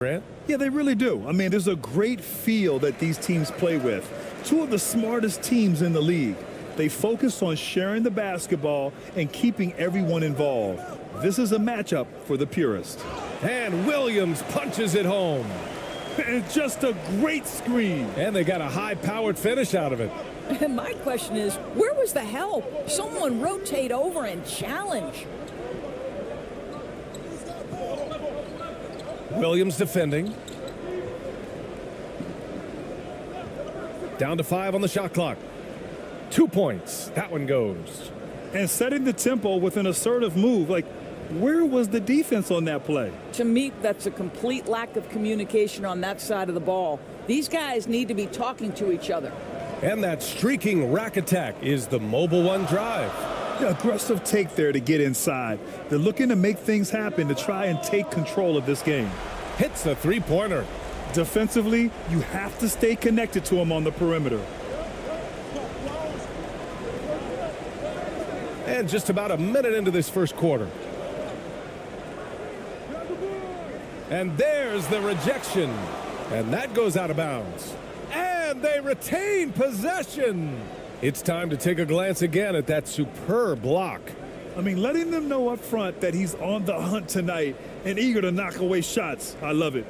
Grant? Yeah, they really do. I mean, there's a great feel that these teams play with. Two of the smartest teams in the league. They focus on sharing the basketball and keeping everyone involved. This is a matchup for the purist. And Williams punches it home. And just a great screen. And they got a high-powered finish out of it. And my question is, where was the help? Someone rotate over and challenge. Williams defending. Down to 5 on the shot clock. 2 points. That one goes. And setting the tempo with an assertive move. Like, where was the defense on that play? To me, that's a complete lack of communication on that side of the ball. These guys need to be talking to each other. And that streaking rack attack is the Mobile One drive. Aggressive take there to get inside. They're looking to make things happen to try and take control of this game. Hits a three-pointer. Defensively, you have to stay connected to him on the perimeter. And just about a minute into this first quarter. And there's the rejection. And that goes out of bounds. And they retain possession. It's time to take a glance again at that superb block. I mean, letting them know up front that he's on the hunt tonight and eager to knock away shots. I love it.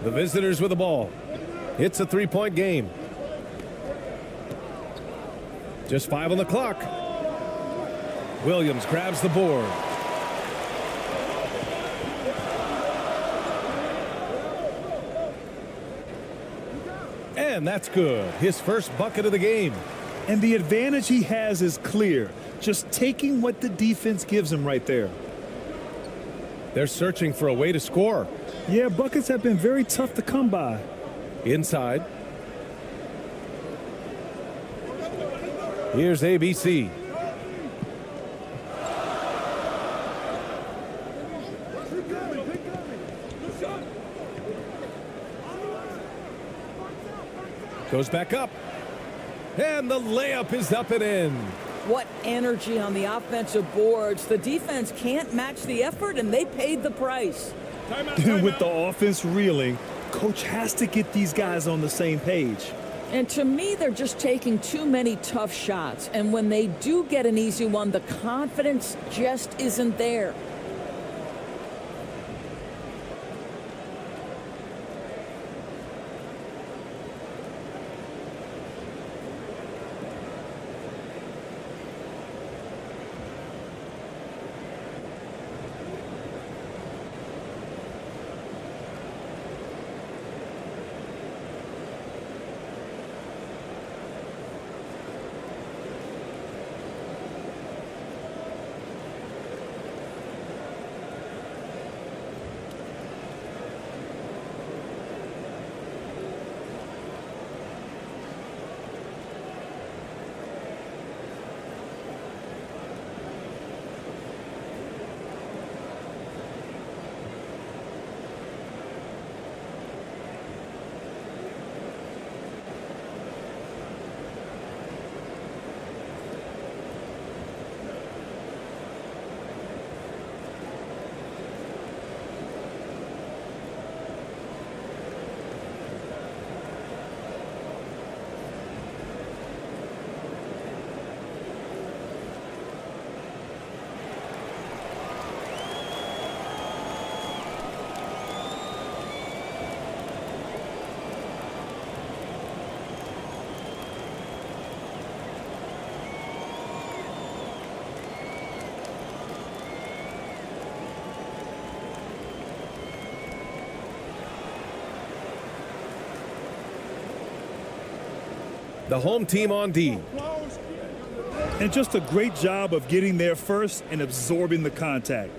The visitors with the ball. It's a three-point game. Just 5 on the clock. Williams grabs the board. And that's good. His first bucket of the game. And the advantage he has is clear. Just taking what the defense gives him right there. They're searching for a way to score. Yeah, buckets have been very tough to come by. Inside. Here's ABC. Goes back up. And the layup is up and in. What energy on the offensive boards. The defense can't match the effort, and they paid the price. With the offense reeling, coach has to get these guys on the same page. And to me, they're just taking too many tough shots. And when they do get an easy one, the confidence just isn't there. The home team on D. And just a great job of getting there first and absorbing the contact.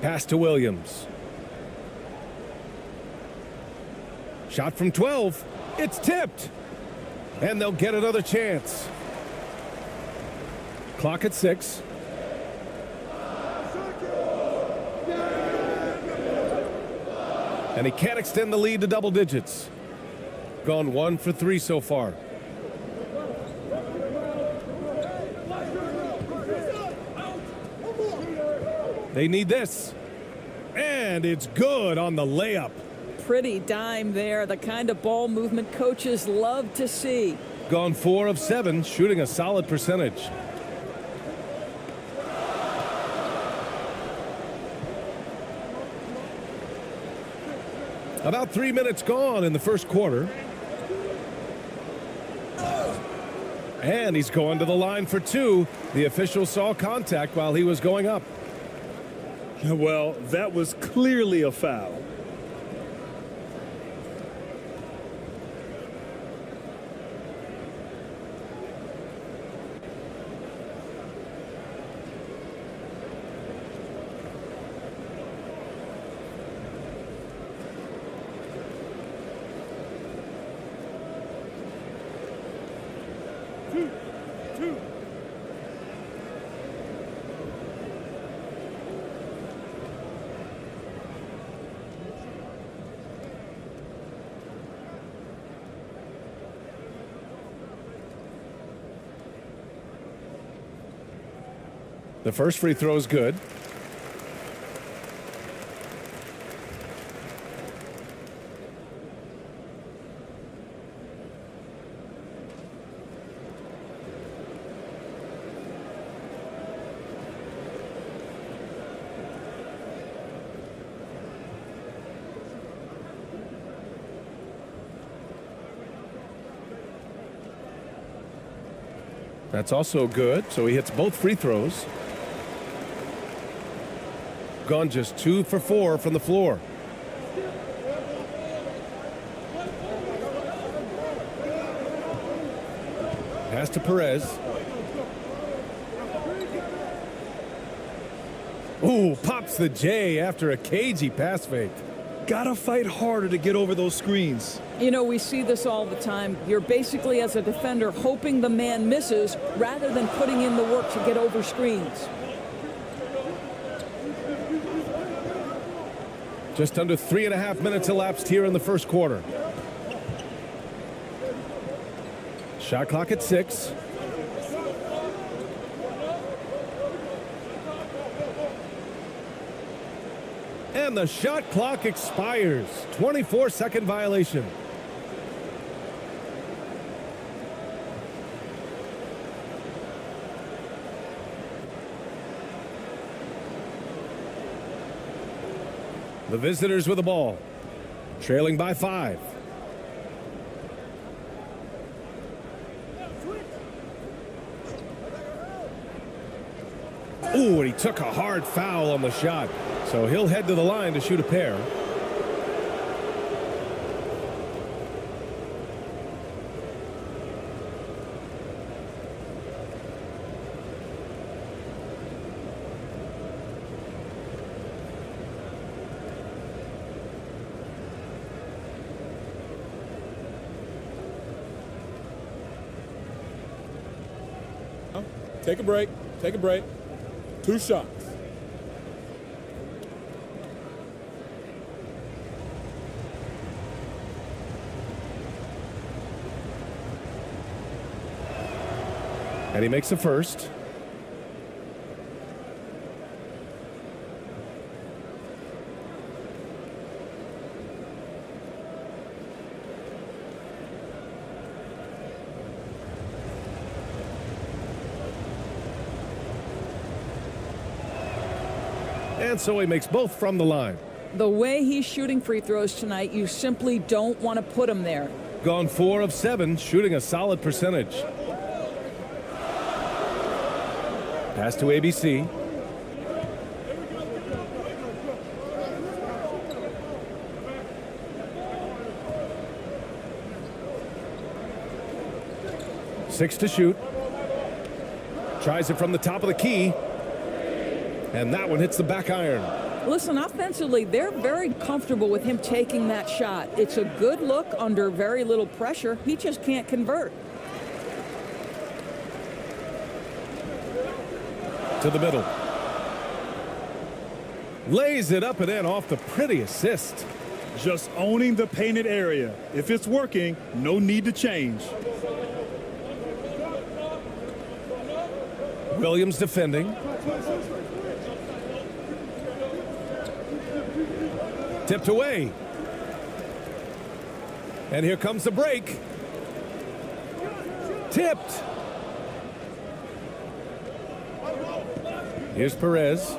Pass to Williams. Shot from 12. It's tipped. And they'll get another chance. Clock at 6. And he can't extend the lead to double digits. Gone 1 for 3 so far. They need this. And it's good on the layup. Pretty dime there, the kind of ball movement coaches love to see. Gone 4 of 7, shooting a solid percentage. About 3 minutes gone in the first quarter. And he's going to the line for 2. The official saw contact while he was going up. Well, that was clearly a foul. The first free throw is good. That's also good, so he hits both free throws. Gone just 2 for 4 from the floor. Pass to Perez. Ooh, pops the J after a cagey pass fake. Gotta fight harder to get over those screens. You know, we see this all the time. You're basically, as a defender, hoping the man misses rather than putting in the work to get over screens. Just under 3.5 minutes elapsed here in the first quarter. Shot clock at 6. And the shot clock expires. 24-second violation. The visitors with the ball, trailing by 5. Ooh, and he took a hard foul on the shot, so he'll head to the line to shoot a pair. Take a break. Take a break. 2 shots. And he makes the first. And so he makes both from the line. The way he's shooting free throws tonight, you simply don't want to put him there. Gone 4 of 7, shooting a solid percentage. Pass to ABC. Six to shoot. Tries it from the top of the key. And that one hits the back iron. Listen, offensively, they're very comfortable with him taking that shot. It's a good look under very little pressure. He just can't convert. To the middle. Lays it up and in off the pretty assist. Just owning the painted area. If it's working, no need to change. Williams defending. Tipped away. And here comes the break. Tipped. Here's Perez.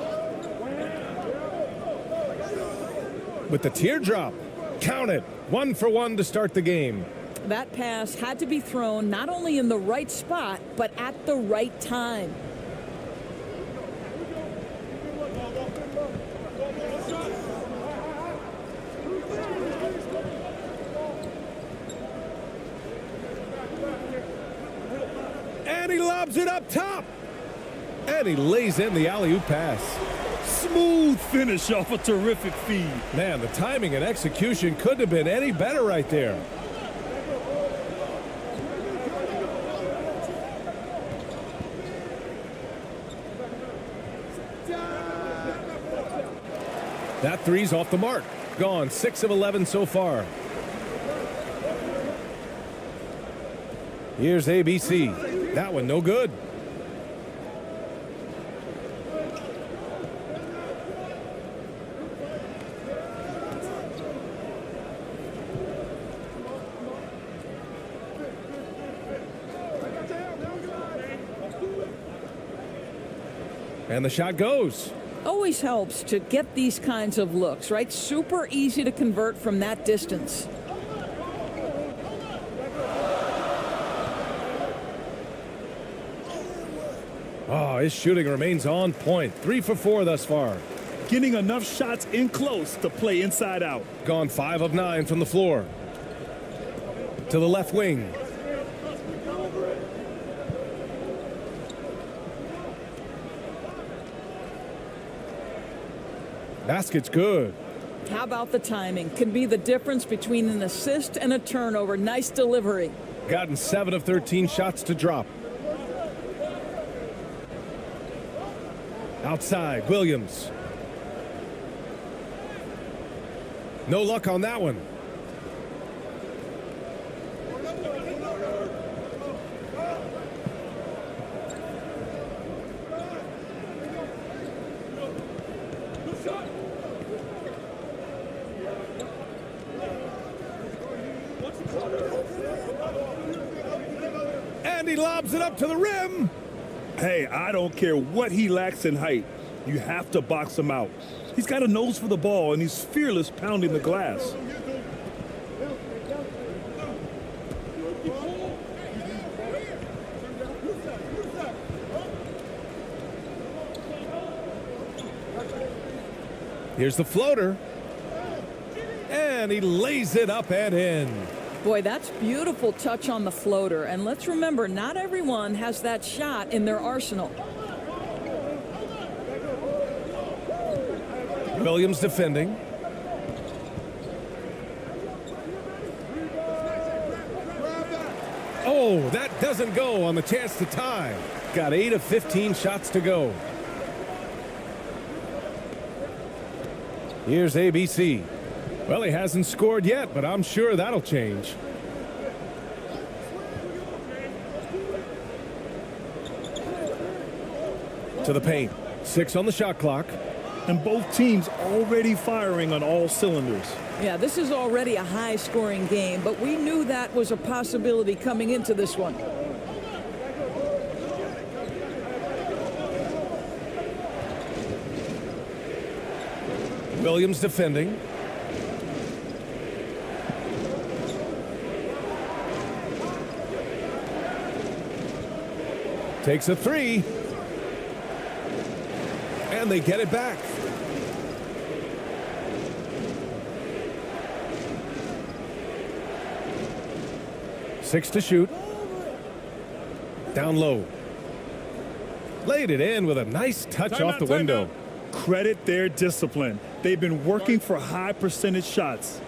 With the teardrop. Count it. 1 for 1 to start the game. That pass had to be thrown not only in the right spot, but at the right time. And he lobs it up top. And he lays in the alley-oop pass. Smooth finish off a terrific feed. Man, the timing and execution couldn't have been any better right there. That three's off the mark. Gone 6 of 11 so far. Here's ABC. That one no good. And the shot goes. Always helps to get these kinds of looks, right? Super easy to convert from that distance. Oh, his shooting remains on point. 3 for 4 thus far. Getting enough shots in close to play inside out. Gone 5 of 9 from the floor. To the left wing. Basket's good. How about the timing? Can be the difference between an assist and a turnover. Nice delivery. Gotten 7 of 13 shots to drop. Outside, Williams. No luck on that one. And he lobs it up to the rim. Hey, I don't care what he lacks in height. You have to box him out. He's got a nose for the ball, and he's fearless pounding the glass. Here's the floater. And he lays it up and in. Boy, that's beautiful touch on the floater. And let's remember, not everyone has that shot in their arsenal. Williams defending. Oh, that doesn't go on the chance to tie. Got 8 of 15 shots to go. Here's ABC. Well, he hasn't scored yet, but I'm sure that'll change. To the paint. 6 on the shot clock. And both teams already firing on all cylinders. Yeah, this is already a high-scoring game, but we knew that was a possibility coming into this one. Williams defending. Takes a 3. And they get it back. Six to shoot. Down low. Laid it in with a nice touch off the window. Credit their discipline. They've been working for high percentage shots.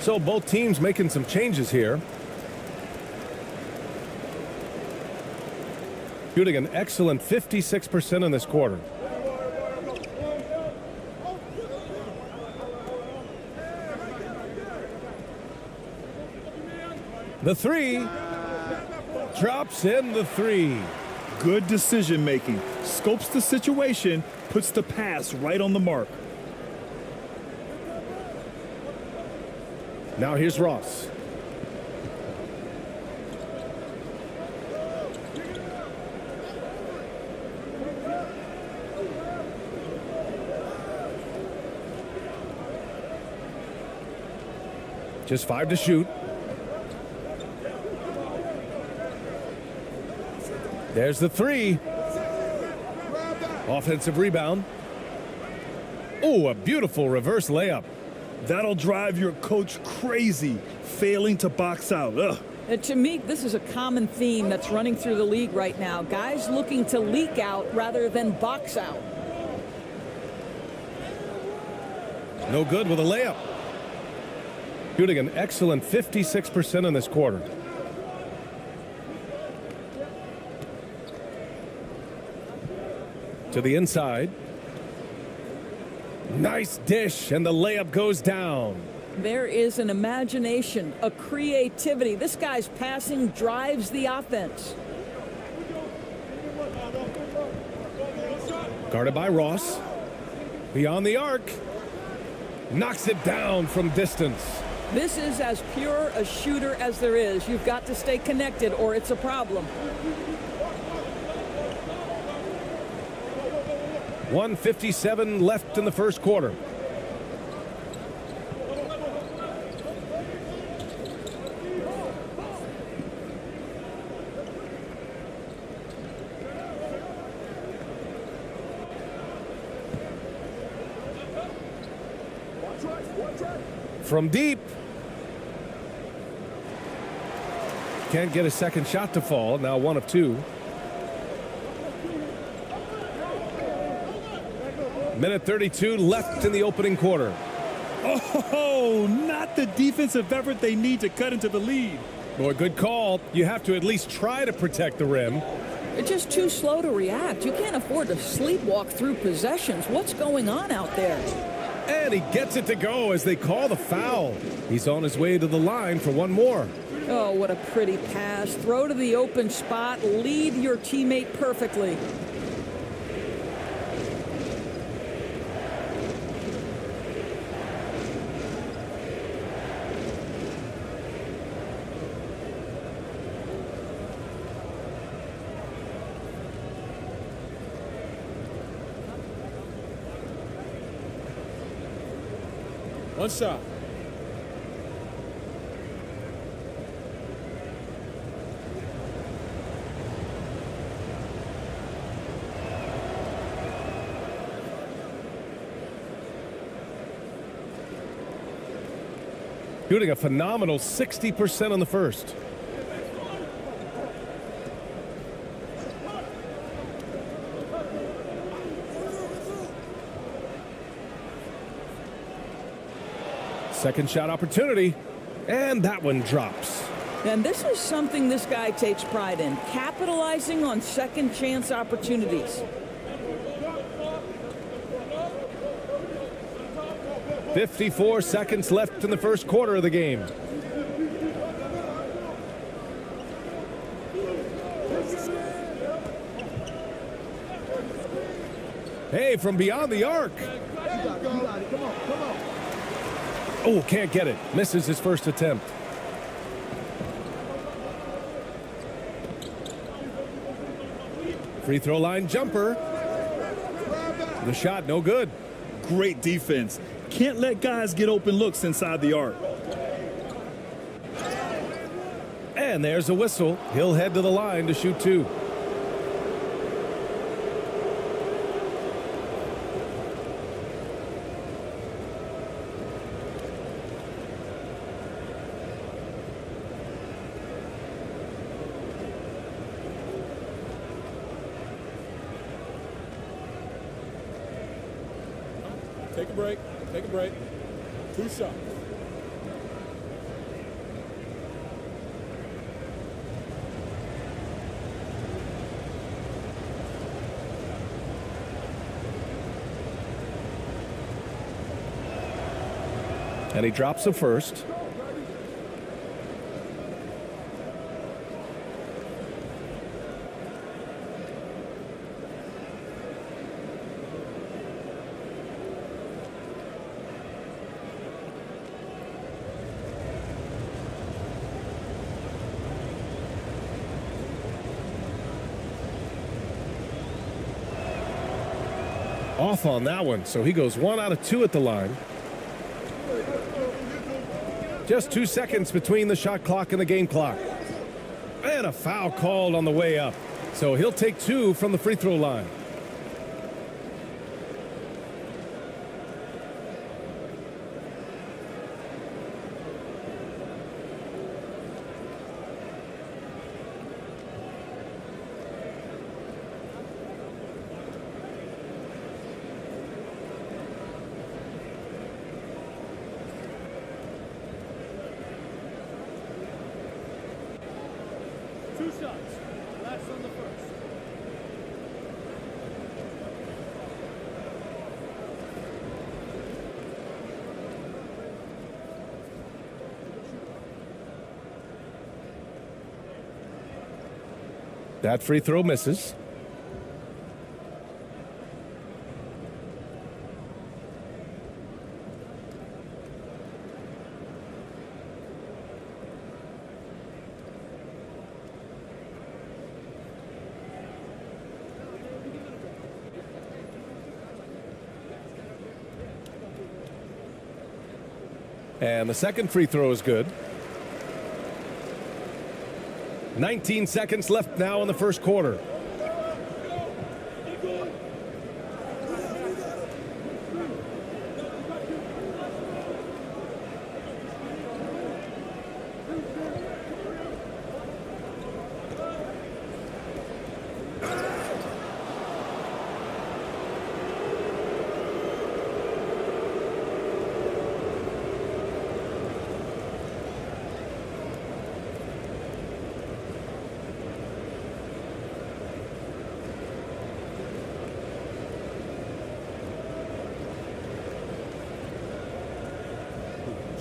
So both teams making some changes here. Shooting an excellent 56% in this quarter. The three. Drops in the three. Good decision making. Scopes the situation, puts the pass right on the mark. Now here's Ross. Just 5 to shoot. There's the three. Offensive rebound. Oh, a beautiful reverse layup. That'll drive your coach crazy, failing to box out. Ugh. To me, this is a common theme that's running through the league right now. Guys looking to leak out rather than box out. No good with a layup. Shooting an excellent 56% in this quarter. To the inside. Nice dish, and the layup goes down. There is an imagination, a creativity. This guy's passing drives the offense. Guarded by Ross. Beyond the arc. Knocks it down from distance. This is as pure a shooter as there is. You've got to stay connected or it's a problem. 1:57 left in the first quarter. From deep. Can't get a second shot to fall. Now 1 of 2. Minute 32 left in the opening quarter. Oh, not the defensive effort they need to cut into the lead. Boy, good call. You have to at least try to protect the rim. It's just too slow to react. You can't afford to sleepwalk through possessions. What's going on out there? And he gets it to go as they call the foul. He's on his way to the line for one more. Oh, what a pretty pass. Throw to the open spot. Lead your teammate perfectly. One shot. shooting a phenomenal 60% on the first. Second shot opportunity, and that one drops. And this is something this guy takes pride in, capitalizing on second chance opportunities. 54 seconds left in the first quarter of the game. Hey, from beyond the arc. Oh, can't get it. Misses his first attempt. Free throw line jumper. The shot no good. Great defense. Can't let guys get open looks inside the arc. And there's a whistle. He'll head to the line to shoot two. Take a break. Take a break. 2 shots. And he drops the first. Off on that one, so he goes 1 out of 2 at the line. Just 2 seconds between the shot clock and the game clock. And a foul called on the way up. So he'll take 2 from the free throw line. That free throw misses. And the second free throw is good. 19 seconds left now in the first quarter.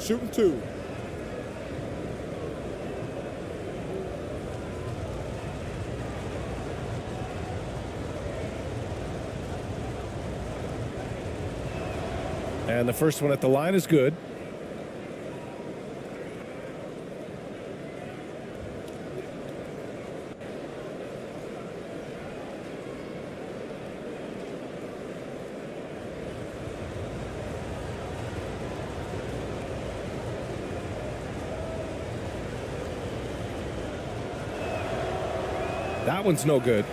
Shooting 2. And the first one at the line is good. That one's no good.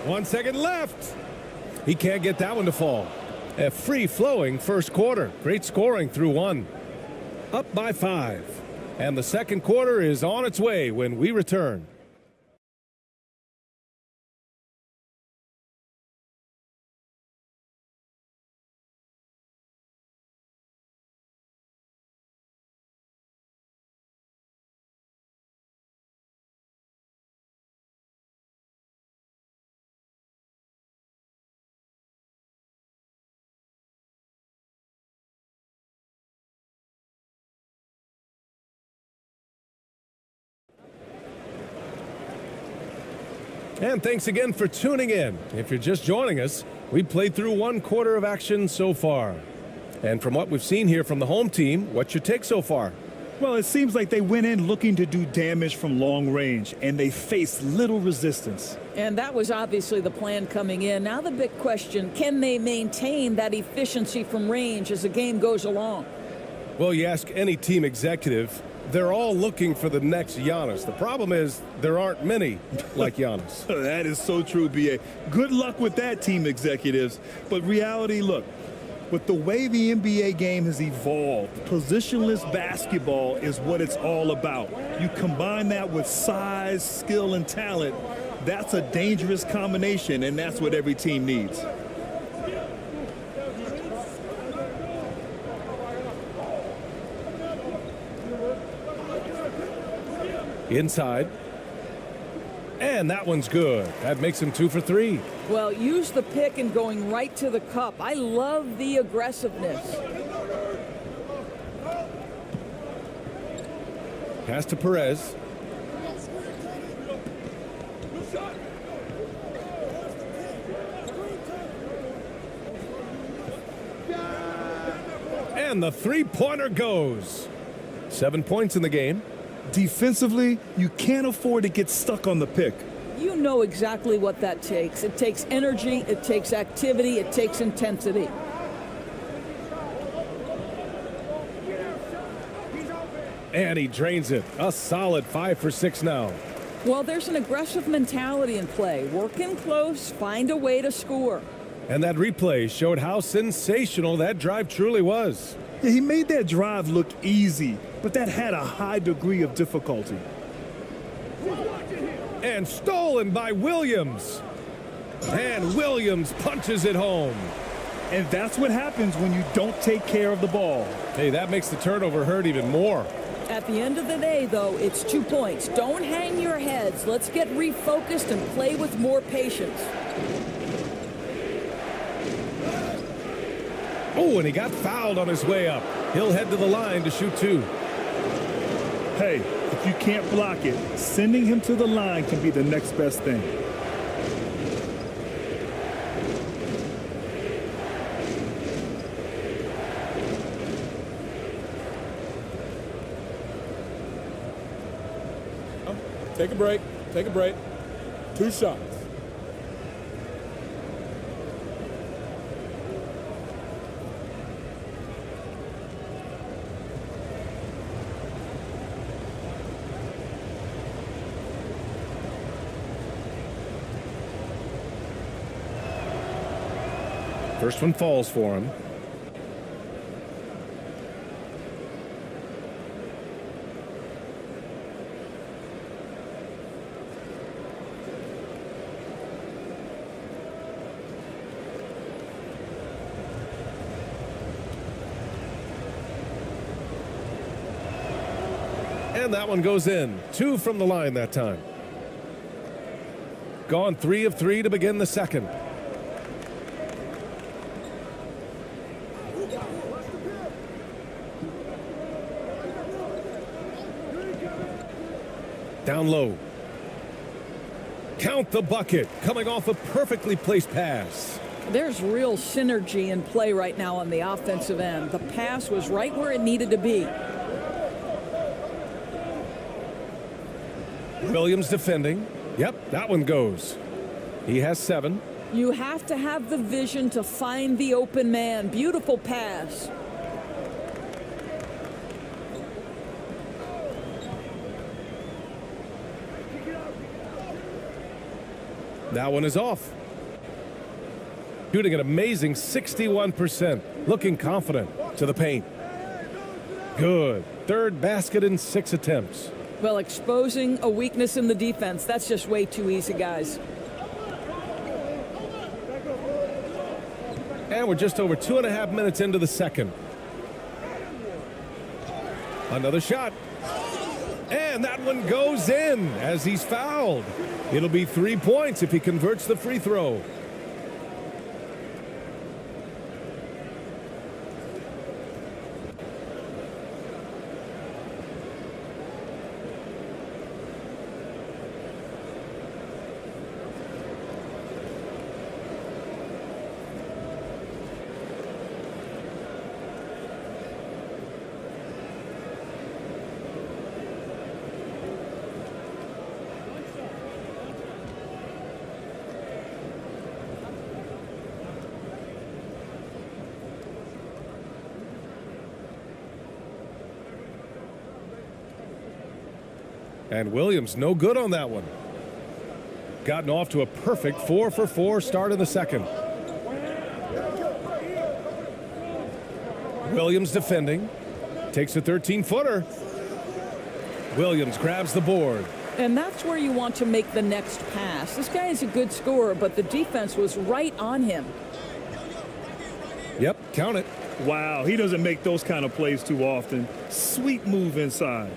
1 second left. He can't get that one to fall. A free-flowing first quarter. Great scoring through one. Up by 5. And the second quarter is on its way when we return. And thanks again for tuning in. If you're just joining us, we played through one quarter of action so far. And from what we've seen here from the home team, what's your take so far? Well, it seems like they went in looking to do damage from long range, and they faced little resistance. And that was obviously the plan coming in. Now the big question, can they maintain that efficiency from range as the game goes along? Well, you ask any team executive, they're all looking for the next Giannis. The problem is there aren't many like Giannis. That is so true, BA. Good luck with that, team executives. But reality, look, with the way the NBA game has evolved, positionless basketball is what it's all about. You combine that with size, skill, and talent, that's a dangerous combination, and that's what every team needs. Inside. And that one's good. That makes him 2 for 3. Well, use the pick and going right to the cup. I love the aggressiveness. Pass to Perez. And the three-pointer goes. 7 points in the game. Defensively, you can't afford to get stuck on the pick. You know exactly what that takes. It takes energy, it takes activity, it takes intensity. And he drains it. A solid 5 for 6 now. Well, there's an aggressive mentality in play. Work in close, find a way to score. And that replay showed how sensational that drive truly was. Yeah, he made that drive look easy, but that had a high degree of difficulty. And stolen by Williams. And Williams punches it home. And that's what happens when you don't take care of the ball. Hey, that makes the turnover hurt even more. At the end of the day, though, it's 2 points. Don't hang your heads. Let's get refocused and play with more patience. Oh, and he got fouled on his way up. He'll head to the line to shoot 2. Hey, if you can't block it, sending him to the line can be the next best thing. Take a break. Take a break. 2 shots. First one falls for him. And that one goes in. 2 from the line that time. Gone 3 of 3 to begin the second. Down low. Count the bucket. Coming off a perfectly placed pass. There's real synergy in play right now on the offensive end. The pass was right where it needed to be. Williams defending. Yep, that one goes. He has 7. You have to have the vision to find the open man. Beautiful pass. That one is off. Shooting an amazing 61%. Looking confident to the paint. Good. Third basket in 6 attempts. Well, exposing a weakness in the defense, that's just way too easy, guys. And we're just over 2.5 minutes into the second. Another shot. And that one goes in as he's fouled. It'll be 3 points if he converts the free throw. And Williams no good on that one. Gotten off to a perfect 4-for-4 start in the second. Williams defending. Takes a 13-footer. Williams grabs the board. And that's where you want to make the next pass. This guy is a good scorer, but the defense was right on him. Yep, count it. Wow, he doesn't make those kind of plays too often. Sweet move inside.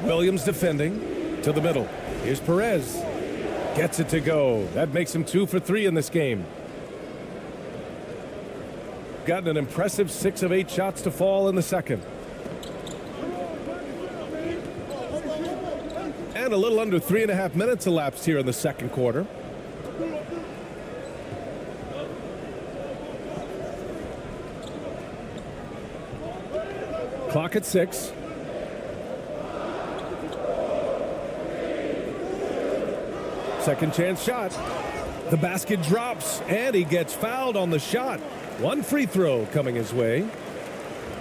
Williams defending to the middle. Here's Perez. Gets it to go. That makes him 2 for 3 in this game. Gotten an impressive 6 of 8 shots to fall in the second. And a little under 3.5 minutes elapsed here in the second quarter. Clock at 6. Second chance shot. The basket drops, and he gets fouled on the shot. 1 free throw coming his way.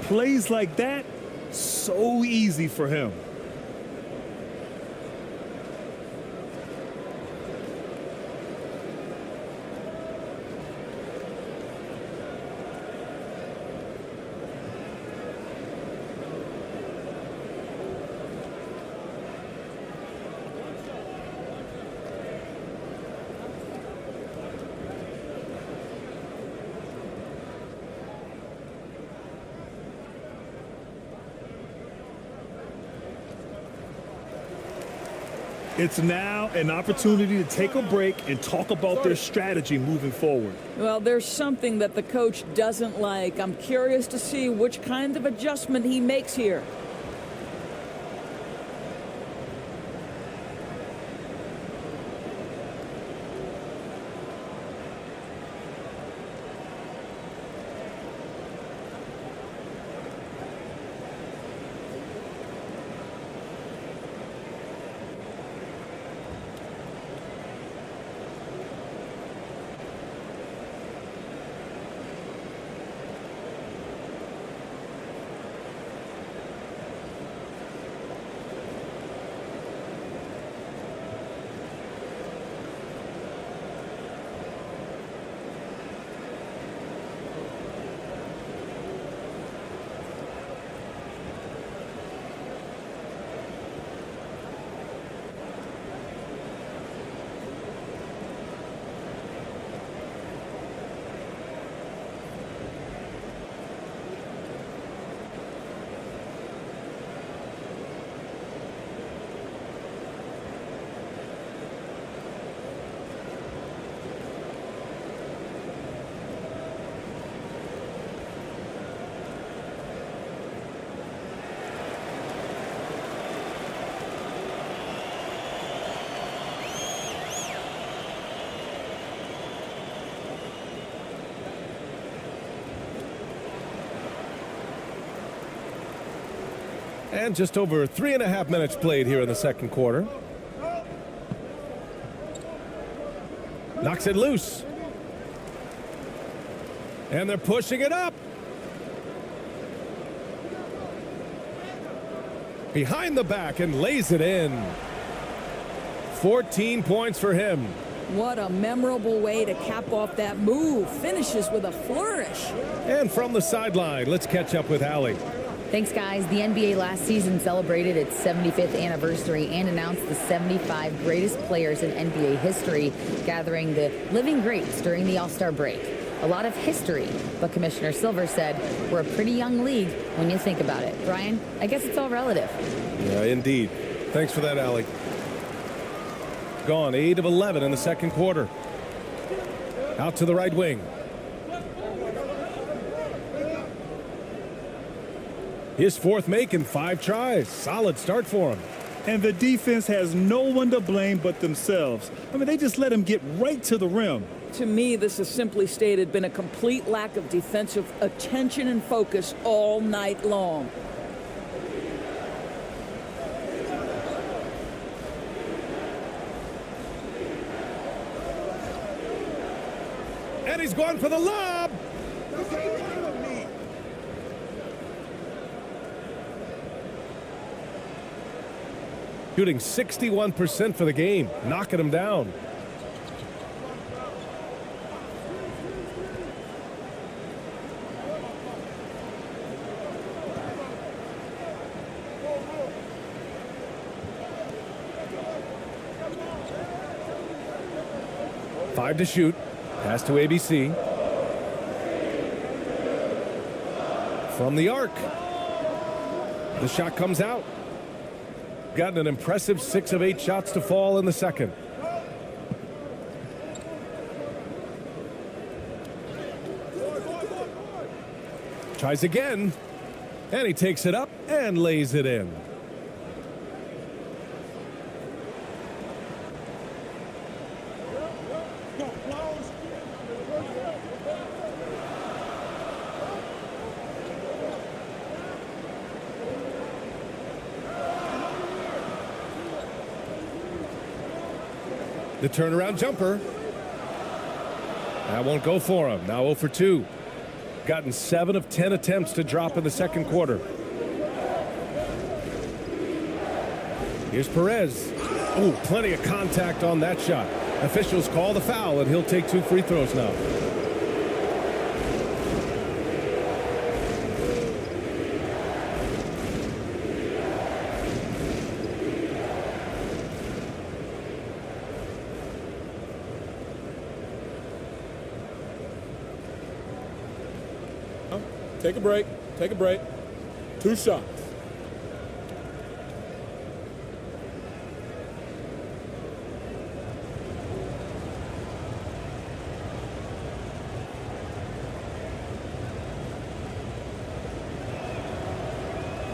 Plays like that, so easy for him. It's now an opportunity to take a break and talk about their strategy moving forward. Well, there's something that the coach doesn't like. I'm curious to see which kind of adjustment he makes here. And just over 3.5 minutes played here in the second quarter. Knocks it loose. And they're pushing it up. Behind the back and lays it in. 14 points for him. What a memorable way to cap off that move. Finishes with a flourish. And from the sideline, let's catch up with Allie. Thanks, guys. The NBA last season celebrated its 75th anniversary and announced the 75 greatest players in NBA history, gathering the living greats during the All-Star break. A lot of history, but Commissioner Silver said we're a pretty young league when you think about it. Brian, I guess it's all relative. Yeah, indeed. Thanks for that, Allie. Gone 8 of 11 in the second quarter. Out to the right wing. His fourth make in 5 tries. Solid start for him. And the defense has no one to blame but themselves. I mean, they just let him get right to the rim. To me, this has simply stated been a complete lack of defensive attention and focus all night long. And he's going for the lob. Shooting 61% for the game, knocking him down. Five to shoot. Pass to ABC. From the arc. The shot comes out. Gotten an impressive 6 of 8 shots to fall in the second. Tries again. And he takes it up and lays it in. The turnaround jumper. That won't go for him. Now 0 for 2. Gotten 7 of 10 attempts to drop in the second quarter. Here's Perez. Oh, plenty of contact on that shot. Officials call the foul, and he'll take 2 free throws now. Take a break. Take a break. 2 shots.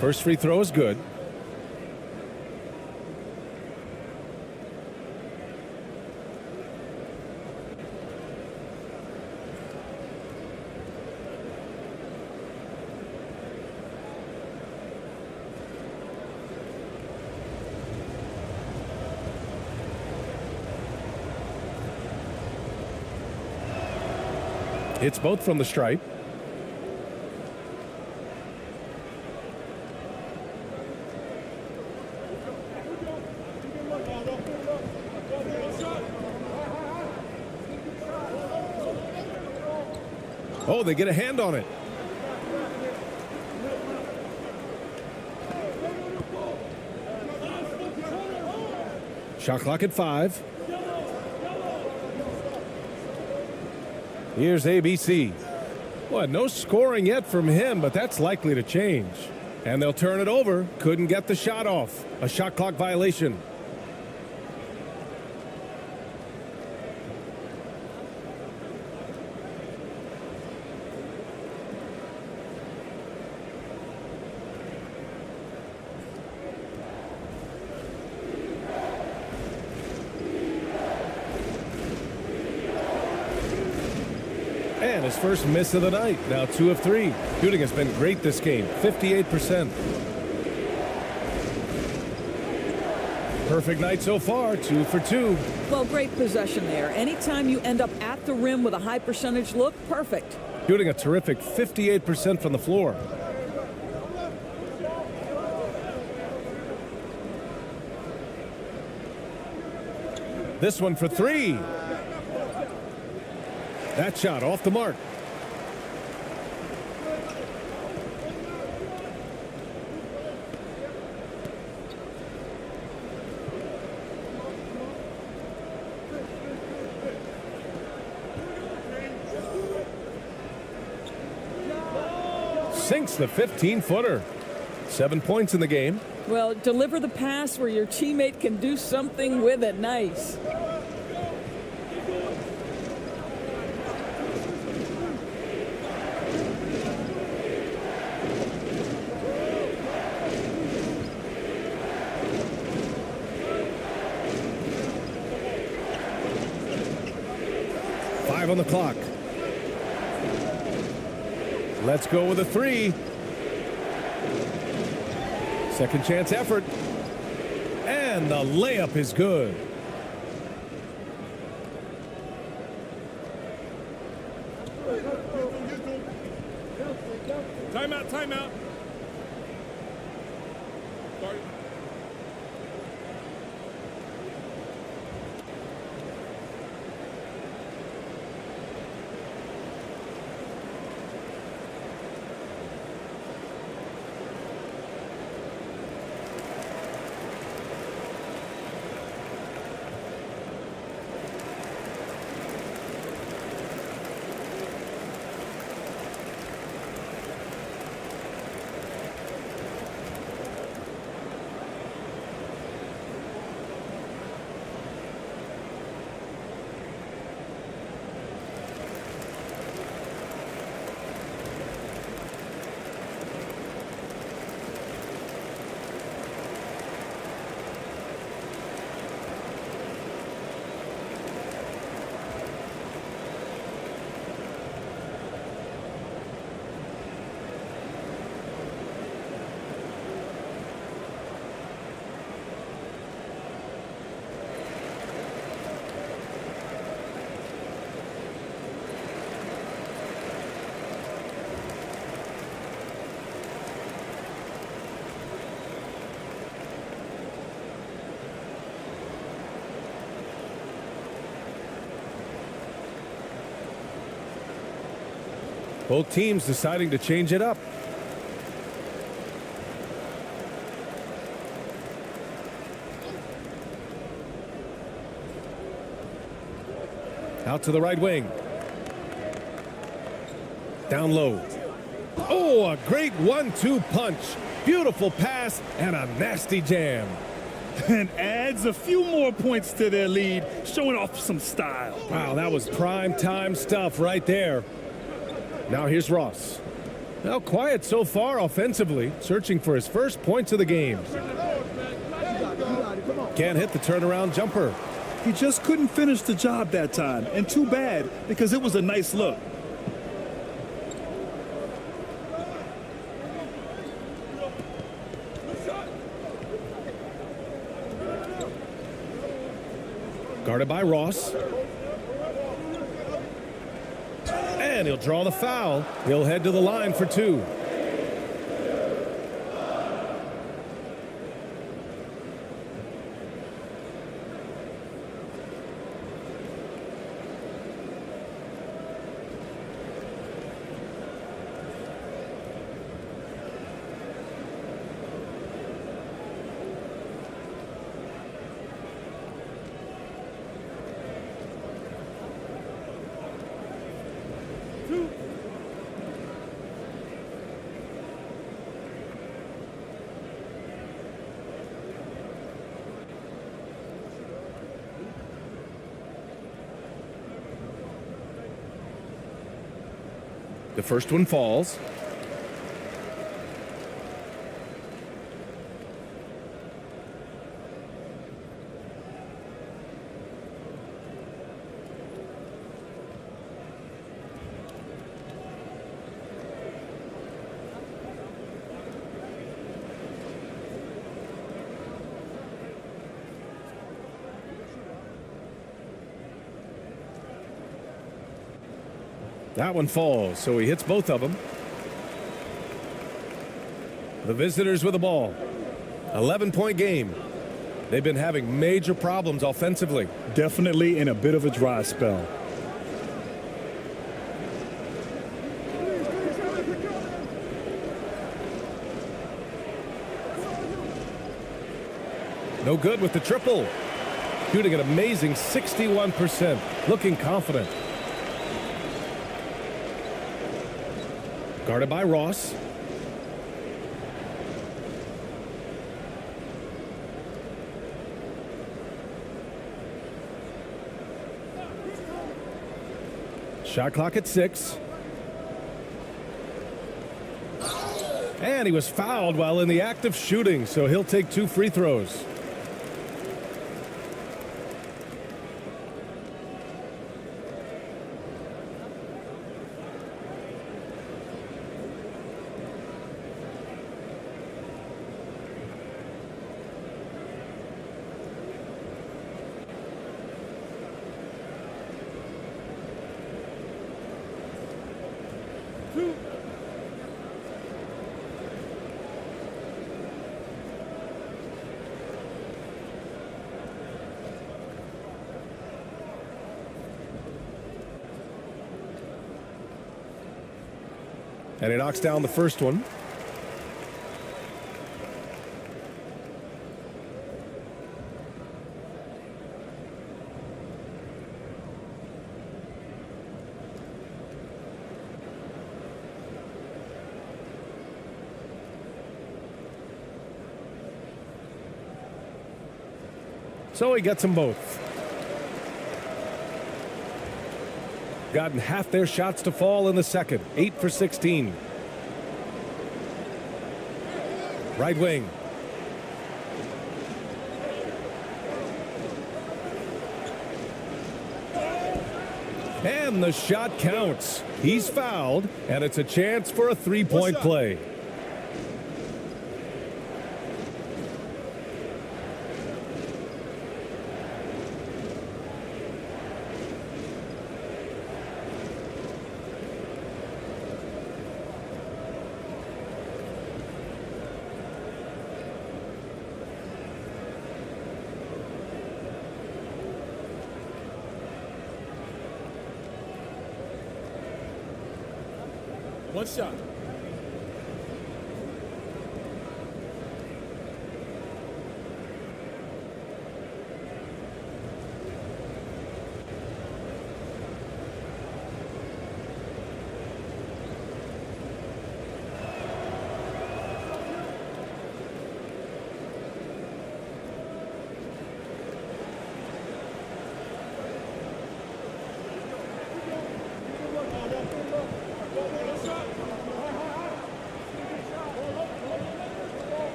First free throw is good. It's both from the stripe. Oh, they get a hand on it. Shot clock at 5. Here's ABC. Well, no scoring yet from him, but that's likely to change. And they'll turn it over. Couldn't get the shot off. A shot clock violation. And his first miss of the night. Now 2 of 3. Shooting has been great this game. 58%. Perfect night so far. 2 for 2. Well, great possession there. Anytime you end up at the rim with a high percentage look, perfect. Shooting a terrific 58% from the floor. This one for three. That shot off the mark. Sinks the 15-footer. 7 points in the game. Well, deliver the pass where your teammate can do something with it. Nice. On the clock. Let's go with a three. Second chance effort. And the layup is good. Timeout, timeout. Sorry. Both teams deciding to change it up. Out to the right wing. Down low. Oh, a great 1-2 punch. Beautiful pass and a nasty jam. And adds a few more points to their lead, showing off some style. Wow, that was prime time stuff right there. Now here's Ross. Well, quiet so far offensively, searching for his first points of the game. Can't hit the turnaround jumper. He just couldn't finish the job that time, and too bad because it was a nice look. Guarded by Ross. And he'll draw the foul. He'll head to the line for two. The first one falls. That one falls, so he hits both of them. The visitors with the ball. 11-point game. They've been having major problems offensively. Definitely in a bit of a dry spell. No good with the triple. Shooting an amazing 61%. Looking confident. Guarded by Ross. Shot clock at 6. And he was fouled while in the act of shooting, so he'll take 2 free throws. And he knocks down the first one. So he gets them both. Gotten half their shots to fall in the second. 8 for 16. Right wing. And the shot counts. He's fouled, and it's a chance for a three-point play. One shot.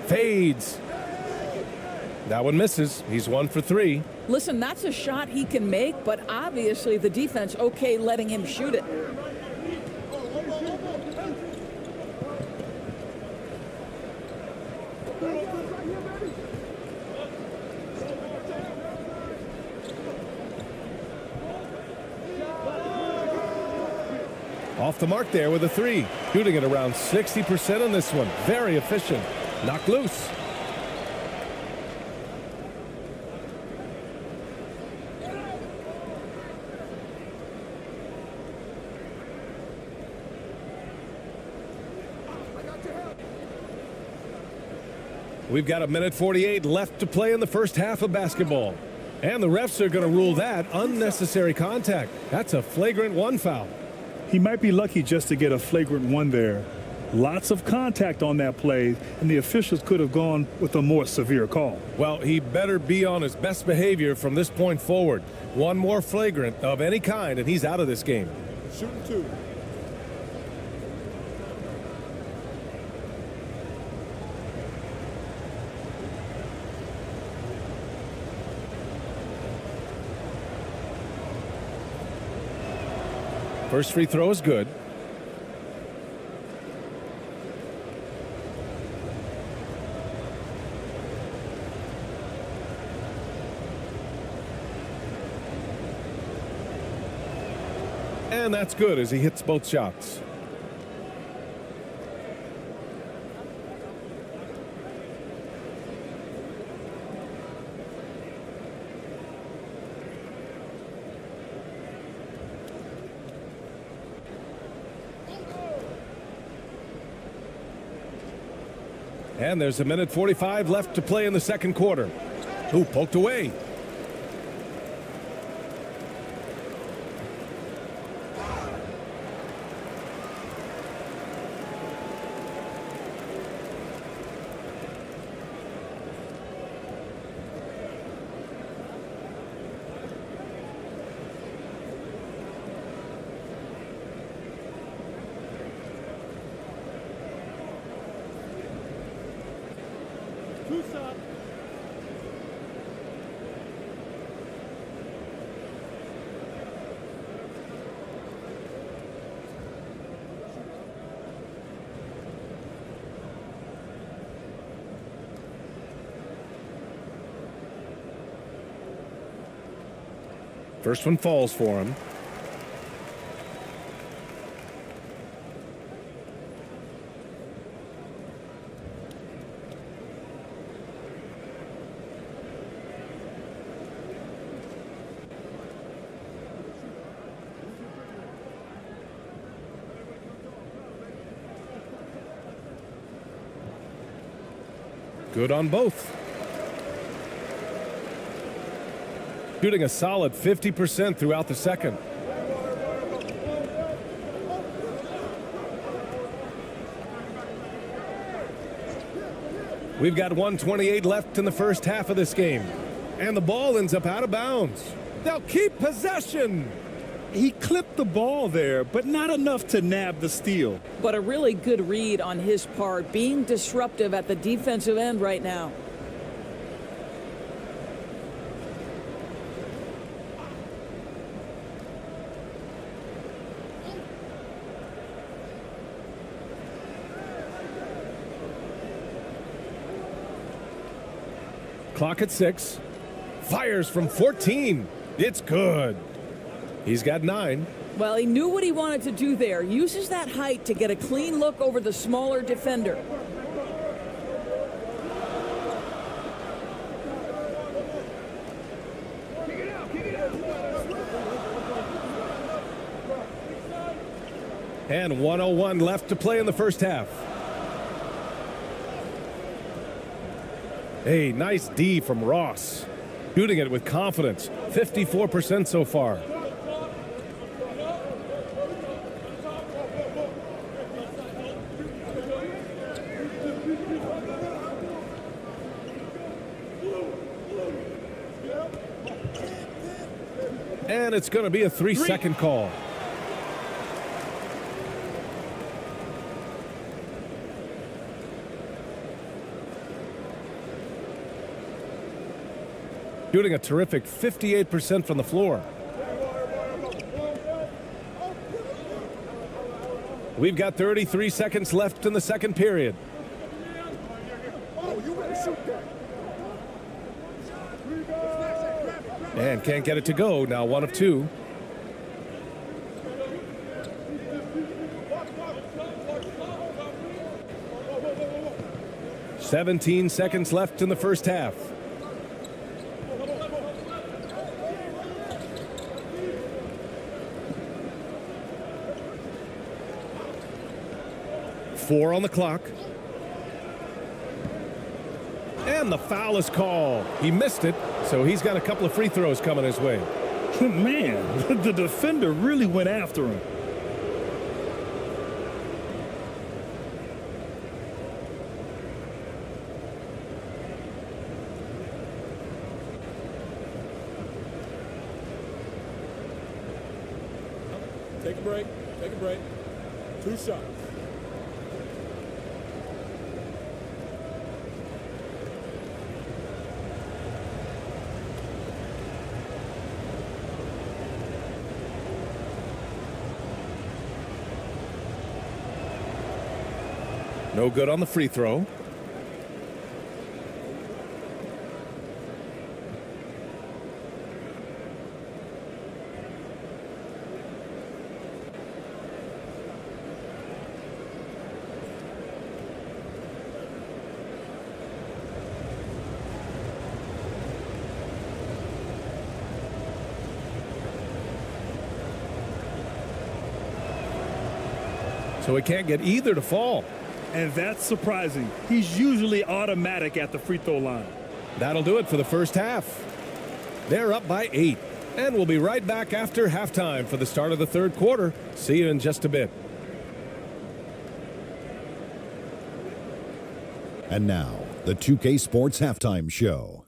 Fades. That one misses. He's 1 for 3. Listen, that's a shot he can make, but obviously the defense okay letting him shoot it. Off the mark there with a 3. Shooting at around 60% on this one. Very efficient. Knocked loose. We've got 1:48 left to play in the first half of basketball. And the refs are going to rule that unnecessary contact. That's a flagrant 1 foul. He might be lucky just to get a flagrant 1 there. Lots of contact on that play, and the officials could have gone with a more severe call. Well, he better be on his best behavior from this point forward. One more flagrant of any kind, and he's out of this game. Shooting 2. First free throw is good. And that's good as he hits both shots. And there's a minute 45 left to play in the second quarter. Ooh, poked away. First one falls for him. Good on both. Shooting a solid 50% throughout the second. We've got 1:28 left in the first half of this game. And the ball ends up out of bounds. They'll keep possession. He clipped the ball there, but not enough to nab the steal. But a really good read on his part, being disruptive at the defensive end right now. Clock at 6. Fires from 14. It's good. He's got 9. Well, he knew what he wanted to do there. Uses that height to get a clean look over the smaller defender. And 1:01 left to play in the first half. Hey, nice D from Ross. Shooting it with confidence. 54% so far. And it's going to be a 3-second call. Shooting a terrific 58% from the floor. We've got 33 seconds left in the second period. And can't get it to go. Now 1 of 2. "17 seconds left in the first half. "4 on the clock. And the foul is called. He missed it, so he's got a couple of free throws coming his way. Man, the defender really went after him. Take a break. Take a break. 2 shots. No good on the free throw. So he can't get either to fall. And that's surprising. He's usually automatic at the free throw line. That'll do it for the first half. They're up by 8. And we'll be right back after halftime for the start of the third quarter. See you in just a bit. And now, the 2K Sports Halftime Show.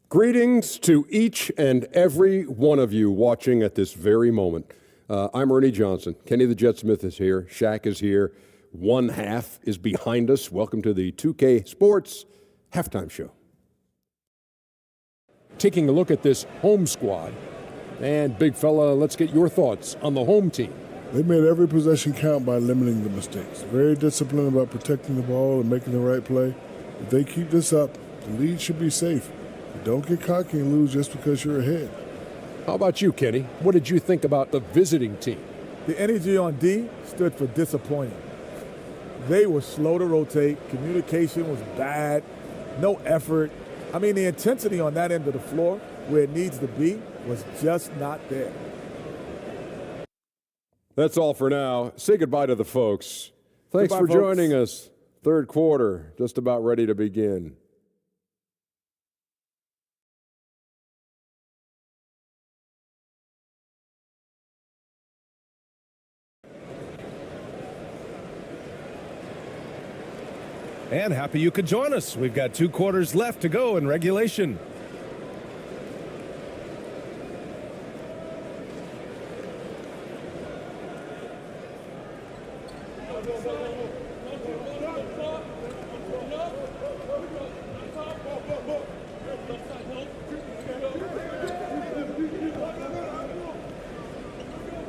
Greetings to each and every one of you watching at this very moment. I'm Ernie Johnson. Kenny the Jet Smith is here. Shaq is here. One half is behind us. Welcome to the 2K Sports Halftime Show. Taking a look at this home squad. And big fella, let's get your thoughts on the home team. They made every possession count by limiting the mistakes. Very disciplined about protecting the ball and making the right play. If they keep this up, the lead should be safe. Don't get cocky and lose just because you're ahead. How about you, Kenny? What did you think about the visiting team? The energy on D stood for disappointing. They were slow to rotate. Communication was bad. No effort. I mean, the intensity on that end of the floor, where it needs to be, was just not there. That's all for now. Say goodbye to the folks. Thanks Goodbye, for joining us. Third quarter, just about ready to begin. And happy you could join us. We've got 2 quarters left to go in regulation.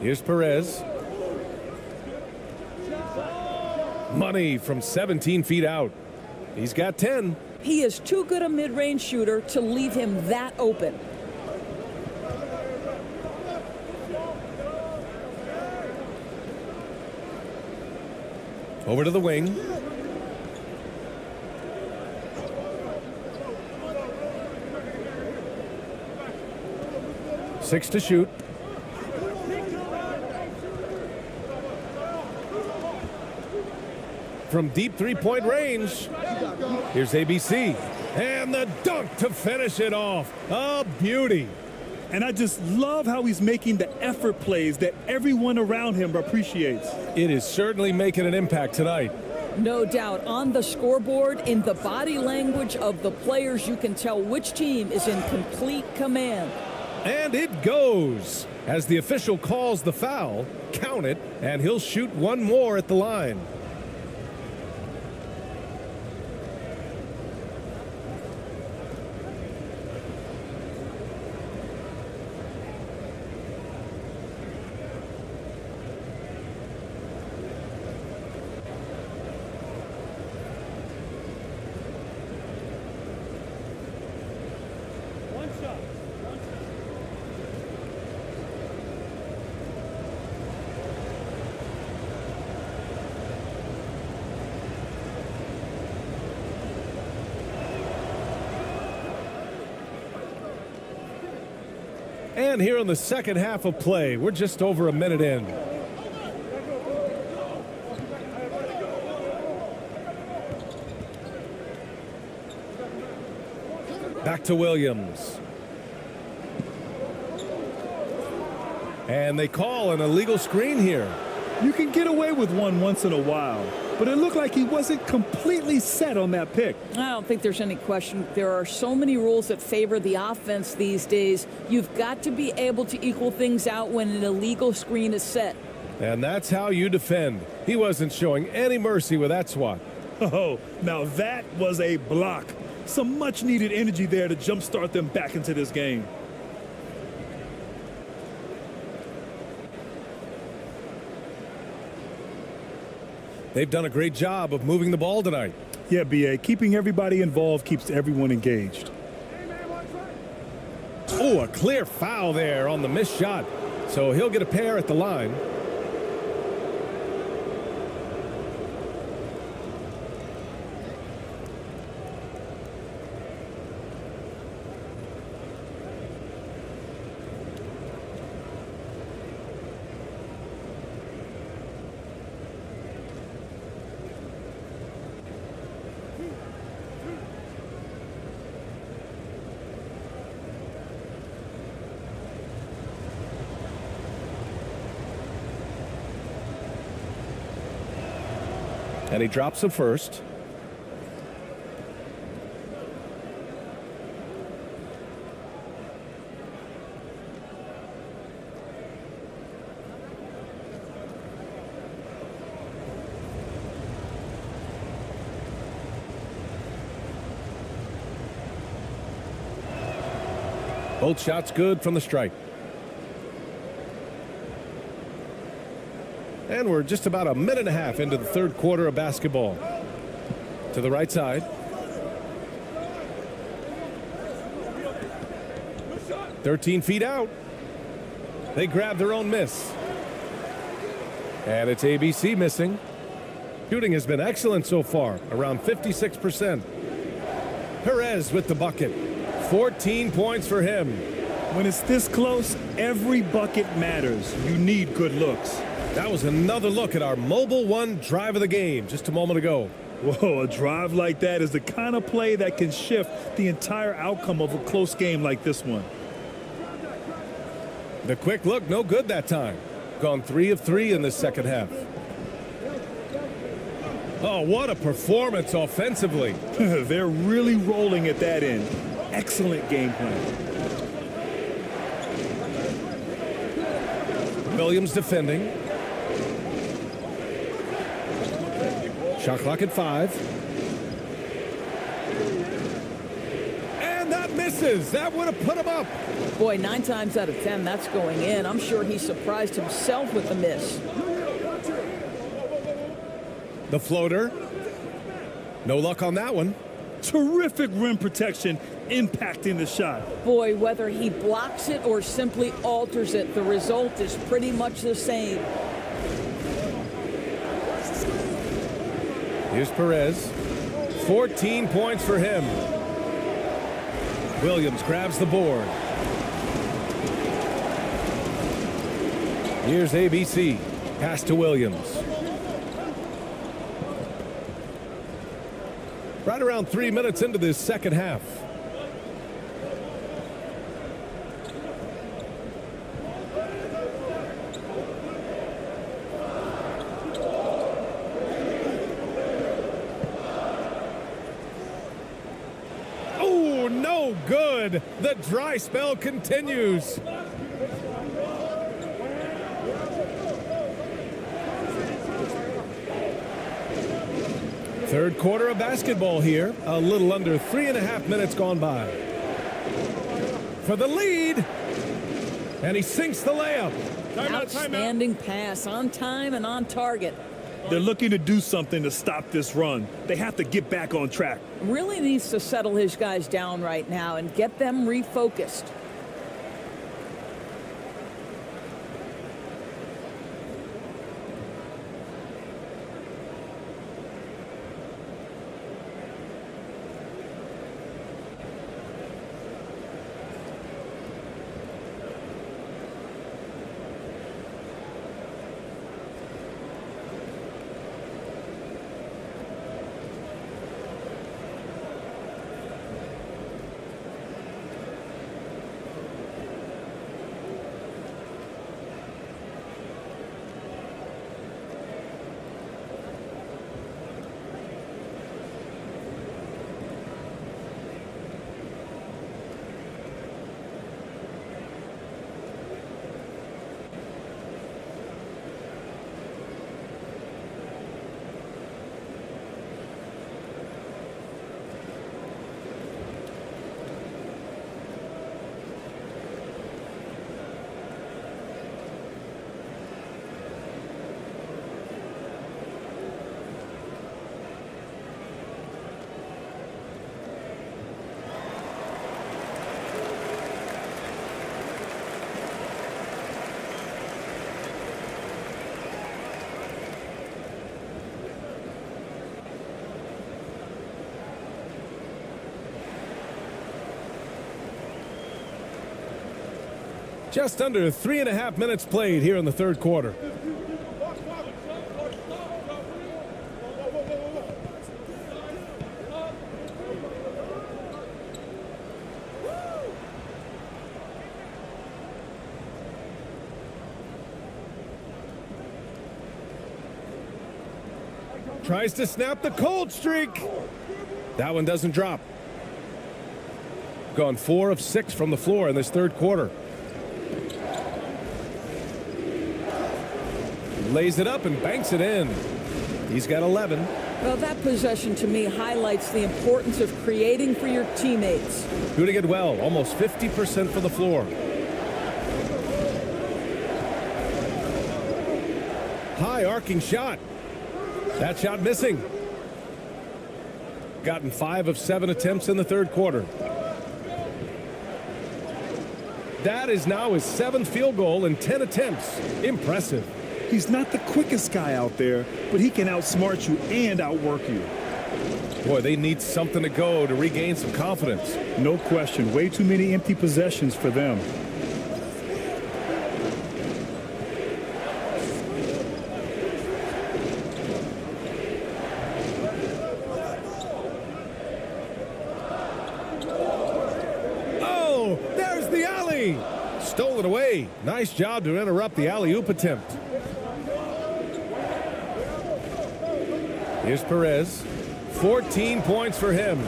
Here's Perez. Money from 17 feet out. He's got 10. He is too good a mid-range shooter to leave him that open. Over to the wing. Six to shoot. From deep three-point range. Here's ABC. And the dunk to finish it off. A beauty. And I just love how he's making the effort plays that everyone around him appreciates. It is certainly making an impact tonight. No doubt. On the scoreboard, in the body language of the players, you can tell which team is in complete command. And it goes. As the official calls the foul, count it, and he'll shoot one more at the line. And here in the second half of play, we're just over a minute in. Back to Williams. And they call an illegal screen here. You can get away with one once in a while, but it looked like he wasn't completely set on that pick. I don't think there's any question. There are so many rules that favor the offense these days. You've got to be able to equal things out when an illegal screen is set. And that's how you defend. He wasn't showing any mercy with that swat. Oh, now that was a block. Some much-needed energy there to jumpstart them back into this game. They've done a great job of moving the ball tonight. Yeah, BA, keeping everybody involved keeps everyone engaged. Oh, a clear foul there on the missed shot. So he'll get a pair at the line. And he drops the first. Both shots good from the stripe. And we're just about a minute and a half into the third quarter of basketball. To the right side. 13 feet out. They grab their own miss. And it's ABC missing. Shooting has been excellent so far, around 56%. Perez with the bucket. 14 points for him. When it's this close, every bucket matters. You need good looks. That was another look at our Mobile One drive of the game just a moment ago. Whoa, a drive like that is the kind of play that can shift the entire outcome of a close game like this one. The quick look, no good that time. Gone 3 of 3 in the second half. Oh, what a performance offensively. They're really rolling at that end. Excellent game plan. Williams defending. Shot clock at 5. And that misses. That would have put him up. Boy, 9 times out of 10, that's going in. I'm sure he surprised himself with the miss. The floater. No luck on that one. Terrific rim protection impacting the shot. Boy, whether he blocks it or simply alters it, the result is pretty much the same. Here's Perez. 14 points for him. Williams grabs the board. Here's ABC. Pass to Williams. Right around 3 minutes into this second half. Oh, no good. The dry spell continues. Third quarter of basketball here. A little under 3.5 minutes gone by. For the lead. And he sinks the layup. Outstanding pass, on time and on target. They're looking to do something to stop this run. They have to get back on track. Really needs to settle his guys down right now and get them refocused. Just under 3.5 minutes played here in the third quarter. Tries to snap the cold streak. That one doesn't drop. Gone 4 of 6 from the floor in this third quarter. Lays it up and banks it in. He's got 11. Well, that possession to me highlights the importance of creating for your teammates. Doing it well, almost 50% for the floor. High arcing shot. That shot missing. Gotten 5 of 7 attempts in the third quarter. That is now his 7th field goal in 10 attempts. Impressive. He's not the quickest guy out there, but he can outsmart you and outwork you. Boy, they need something to go to regain some confidence. No question. Way too many empty possessions for them. Oh, there's the alley. Stole it away. Nice job to interrupt the alley-oop attempt. Here's Perez. 14 points for him.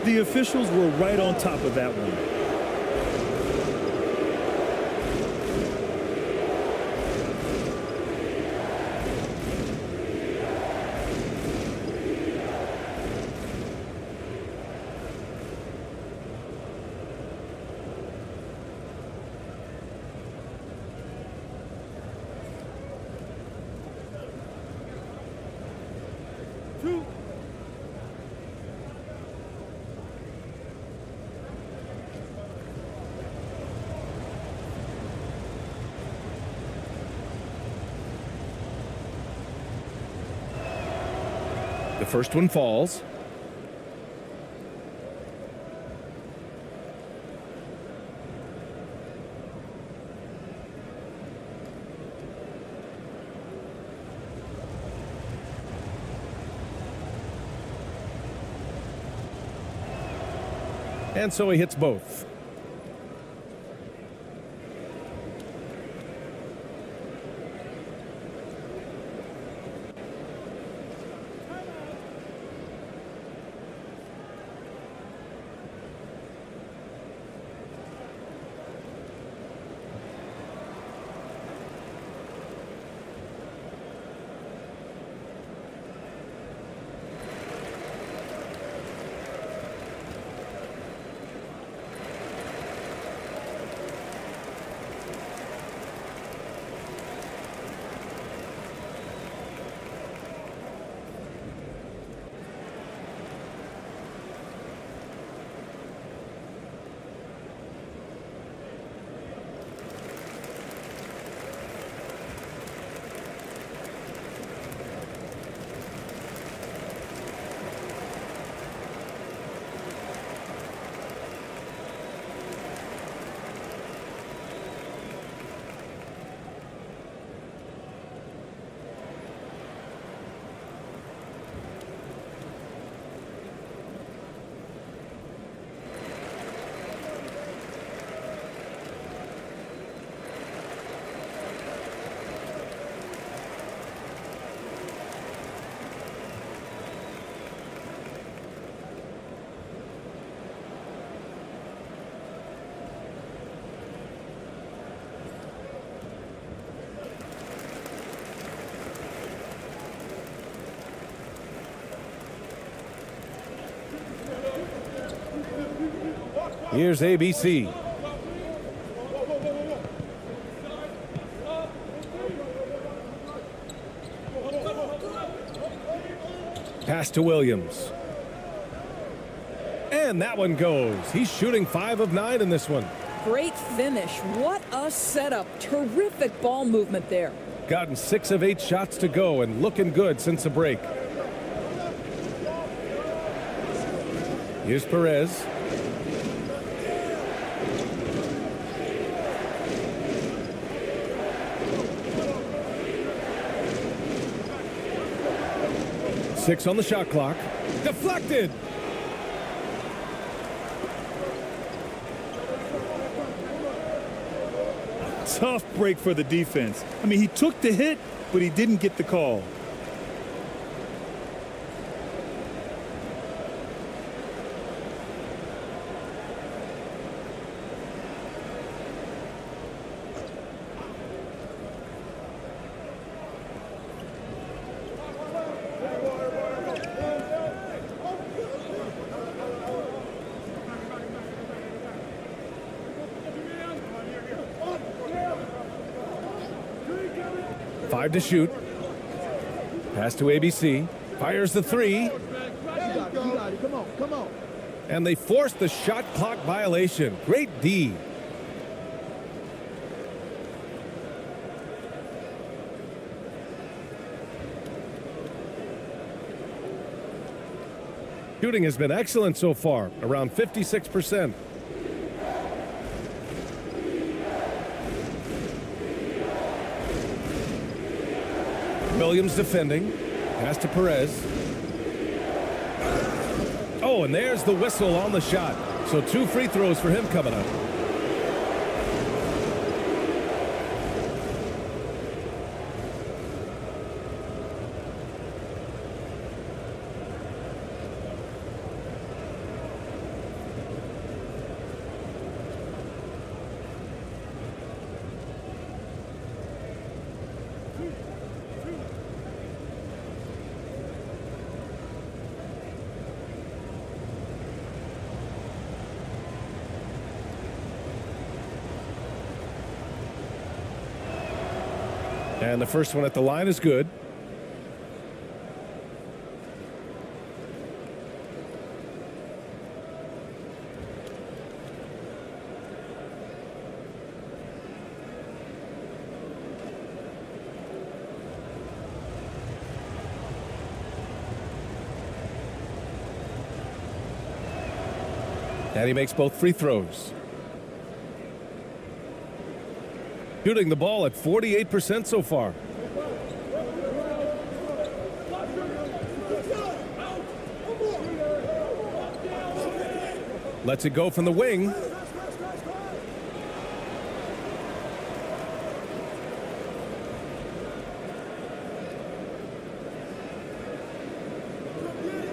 The officials were right on top of that one. The first one falls. And so he hits both. Here's ABC. Pass to Williams. And that one goes. He's shooting 5 of 9 in this one. Great finish. What a setup. Terrific ball movement there. Gotten 6 of 8 shots to go and looking good since the break. Here's Perez. Six on the shot clock. Deflected. Tough break for the defense. I mean, he took the hit, but he didn't get the call. 5 to shoot. Pass to ABC. Fires the 3. Come on. And they force the shot clock violation. Great D. Shooting has been excellent so far, around 56%. Williams defending. Pass to Perez. Oh, and there's the whistle on the shot. So 2 free throws for him coming up. And the first one at the line is good. And he makes both free throws. Shooting the ball at 48% so far. Lets it go from the wing.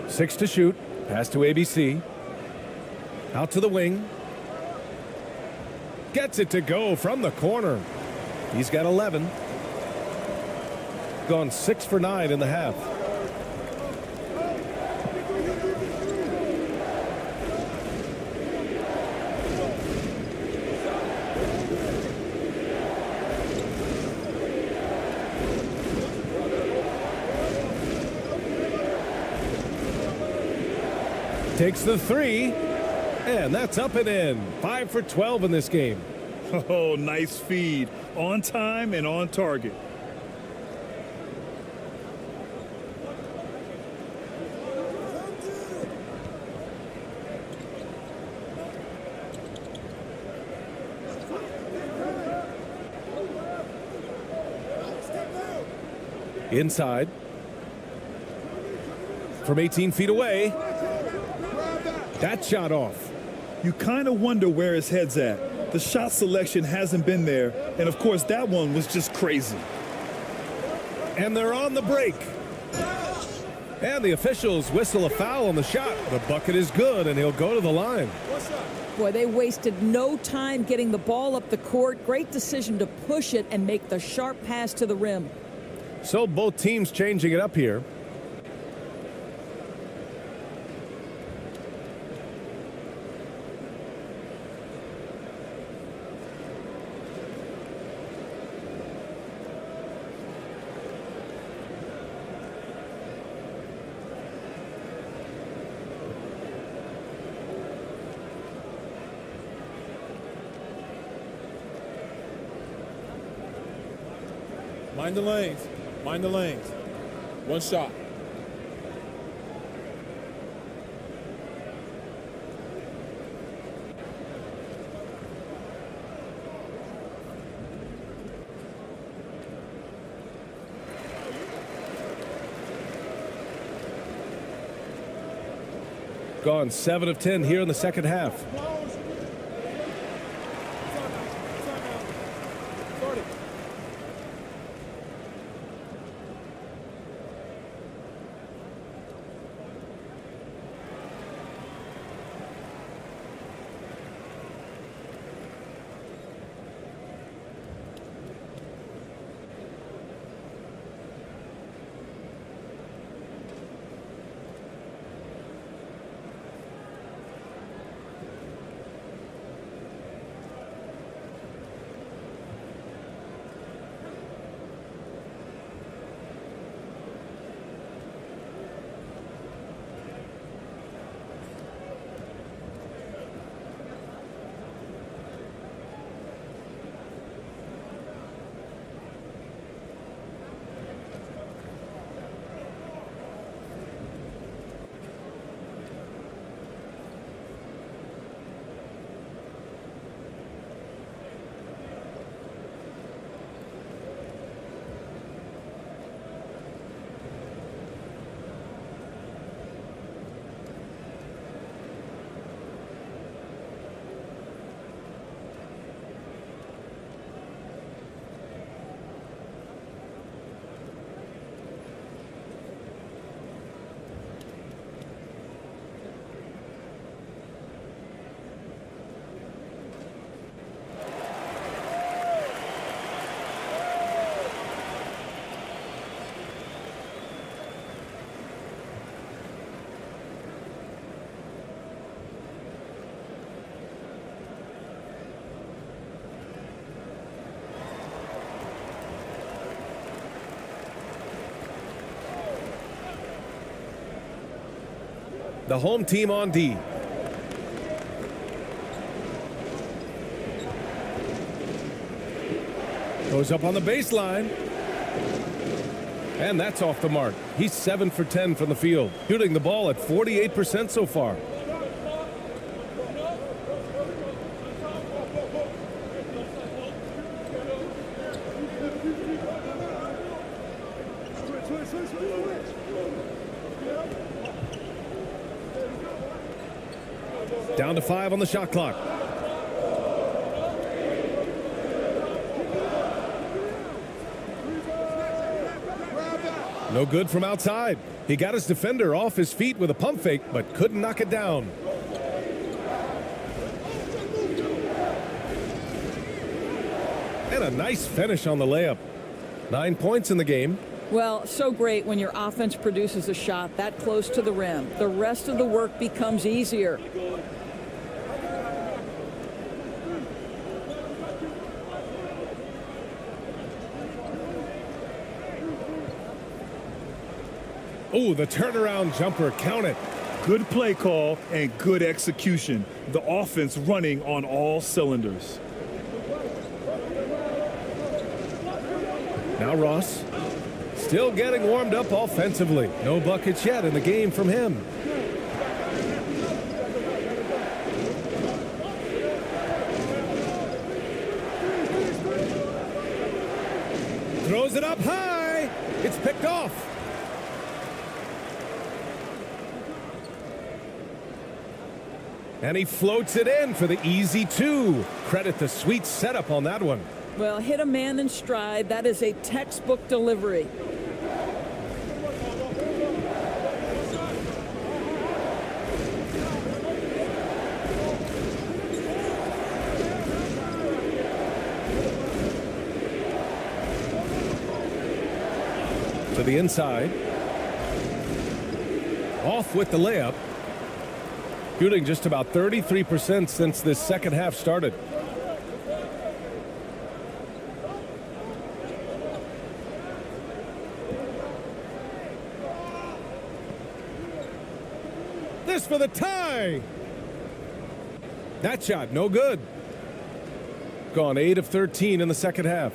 Six to shoot. Pass to ABC. Out to the wing. Gets it to go from the corner. He's got 11. Gone 6 for 9 in the half. Takes the 3, and that's up and in. 5 for 12 in this game. Oh, nice feed. On time and on target. Inside. From 18 feet away. That shot off. You kind of wonder where his head's at. The shot selection hasn't been there, and of course that one was just crazy. And they're on the break. And the officials whistle a foul on the shot. The bucket is good, and he'll go to the line. Boy, they wasted no time getting the ball up the court. Great decision to push it and make the sharp pass to the rim. So both teams changing it up here. Mind the lanes. Mind the lanes. One shot. Gone 7 of 10 here in the second half. The home team on D. Goes up on the baseline. And that's off the mark. He's 7 for 10 from the field, shooting the ball at 48% so far. Down to 5 on the shot clock. No good from outside. He got his defender off his feet with a pump fake, but couldn't knock it down. And a nice finish on the layup. 9 points in the game. Well, so great when your offense produces a shot that close to the rim. The rest of the work becomes easier. Oh, the turnaround jumper, count it. Good play call and good execution. The offense running on all cylinders. Now Ross, still getting warmed up offensively. No buckets yet in the game from him. Throws it up high. It's picked off. And he floats it in for the easy 2. Credit the sweet setup on that one. Well, hit a man in stride. That is a textbook delivery. To the inside. Off with the layup. Shooting just about 33% since this second half started. This for the tie. That shot, no good. Gone 8 of 13 in the second half.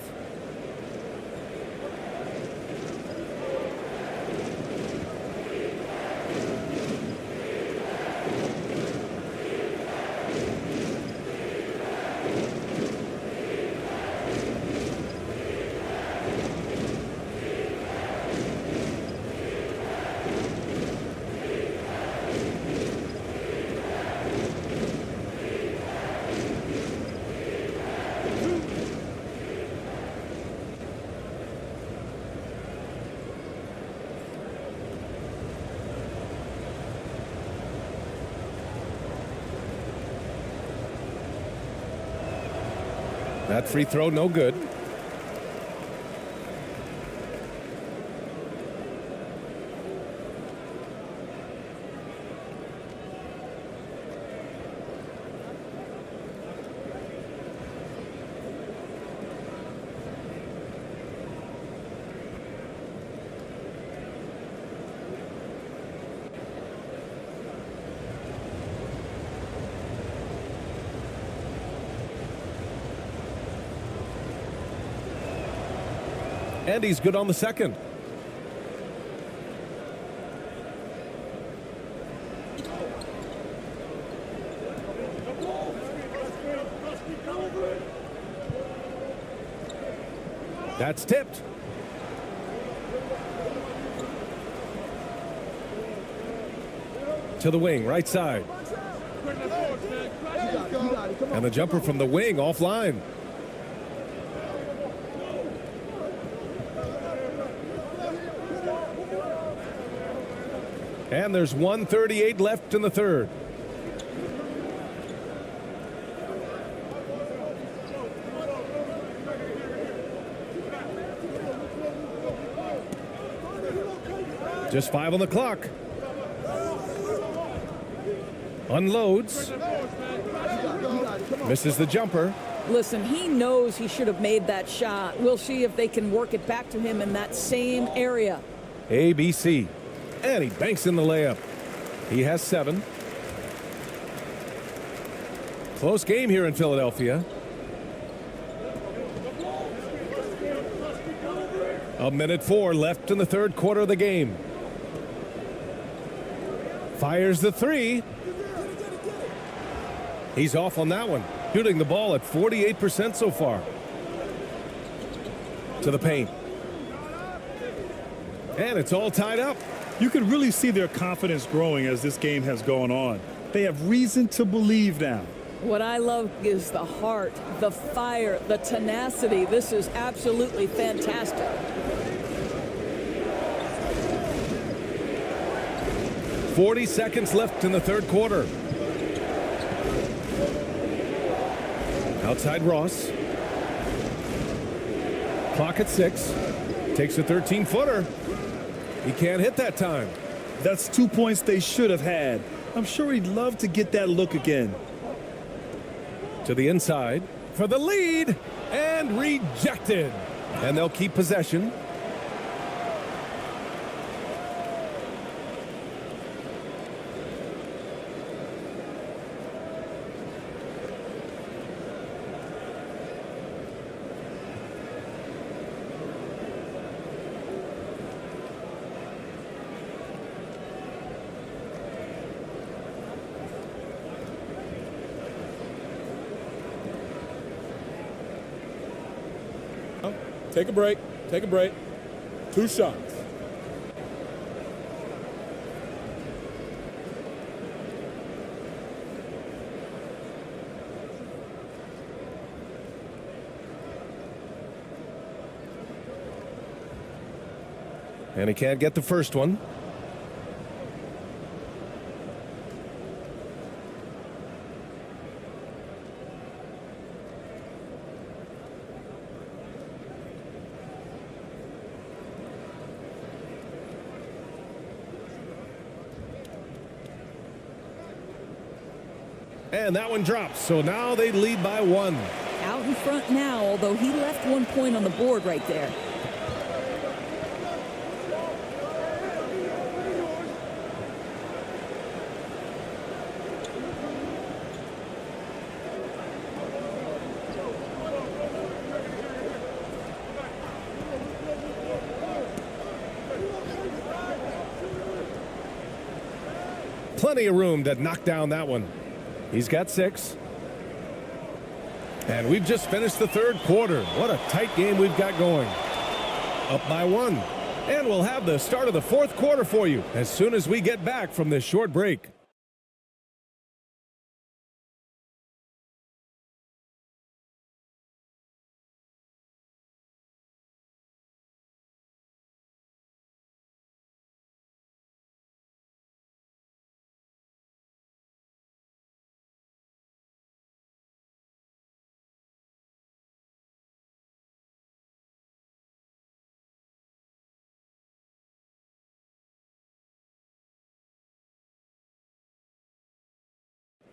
That free throw, no good. And he's good on the second. That's tipped. To the wing, right side. And the jumper from the wing offline. And there's 1:38 left in the third. Just 5 on the clock. Unloads. Misses the jumper. Listen, he knows he should have made that shot. We'll see if they can work it back to him in that same area. ABC. And he banks in the layup. He has 7. Close game here in Philadelphia. A minute 4 left in the third quarter of the game. Fires the 3. He's off on that one. Shooting the ball at 48% so far. To the paint. And it's all tied up. You can really see their confidence growing as this game has gone on. They have reason to believe now. What I love is the heart, the fire, the tenacity. This is absolutely fantastic. .40 seconds left in the third quarter. Outside Ross. Clock at 6. Takes a 13-footer. He can't hit that time. That's 2 points they should have had. I'm sure he'd love to get that look again. To the inside for the lead, and rejected. And they'll keep possession. Take a break. Take a break. 2 shots. And he can't get the first one. And that one drops, so now they lead by 1. Out in front now, although he left 1 point on the board right there. Plenty of room to knock down that one. He's got 6. And we've just finished the third quarter. What a tight game we've got going. Up by 1. And we'll have the start of the fourth quarter for you as soon as we get back from this short break.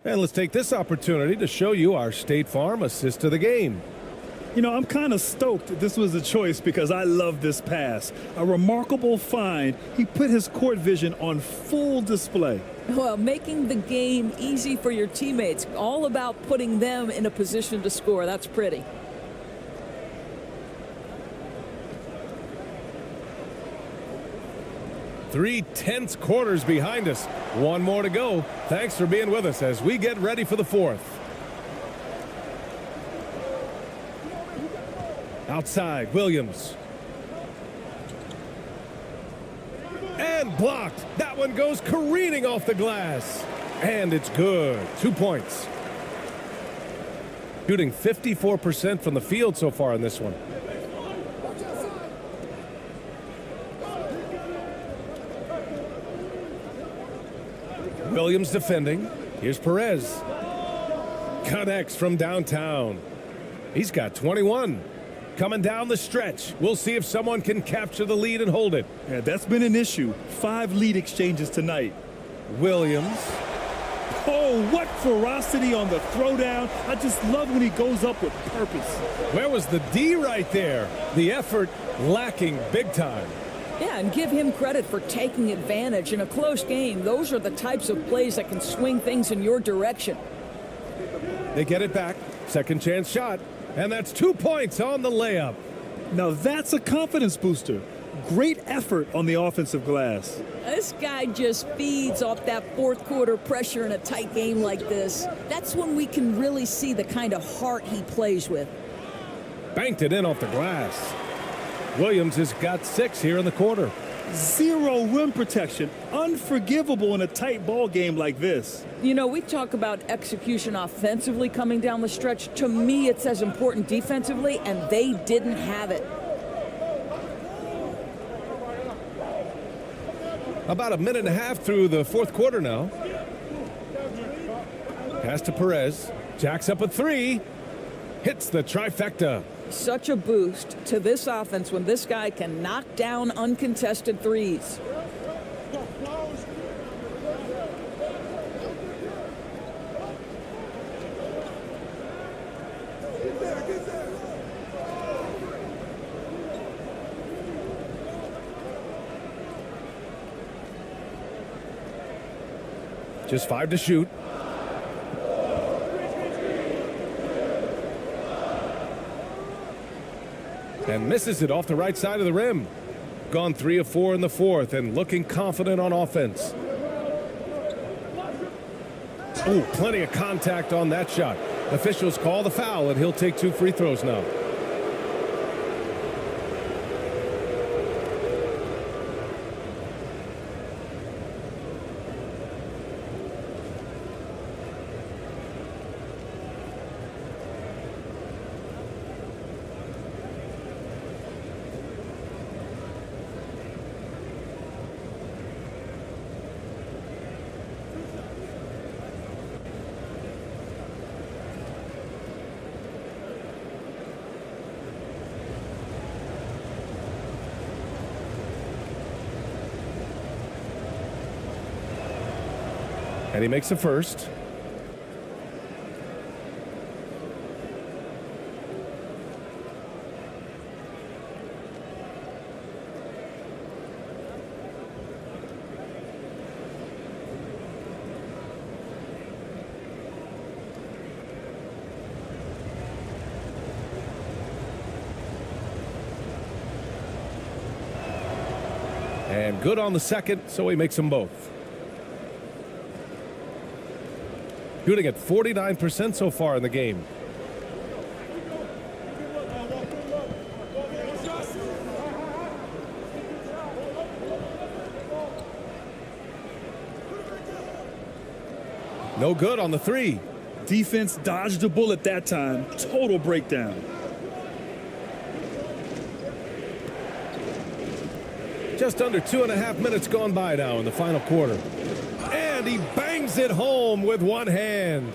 And let's take this opportunity to show you our State Farm assist to the game. You know, I'm kind of stoked that this was a choice because I love this pass. A remarkable find. He put his court vision on full display. Well, making the game easy for your teammates. All about putting them in a position to score. That's pretty. Three tense quarters behind us. 1 more to go. Thanks for being with us as we get ready for the fourth. Outside, Williams. And blocked. That one goes careening off the glass. And it's good. 2 points. Shooting 54% from the field so far in this one. Williams defending. Here's Perez. Connects from downtown. He's got 21. Coming down the stretch. We'll see if someone can capture the lead and hold it. Yeah, that's been an issue. 5 lead exchanges tonight. Williams. Oh, what ferocity on the throwdown. I just love when he goes up with purpose. Where was the D right there? The effort lacking big time. Yeah, and give him credit for taking advantage in a close game. Those are the types of plays that can swing things in your direction. They get it back. Second chance shot. And that's 2 points on the layup. Now that's a confidence booster. Great effort on the offensive glass. This guy just feeds off that fourth quarter pressure in a tight game like this. That's when we can really see the kind of heart he plays with. Banked it in off the glass. Williams has got 6 here in the quarter. Zero rim protection. Unforgivable in a tight ball game like this. You know, we talk about execution offensively coming down the stretch. To me, it's as important defensively, and they didn't have it. About a minute and a half through the fourth quarter now. Pass to Perez. Jacks up a 3. Hits the trifecta. Such a boost to this offense when this guy can knock down uncontested threes. Just 5 to shoot. And misses it off the right side of the rim. Gone 3 of 4 in the fourth and looking confident on offense. Oh, plenty of contact on that shot. Officials call the foul, and he'll take 2 free throws now. And he makes the first. And good on the second, so he makes them both. Shooting at 49% so far in the game. No good on the 3. Defense dodged a bullet that time. Total breakdown. Just under 2.5 minutes gone by now in the final quarter. And he bangs it home with one hand.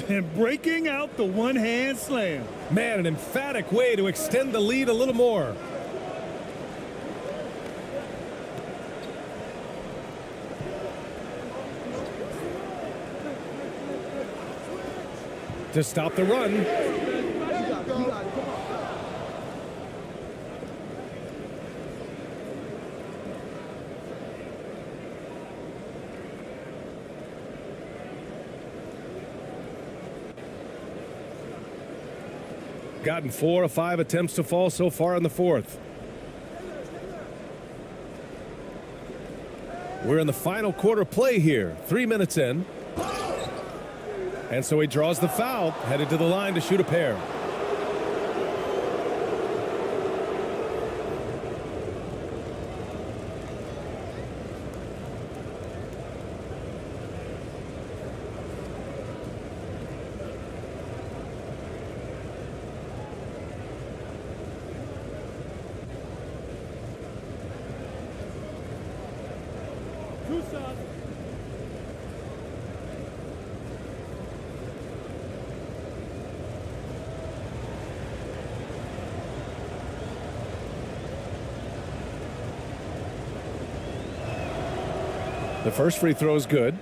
And breaking out the one-hand slam. Man, an emphatic way to extend the lead a little more. To stop the run. Gotten 4 of 5 attempts to fall so far in the fourth. We're in the final quarter play here. 3 minutes in. And so he draws the foul, headed to the line to shoot a pair. The first free throw is good.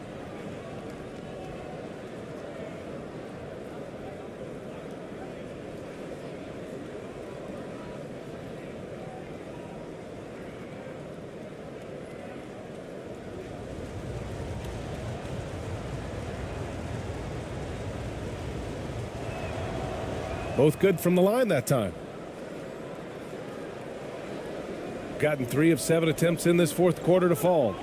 Both good from the line that time. Gotten 3 of 7 attempts in this fourth quarter to fall.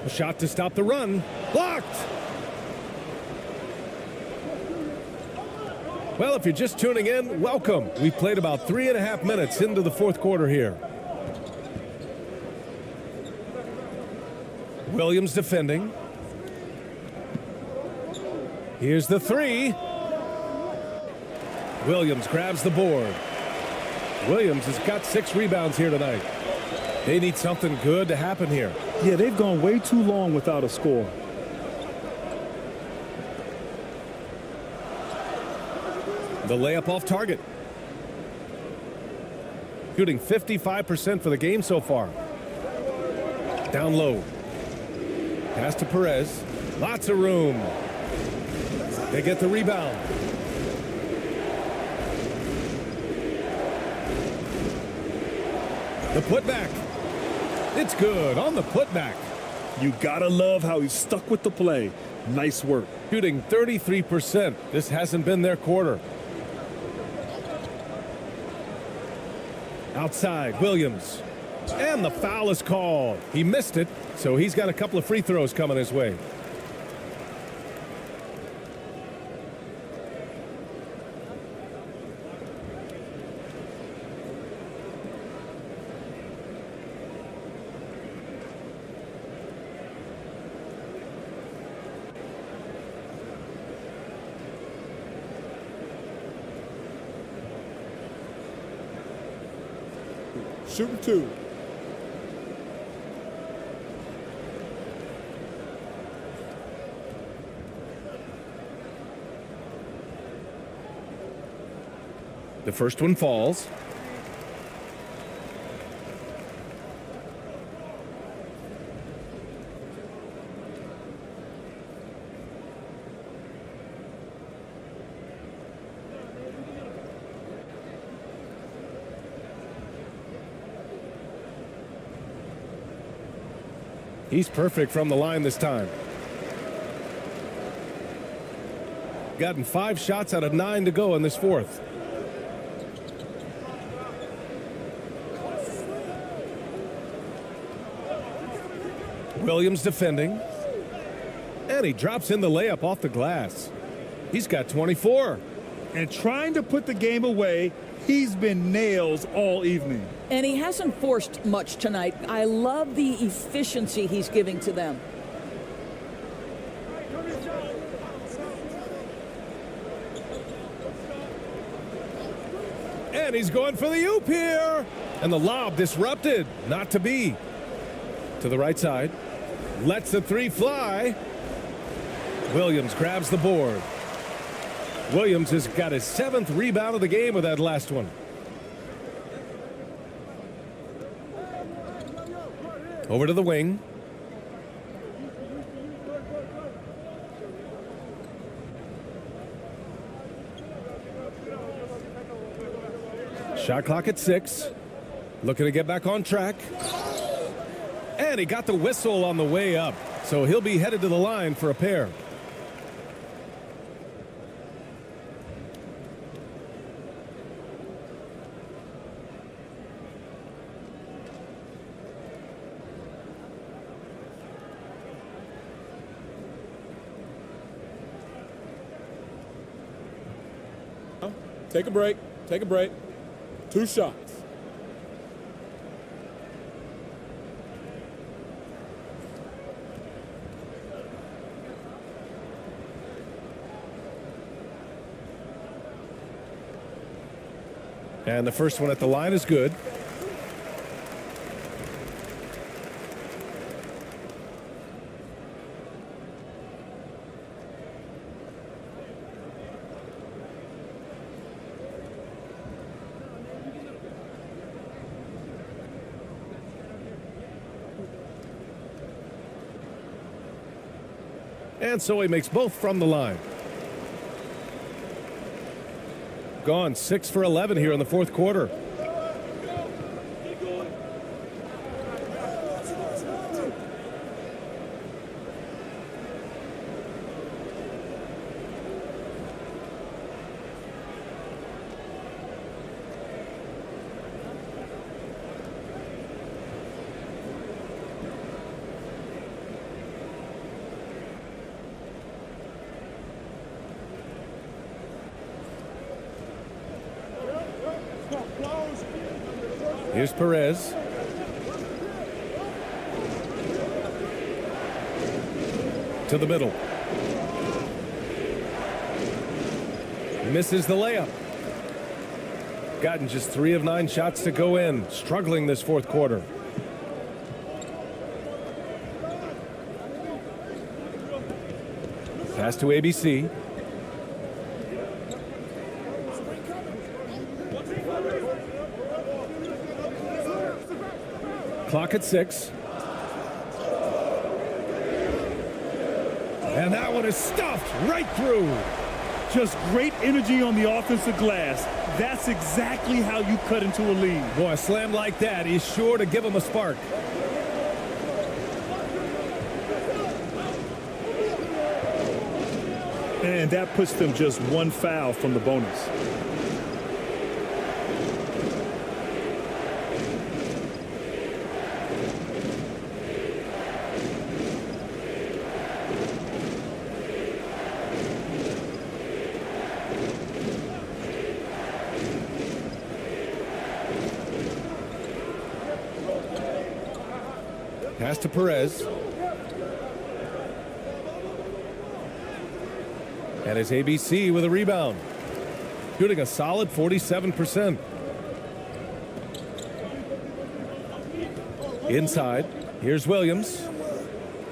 A shot to stop the run. Blocked! Well, if you're just tuning in, welcome. We've played about 3.5 minutes into the fourth quarter here. Williams defending. Here's the 3. Williams grabs the board. Williams has got 6 rebounds here tonight. They need something good to happen here. Yeah, they've gone way too long without a score. The layup off target. Shooting 55% for the game so far. Down low. Pass to Perez. Lots of room. They get the rebound. The putback. It's good on the putback. You gotta love how he stuck with the play. Nice work. Shooting 33%. This hasn't been their quarter. Outside, Williams. And the foul is called. He missed it, so he's got a couple of free throws coming his way. Shooting 2. The first one falls. He's perfect from the line this time. Gotten 5 shots out of 9 to go in this fourth. Williams defending. And he drops in the layup off the glass. He's got 24. And trying to put the game away, he's been nails all evening. And he hasn't forced much tonight. I love the efficiency he's giving to them. And he's going for the oop here. And the lob disrupted. Not to be. To the right side. Lets the 3 fly. Williams grabs the board. Williams has got his 7th rebound of the game with that last one. Over to the wing. Shot clock at 6. Looking to get back on track. And he got the whistle on the way up. So he'll be headed to the line for a pair. Take a break. Take a break. 2 shots. And the first one at the line is good. And so he makes both from the line. Gone 6 for 11 here in the fourth quarter. Here's Perez. To the middle. Misses the layup. Gotten just 3 of 9 shots to go in. Struggling this fourth quarter. Pass to ABC. Clock at 6. And that one is stuffed right through. Just great energy on the offensive glass. That's exactly how you cut into a lead. Boy, a slam like that is sure to give him a spark. And that puts them just 1 foul from the bonus. Pass to Perez. And it's ABC with a rebound. Shooting a solid 47%. Inside. Here's Williams.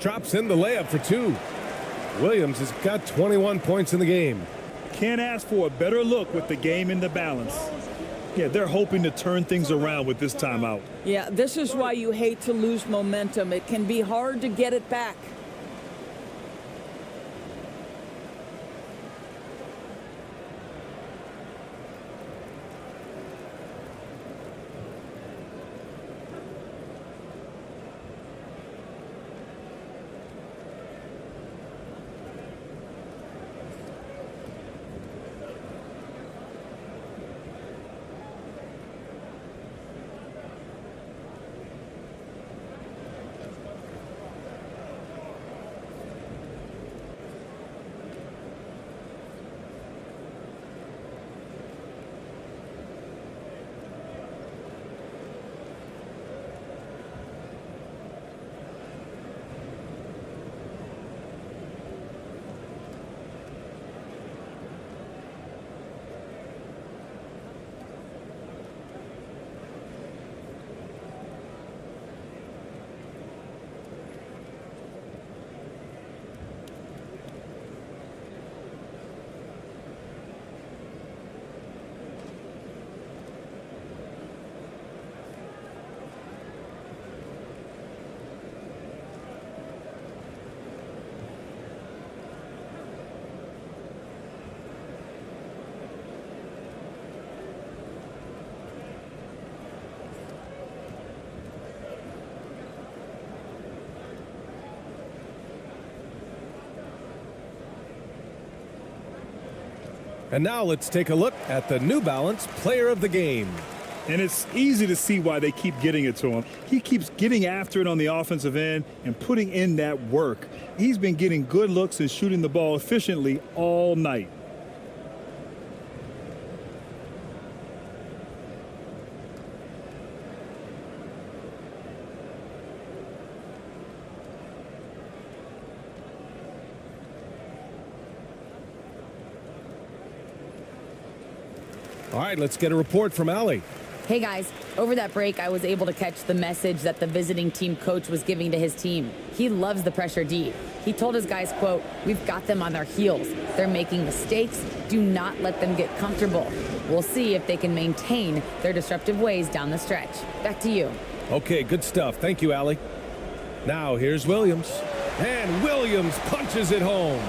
Drops in the layup for 2. Williams has got 21 points in the game. Can't ask for a better look with the game in the balance. Yeah, they're hoping to turn things around with this timeout. Yeah, this is why you hate to lose momentum. It can be hard to get it back. And now let's take a look at the New Balance Player of the Game. And it's easy to see why they keep getting it to him. He keeps getting after it on the offensive end and putting in that work. He's been getting good looks and shooting the ball efficiently all night. All right, let's get a report from Allie. Hey guys, over that break, I was able to catch the message that the visiting team coach was giving to his team. He loves the pressure D. He told his guys, quote, "We've got them on their heels. They're making mistakes. Do not let them get comfortable. We'll see if they can maintain their disruptive ways down the stretch." Back to you. Okay, good stuff. Thank you, Allie. Now, here's Williams. And Williams punches it home.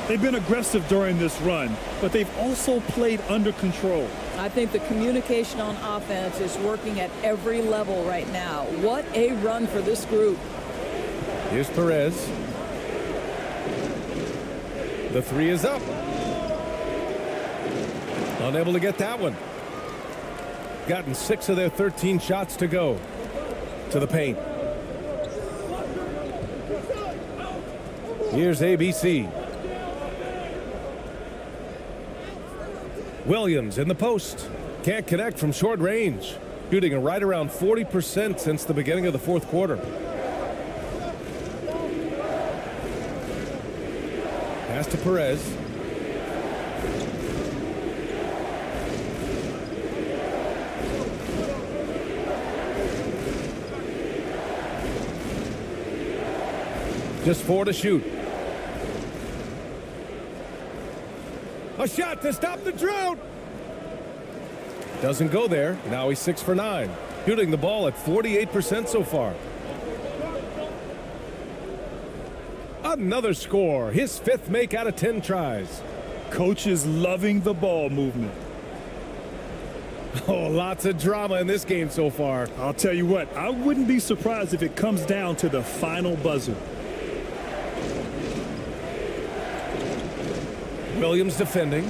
They've been aggressive during this run, but they've also played under control. I think the communication on offense is working at every level right now. What a run for this group. Here's Perez. The three is up. Unable to get that one. Gotten 6 of their 13 shots to go. To the paint. Here's ABC. Williams in the post. Can't connect from short range. Shooting right around 40% since the beginning of the fourth quarter. Pass to Perez. Just 4 to shoot. A shot to stop the drought. Doesn't go there. Now he's 6 for 9. Shooting the ball at 48% so far. Another score. His 5th make out of 10 tries. Coach is loving the ball movement. Oh, lots of drama in this game so far. I'll tell you what, I wouldn't be surprised if it comes down to the final buzzer. Williams defending.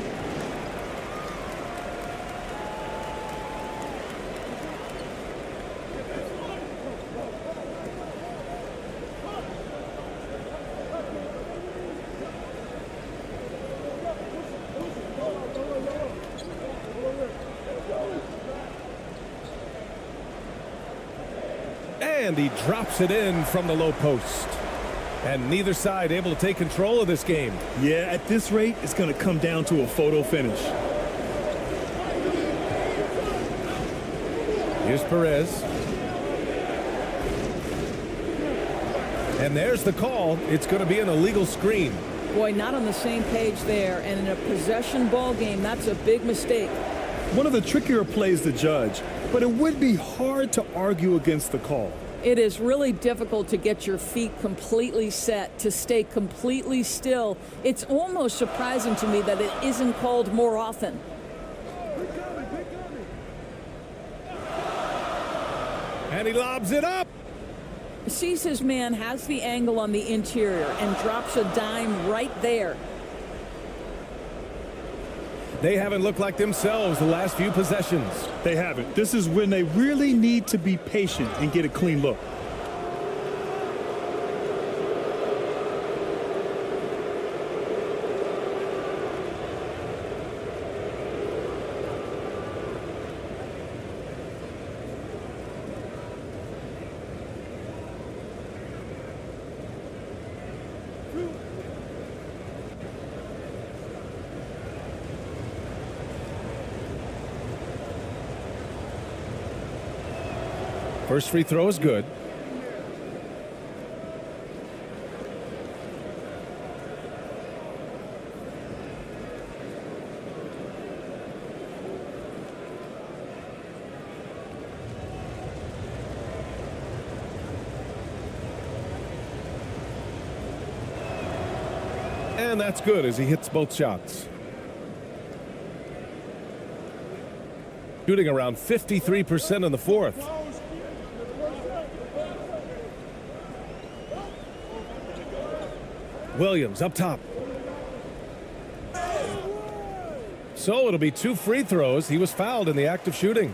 And he drops it in from the low post. And neither side able to take control of this game. Yeah, at this rate, it's going to come down to a photo finish. Here's Perez. And there's the call. It's going to be an illegal screen. Boy, not on the same page there. And in a possession ball game, that's a big mistake. One of the trickier plays to judge, but it would be hard to argue against the call. It is really difficult to get your feet completely set, to stay completely still. It's almost surprising to me that it isn't called more often. And he lobs it up. Sees his man, has the angle on the interior, and drops a dime right there. They haven't looked like themselves the last few possessions. They haven't. This is when they really need to be patient and get a clean look. First free throw is good. And that's good as he hits both shots. Shooting around 53% in the fourth. Williams up top. So it'll be 2 free throws. He was fouled in the act of shooting.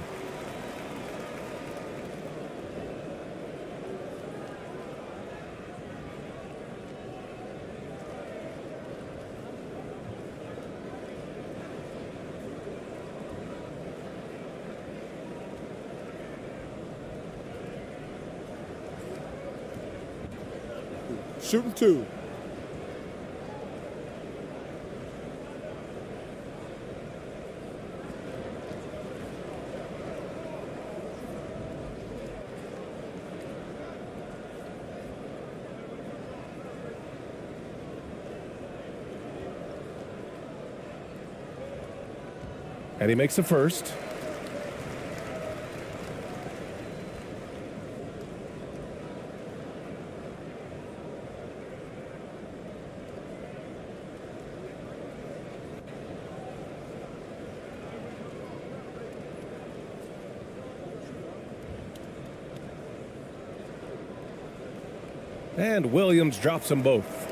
Shooting 2. And he makes the first. And Williams drops them both.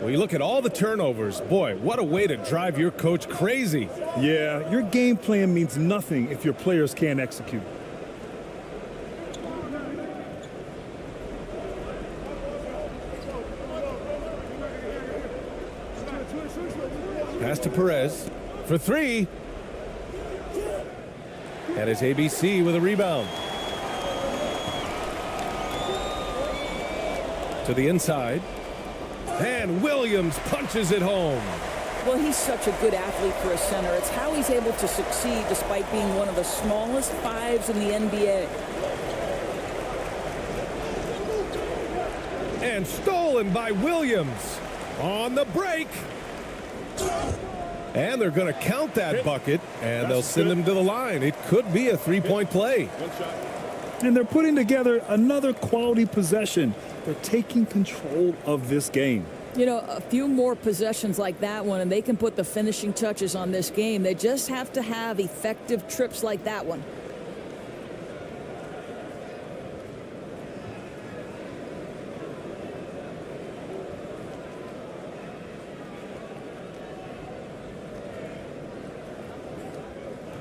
Well, you look at all the turnovers. Boy, what a way to drive your coach crazy. Yeah, your game plan means nothing if your players can't execute. Pass to Perez for three. And it's ABC with a rebound. To the inside. And Williams punches it home. Well, he's such a good athlete for a center. It's how he's able to succeed despite being one of the smallest fives in the NBA. And stolen by Williams on the break. And they're going to count that bucket, and they'll send him to the line. It could be a three-point play. And they're putting together another quality possession. They're taking control of this game. You know, a few more possessions like that one, and they can put the finishing touches on this game. They just have to have effective trips like that one.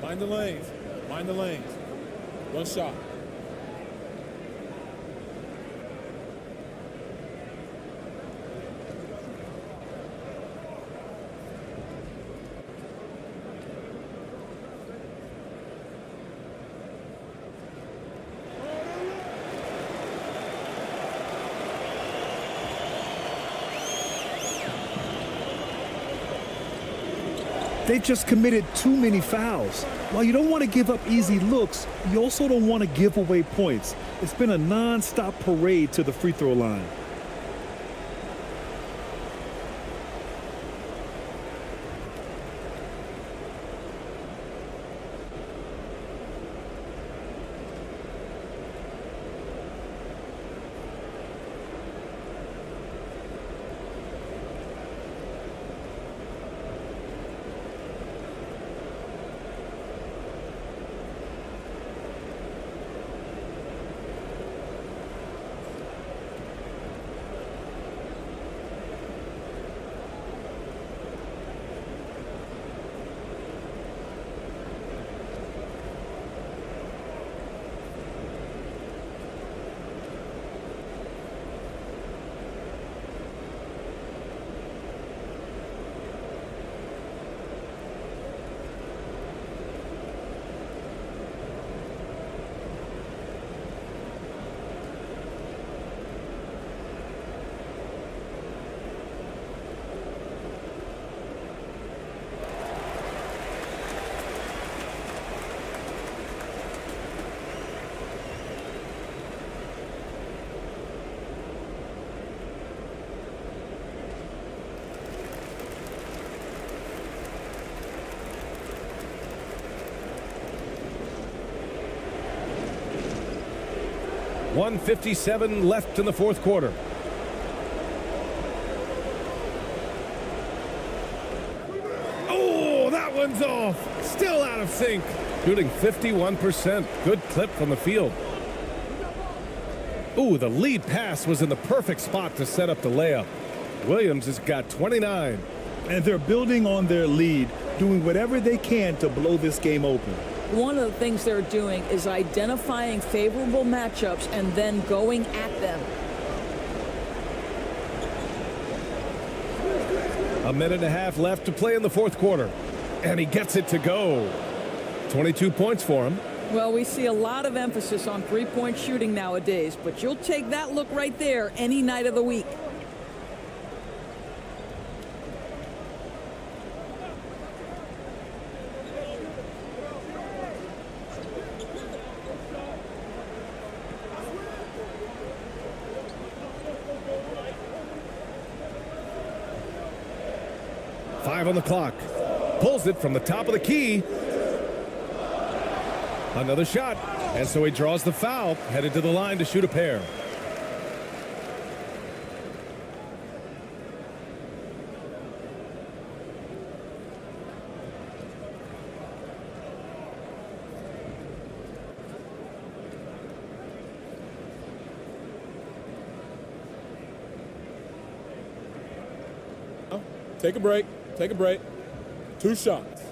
Mind the lanes. Mind the lanes. One shot. They've just committed too many fouls. While you don't want to give up easy looks, you also don't want to give away points. It's been a non-stop parade to the free throw line. .157 left in the fourth quarter. Oh, that one's off. Still out of sync. Shooting 51%. Good clip from the field. Ooh, the lead pass was in the perfect spot to set up the layup. Williams has got 29. And they're building on their lead, doing whatever they can to blow this game open. One of the things they're doing is identifying favorable matchups and then going at them. A minute and a half left to play in the fourth quarter. And he gets it to go. 22 points for him. Well, we see a lot of emphasis on three-point shooting nowadays, but you'll take that look right there any night of the week. On the clock. Pulls it from the top of the key. Another shot. And so he draws the foul. Headed to the line to shoot a pair. Take a break. Take a break. 2 shots.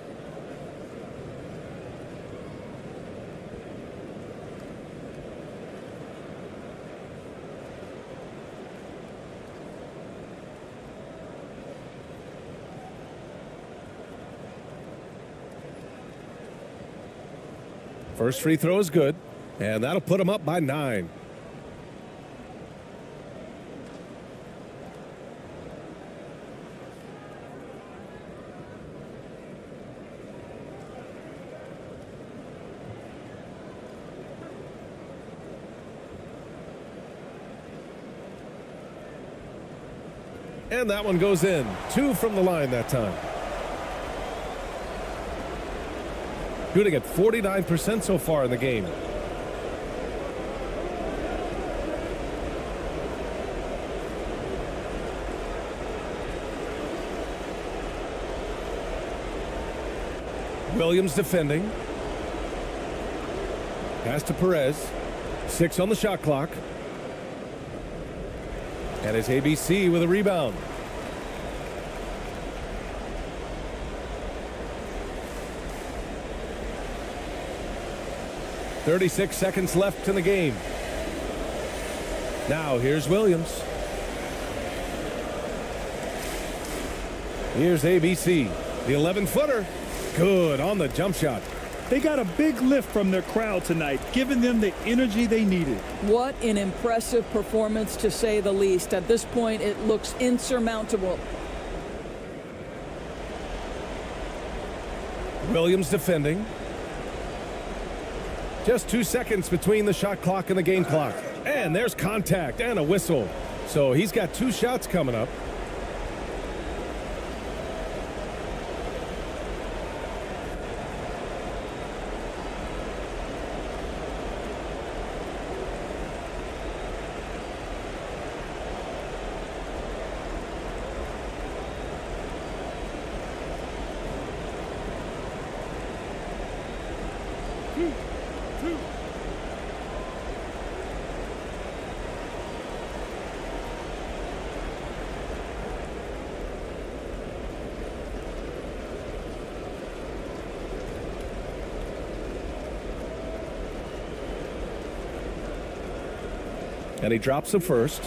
First free throw is good, and that'll put him up by 9. And that one goes in. 2 from the line that time. Shooting at 49% so far in the game. Williams defending. Pass to Perez. 6 on the shot clock. And it's ABC with a rebound. .36 seconds left in the game. Now here's Williams. Here's ABC. The 11-footer. Good on the jump shot. They got a big lift from their crowd tonight, giving them the energy they needed. What an impressive performance, to say the least. At this point, it looks insurmountable. Williams defending. Just 2 seconds between the shot clock and the game clock. And there's contact and a whistle. So he's got 2 shots coming up. And he drops the first.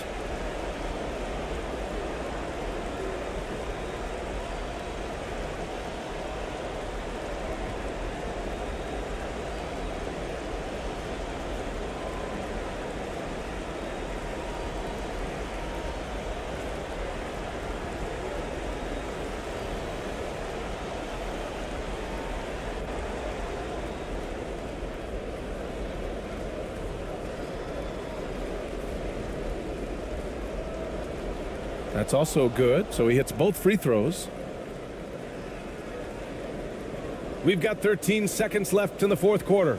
That's also good, so he hits both free throws. We've got 13 seconds left in the 4th quarter.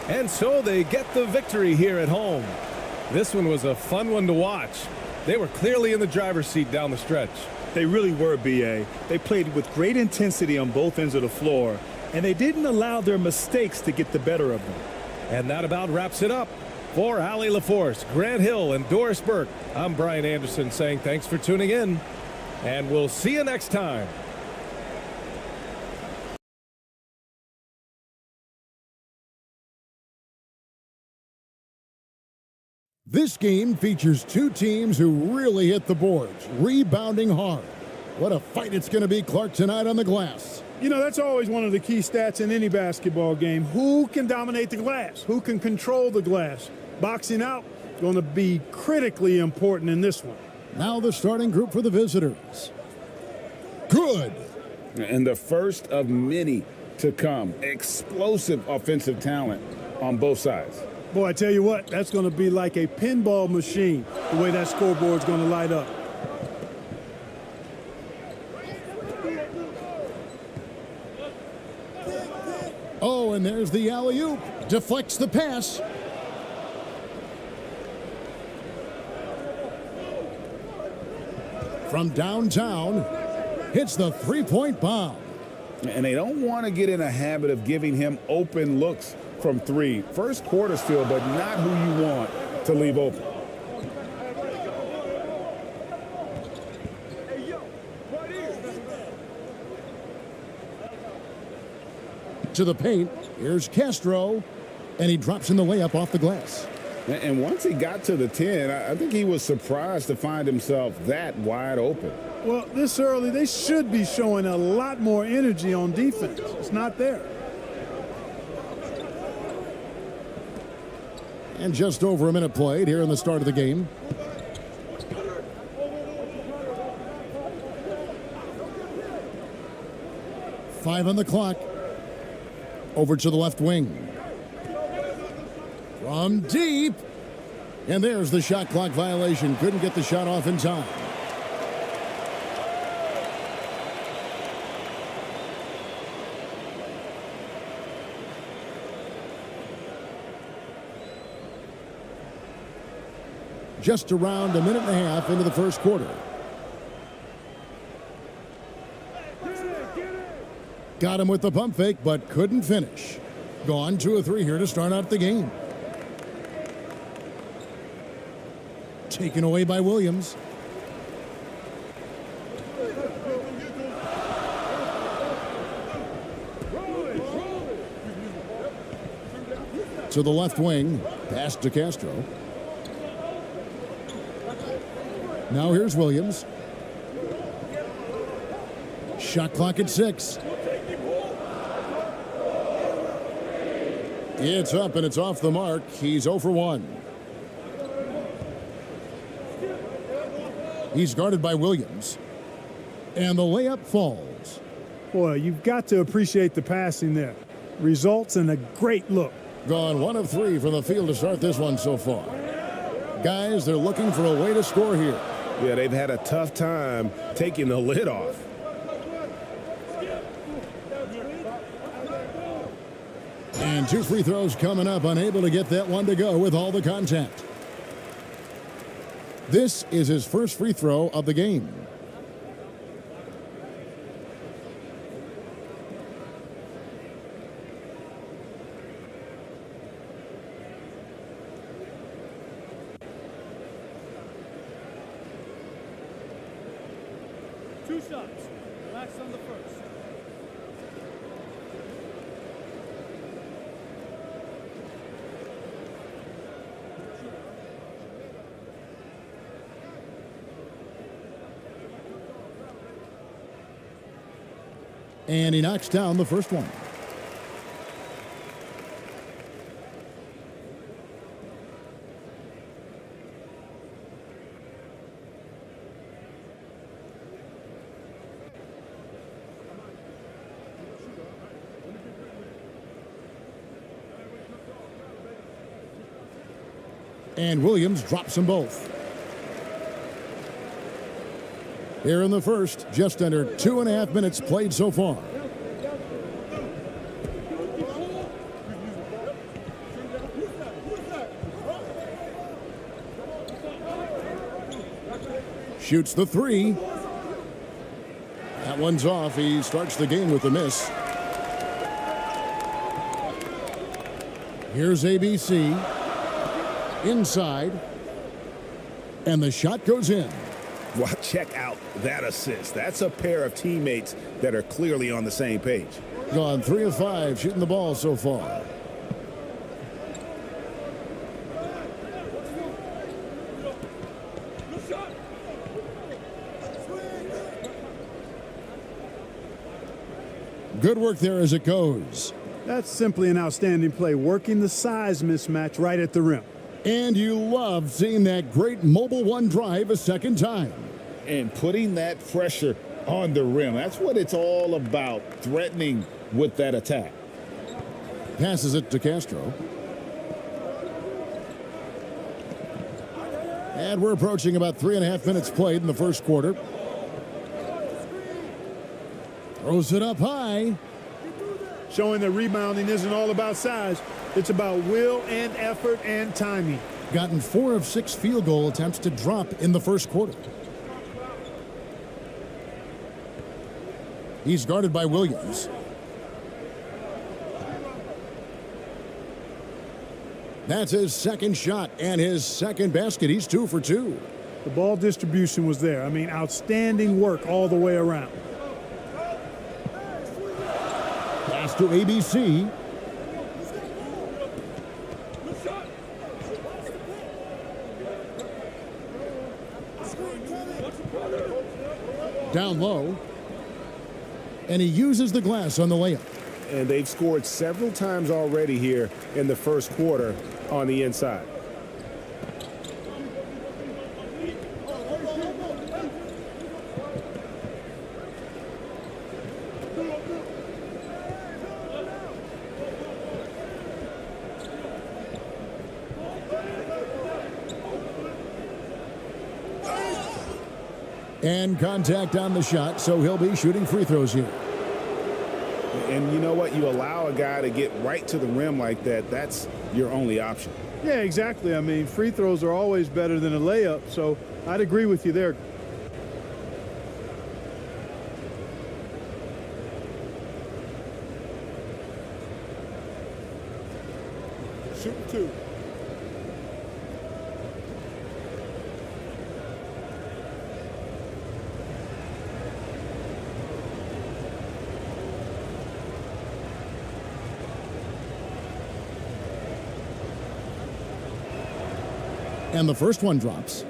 And so they get the victory here at home. This one was a fun one to watch. They were clearly in the driver's seat down the stretch. They really were, BA. They played with great intensity on both ends of the floor, and they didn't allow their mistakes to get the better of them. And that about wraps it up. For Allie LaForce, Grant Hill, and Doris Burke, I'm Brian Anderson saying thanks for tuning in, and we'll see you next time. This game features 2 teams who really hit the boards, rebounding hard. What a fight it's going to be, Clark, tonight on the glass. You know, that's always one of the key stats in any basketball game. Who can dominate the glass? Who can control the glass? Boxing out is going to be critically important in this one. Now the starting group for the visitors. Good. And the first of many to come. Explosive offensive talent on both sides. Boy, I tell you what, that's going to be like a pinball machine, the way that scoreboard's going to light up. Oh, and there's the alley-oop. Deflects the pass. From downtown, hits the 3-point bomb. And they don't want to get in a habit of giving him open looks from three. First quarter still, but not who you want to leave open. To the paint, here's Castro, and he drops in the layup off the glass. And once he got to the 10, I think he was surprised to find himself that wide open. Well, this early, they should be showing a lot more energy on defense. It's not there. And just over a minute played here in the start of the game. Five on the clock. Over to the left wing. From deep. And there's the shot clock violation. Couldn't get the shot off in time. Just around a minute and a half into the first quarter. Got him with the pump fake, but couldn't finish. Gone 2 of 3 here to start out the game. Taken away by Williams. To the left wing. Pass to Castro. Now here's Williams. Shot clock at 6. It's up and it's off the mark. He's 0 for 1. He's guarded by Williams. And the layup falls. Boy, you've got to appreciate the passing there. Results in a great look. Gone 1 of 3 from the field to start this one so far. Guys, they're looking for a way to score here. Yeah, they've had a tough time taking the lid off. And 2 free throws coming up, unable to get that one to go with all the contact. This is his first free throw of the game. Two shots. Relax on the first. And he knocks down the first one. And Williams drops them both. Here in the first, just under 2.5 minutes played so far. Shoots the 3. That one's off. He starts the game with a miss. Here's ABC. Inside. And the shot goes in. Well, check out that assist. That's a pair of teammates that are clearly on the same page. Gone 3 of 5 shooting the ball so far. Good work there as it goes. That's simply an outstanding play, working the size mismatch right at the rim. And you love seeing that great mobile one drive a second time. And putting that pressure on the rim. That's what it's all about, threatening with that attack. Passes it to Castro. And we're approaching about 3.5 minutes played in the first quarter. Throws it up high. Showing that rebounding isn't all about size. It's about will and effort and timing. Gotten 4 of 6 field goal attempts to drop in the first quarter. He's guarded by Williams. That's his second shot and his second basket. He's 2 for 2. The ball distribution was there. I mean, outstanding work all the way around. Pass to ABC. Down low. And he uses the glass on the layup. And they've scored several times already here in the first quarter on the inside. And contact on the shot, so he'll be shooting free throws here. And you know what? You allow a guy to get right to the rim like that, that's your only option. Yeah, exactly. I mean, free throws are always better than a layup, so I'd agree with you there. Shoot 2. And the first one drops.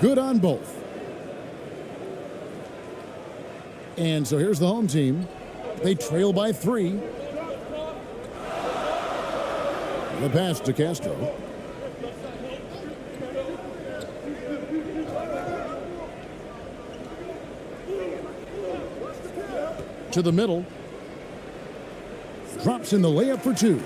Good on both. And so here's the home team. They trail by 3. The pass to Castro. To the middle. Drops in the layup for 2.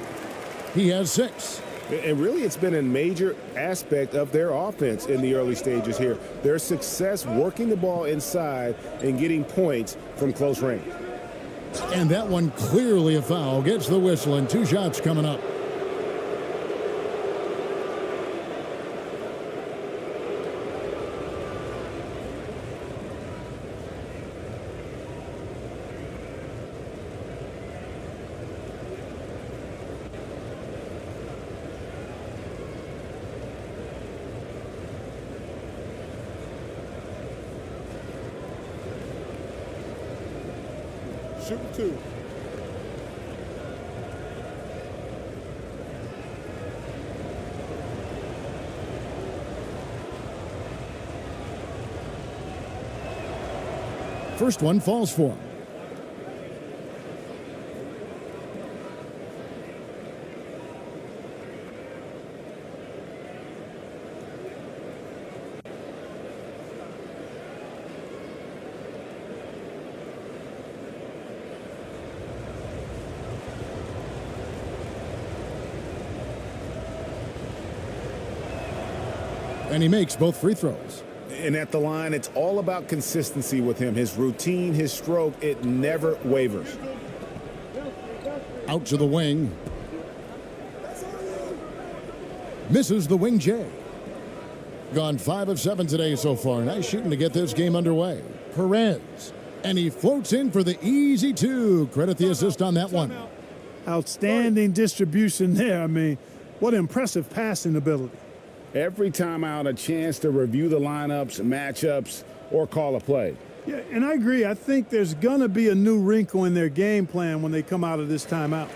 He has 6. And really, it's been a major aspect of their offense in the early stages here. Their success working the ball inside and getting points from close range. And that one clearly a foul. Gets the whistle, and 2 shots coming up. Shoot 2. First one falls for him. And he makes both free throws. And at the line, it's all about consistency with him. His routine, his stroke, it never wavers. Out to the wing. Misses the wing J. Gone 5 of 7 today so far. Nice shooting to get this game underway. Perez. And he floats in for the easy 2. Credit the assist on that one. Outstanding distribution there. I mean, what impressive passing ability. Every time out, a chance to review the lineups, matchups, or call a play. Yeah, and I agree. I think there's going to be a new wrinkle in their game plan when they come out of this timeout.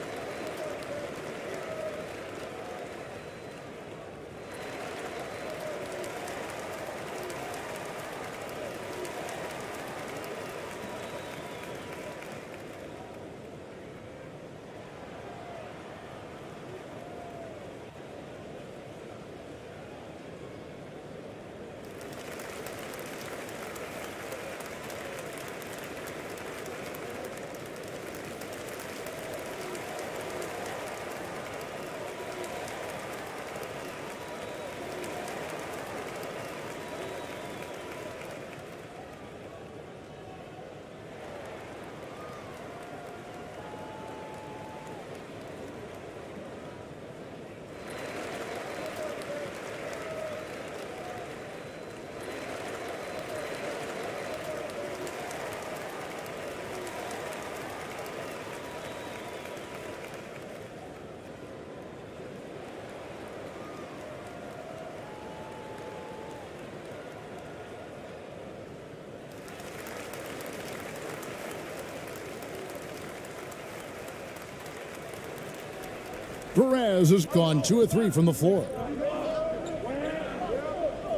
Perez has gone 2 of 3 from the floor.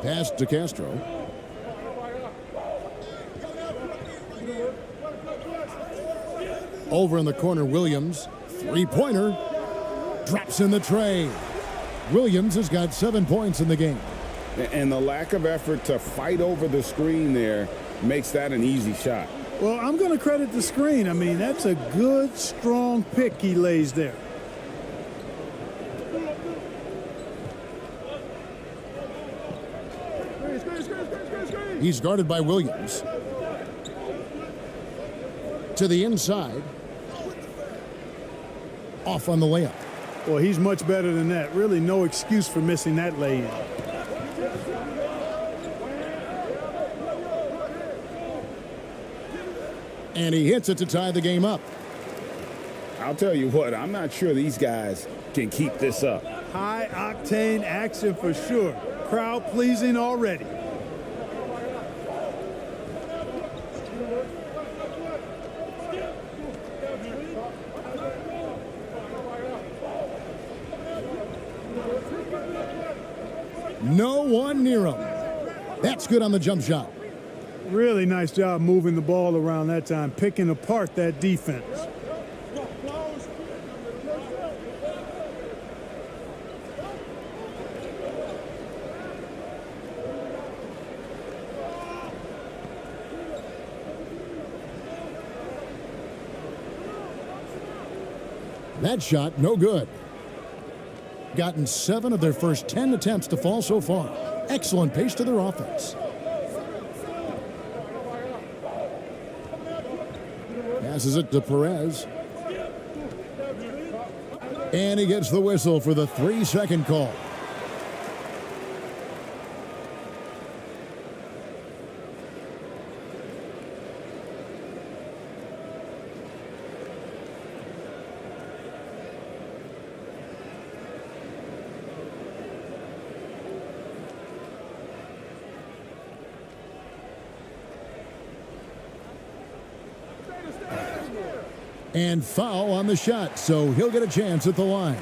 Pass to Castro. Over in the corner, Williams. Three-pointer. Drops in the tray. Williams has got 7 points in the game. And the lack of effort to fight over the screen there makes that an easy shot. Well, I'm going to credit the screen. I mean, that's a good, strong pick he lays there. He's guarded by Williams. To the inside. Off on the layup. Well, he's much better than that. Really no excuse for missing that lay-in. And he hits it to tie the game up. I'll tell you what, I'm not sure these guys can keep this up. High-octane action for sure. Crowd-pleasing already. No one near him. That's good on the jump shot. Really nice job moving the ball around that time, picking apart that defense. That shot, no good. Gotten 7 of their first 10 attempts to fall so far. Excellent pace to their offense. Passes it to Perez. And he gets the whistle for the 3-second call. And foul on the shot, so he'll get a chance at the line.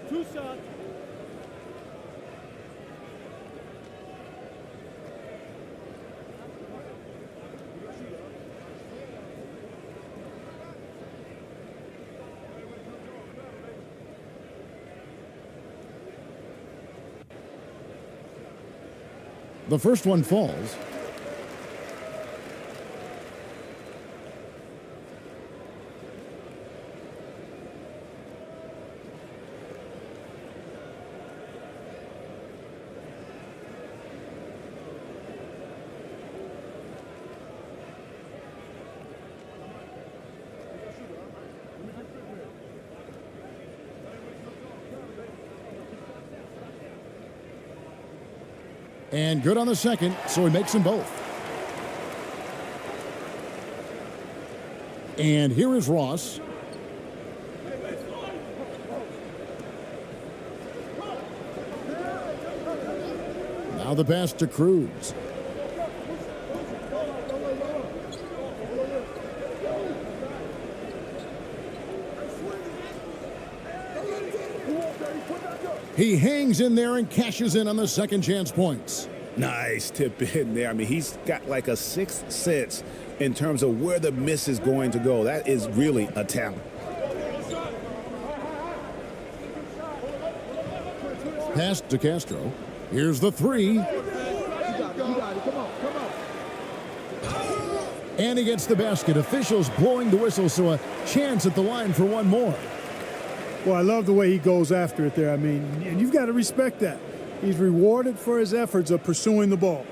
Two shots. The first one falls. And good on the second, so he makes them both. And here is Ross. Now the pass to Cruz. He hangs in there and cashes in on the second chance points. Nice tip in there. I mean, he's got like a sixth sense in terms of where the miss is going to go. That is really a talent. Pass to Castro. Here's the three. And he gets the basket. Officials blowing the whistle, so a chance at the line for one more. Well, I love the way he goes after it there. I mean, and you've got to respect that. He's rewarded for his efforts of pursuing the ball.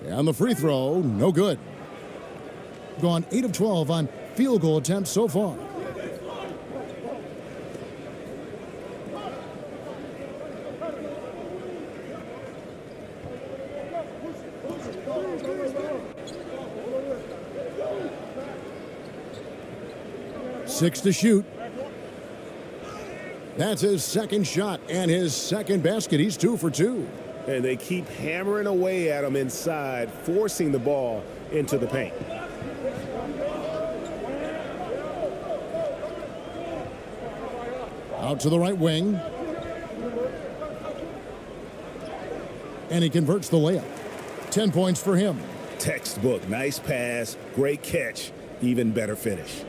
And the free throw, no good. Gone 8 of 12 on field goal attempts so far. Six to shoot. That's his second shot and his second basket. He's 2 for 2. And they keep hammering away at him inside, forcing the ball into the paint. Out to the right wing. And he converts the layup. 10 points for him. Textbook. Nice pass. Great catch. Even better finish.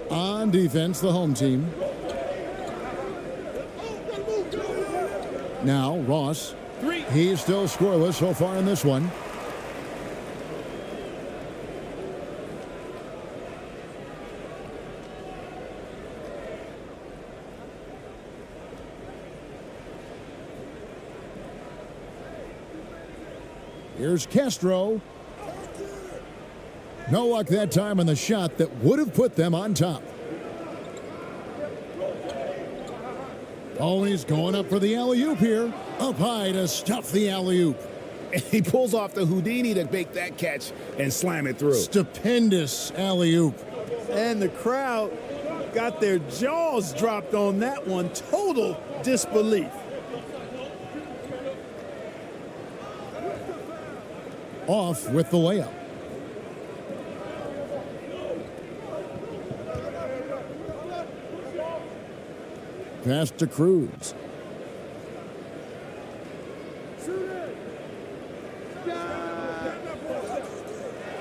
On defense, the home team. Now, Ross. He's still scoreless so far in this one. Here's Castro. No luck that time on the shot that would have put them on top. Oh, he's going up for the alley-oop here. Up high to stuff the alley-oop. And he pulls off the Houdini to make that catch and slam it through. Stupendous alley-oop. And the crowd got their jaws dropped on that one. Total disbelief. Off with the layup. Pass to Cruz.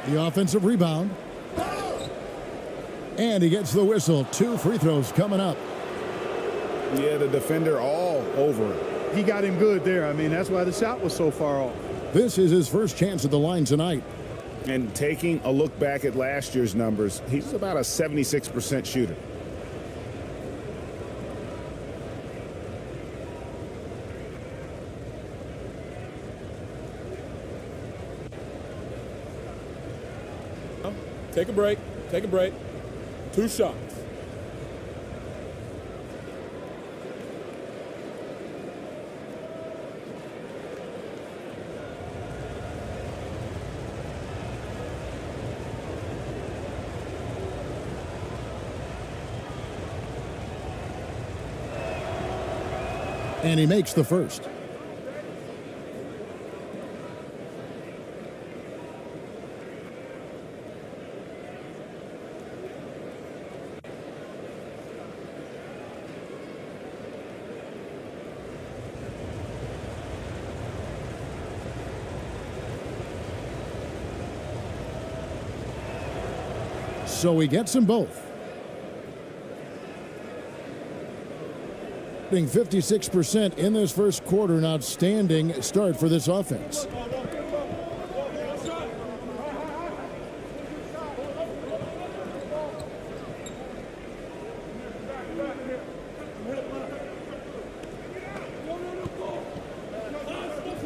The offensive rebound. And he gets the whistle. 2 free throws coming up. Yeah, the defender all over it. He got him good there. I mean, that's why the shot was so far off. This is his first chance at the line tonight. And taking a look back at last year's numbers, he's about a 76% shooter. Take a break. Take a break. 2 shots. And he makes the first. So he gets them both. 56% in this first quarter, an outstanding start for this offense.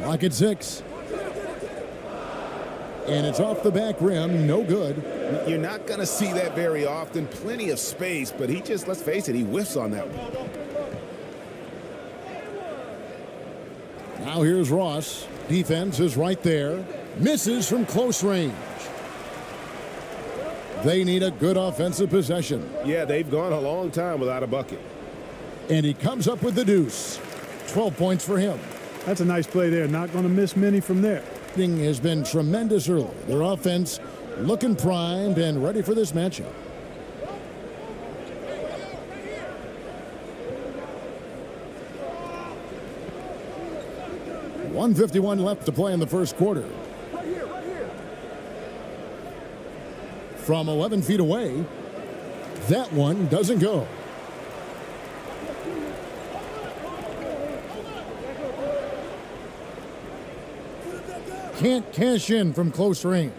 Clock at 6. And it's off the back rim, no good. You're not going to see that very often. Plenty of space, but he just, let's face it, he whiffs on that one. Now here's Ross. Defense is right there. Misses from close range. They need a good offensive possession. Yeah, they've gone a long time without a bucket. And he comes up with the deuce. 12 points for him. That's a nice play there. Not going to miss many from there. Has been tremendous early. Their offense looking primed and ready for this matchup. .151 left to play in the first quarter. From 11 feet away, that one doesn't go. Can't cash in from close range.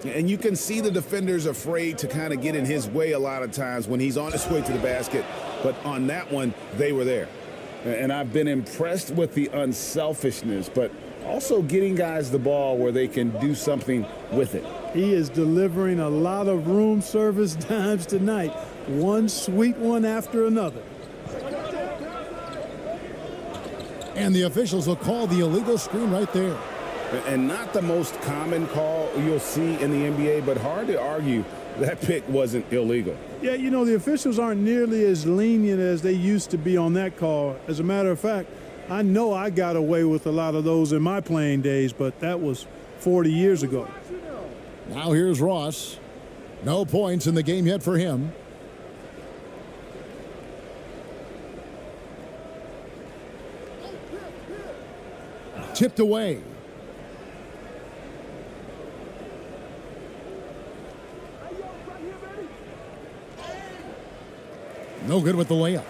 And you can see the defenders afraid to kind of get in his way a lot of times when he's on his way to the basket. But on that one, they were there. And I've been impressed with the unselfishness, but also getting guys the ball where they can do something with it. He is delivering a lot of room service dimes tonight. One sweet one after another. And the officials will call the illegal screen right there. And not the most common call you'll see in the NBA, but hard to argue that pick wasn't illegal. Yeah, you know, the officials aren't nearly as lenient as they used to be on that call. As a matter of fact, I know I got away with a lot of those in my playing days, but that was 40 years ago. Now here's Ross. No points in the game yet for him. Tipped away. No good with the layup.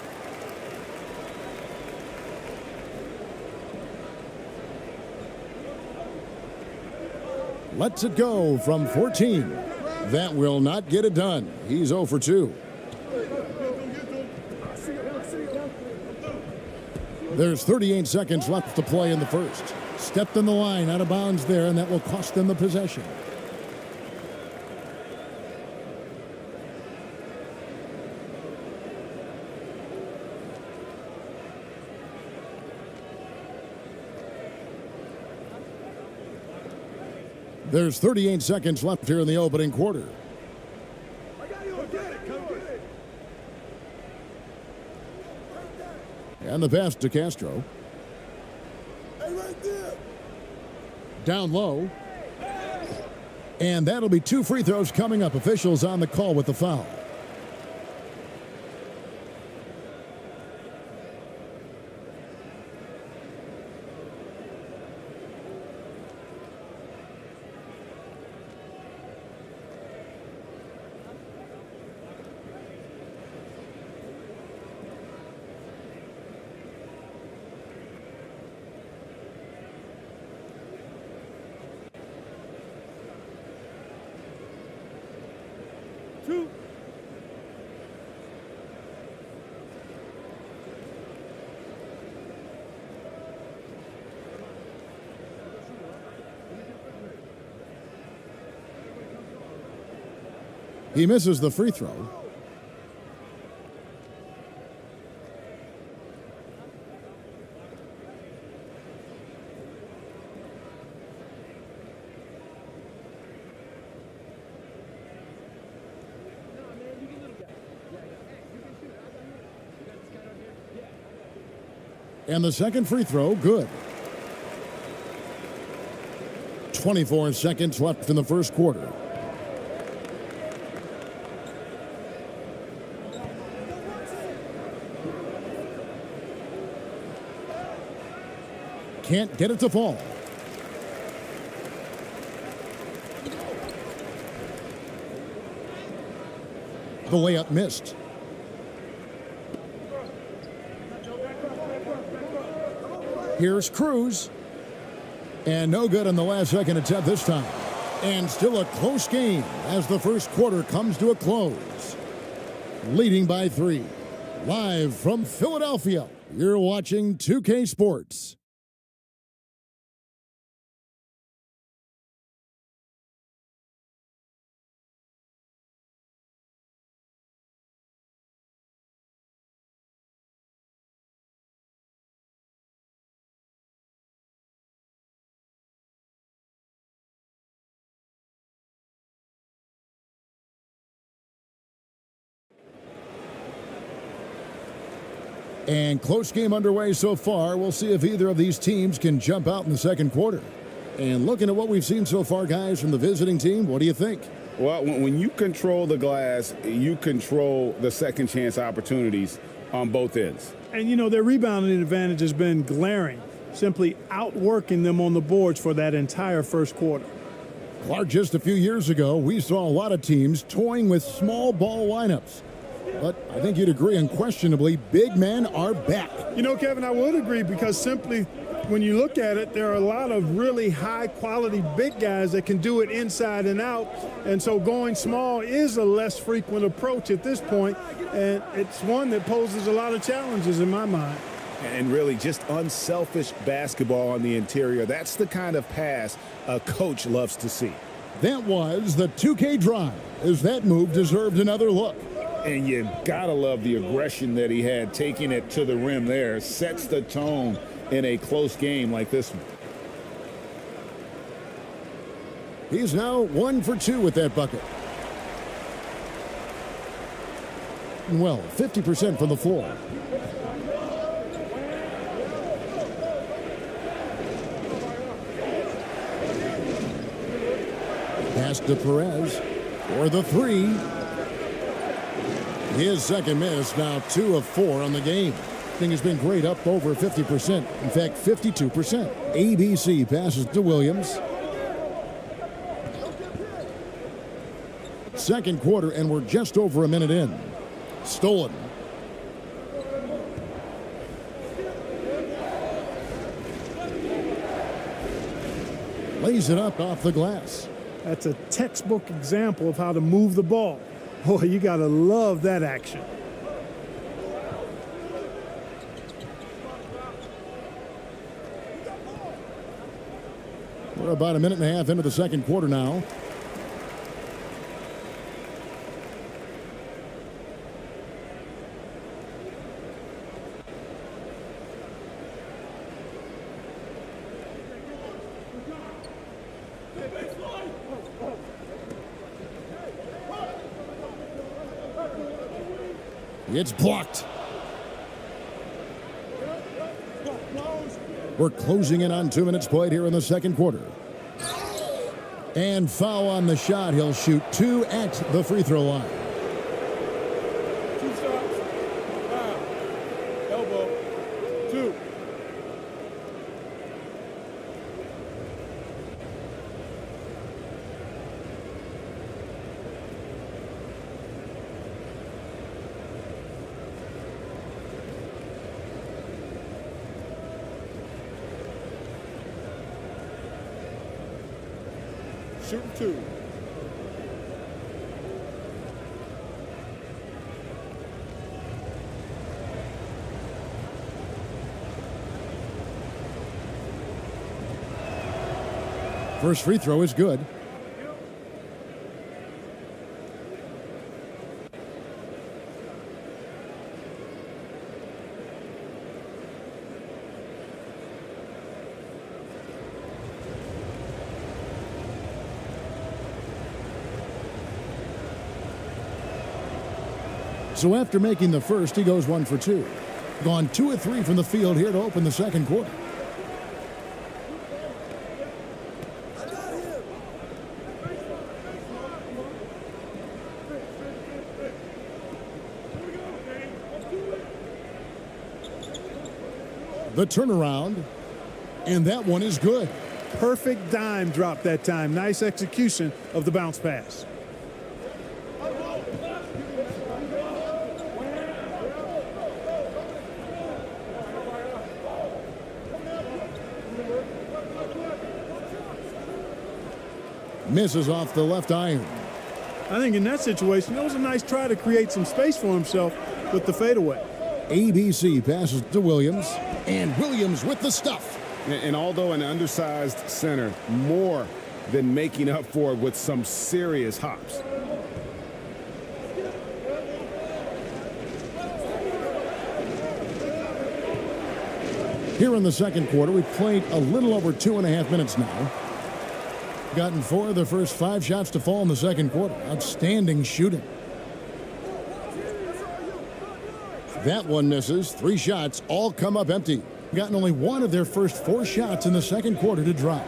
Lets it go from 14. That will not get it done. He's 0 for 2. There's 38 seconds left to play in the first. Stepped in the line, out of bounds there, and that will cost them the possession. There's 38 seconds left here in the opening quarter. And the pass to Castro. Down low. And that'll be 2 free throws coming up. Officials on the call with the foul. He misses the free throw. And the second free throw, good. 24 seconds left in the first quarter. Can't get it to fall. The layup missed. Here's Cruz. And no good on the last second attempt this time. And still a close game as the first quarter comes to a close. Leading by 3. Live from Philadelphia, you're watching 2K Sports. And close game underway so far. We'll see if either of these teams can jump out in the second quarter. And looking at what we've seen so far, guys, from the visiting team, what do you think? Well, when you control the glass, you control the second chance opportunities on both ends. And, you know, their rebounding advantage has been glaring, simply outworking them on the boards for that entire first quarter. Clark, just a few years ago, we saw a lot of teams toying with small ball lineups. But I think you'd agree unquestionably, big men are back. You know, Kevin, I would agree because simply when you look at it, there are a lot of really high-quality big guys that can do it inside and out. And so going small is a less frequent approach at this point, and it's one that poses a lot of challenges in my mind. And really just unselfish basketball on the interior. That's the kind of pass a coach loves to see. That was the 2K drive, as that move deserved another look. And you gotta love the aggression that he had, taking it to the rim there. Sets the tone in a close game like this one. He's now 1 for 2 with that bucket. Well, 50% from the floor. Pass to Perez for the 3. His second miss, now 2 of 4 on the game. Thing has been great, up over 50%. In fact, 52%. ABC passes to Williams. Second quarter, and we're just over a minute in. Stolen. Lays it up off the glass. That's a textbook example of how to move the ball. Boy, you got to love that action. We're about a minute and a half into the second quarter now. It's blocked. We're closing in on 2 minutes played here in the second quarter. And foul on the shot. He'll shoot 2 at the free throw line. 2 shots. Foul. Elbow. 2. Shooting 2. First free throw is good. So after making the first, he goes 1 for 2. Gone 2 of 3 from the field here to open the second quarter. The turnaround, and that one is good. Perfect dime drop that time. Nice execution of the bounce pass. Misses off the left iron. I think in that situation, it was a nice try to create some space for himself with the fadeaway. ABC passes to Williams, and Williams with the stuff. And although an undersized center, more than making up for it with some serious hops. Here in the second quarter, we've played a little over 2.5 minutes now. Gotten 4 of the first 5 shots to fall in the second quarter. Outstanding shooting. That one misses. 3 shots all come up empty. Gotten only 1 of their first 4 shots in the second quarter to drop.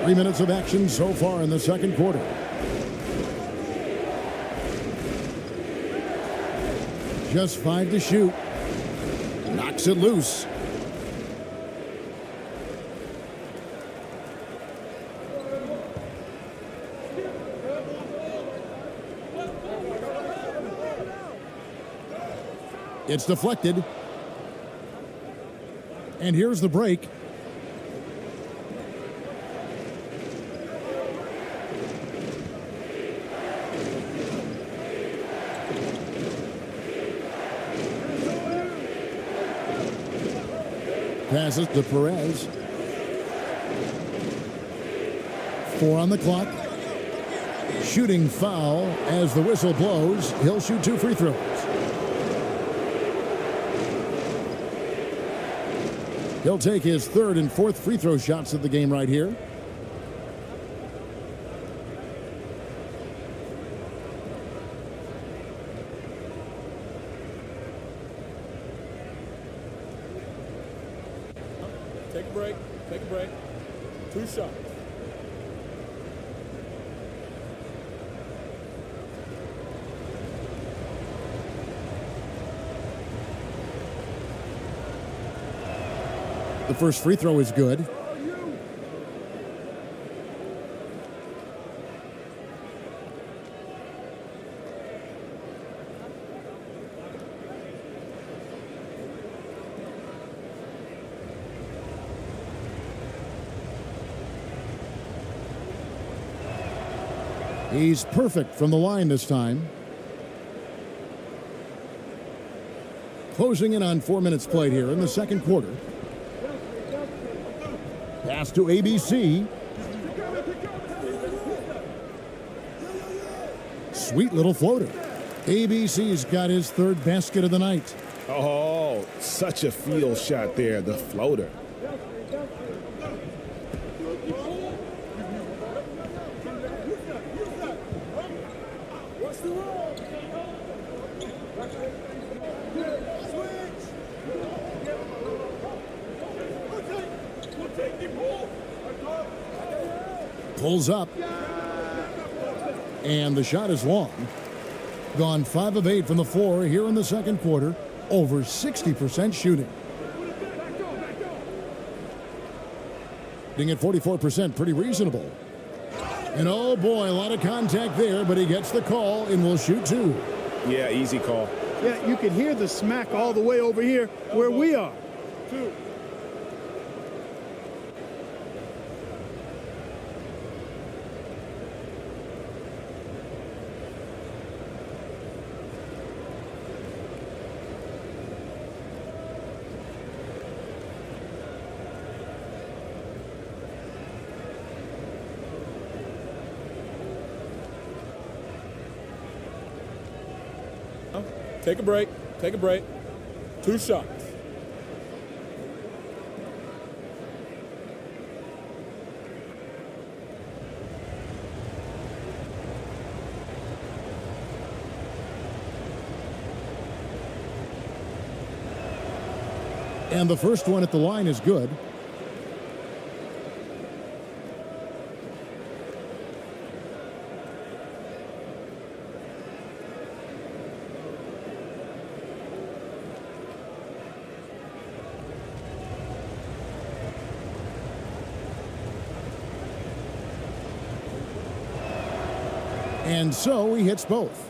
Three minutes of action so far in the second quarter. Just 5 to shoot. Knocks it loose. It's deflected. And here's the break. Passes to Perez. 4 on the clock. Shooting foul as the whistle blows. He'll shoot 2 free throws. He'll take his 3rd and 4th free throw shots of the game right here. Take a break. Take a break. 2 shots. The first free throw is good. He's perfect from the line this time. Closing in on 4 minutes played here in the second quarter. Pass to ABC. Sweet little floater. ABC's got his 3rd basket of the night. Oh, such a field shot there, the floater. Pulls up. And the shot is long. Gone 5 of 8 from the floor here in the second quarter. Over 60% shooting. Shooting at 44%, pretty reasonable. And oh boy, a lot of contact there, but he gets the call and will shoot 2. Yeah, easy call. Yeah, you can hear the smack all the way over here where we are. 2. Take a break. Take a break. 2 shots. And the first one at the line is good. And so he hits both.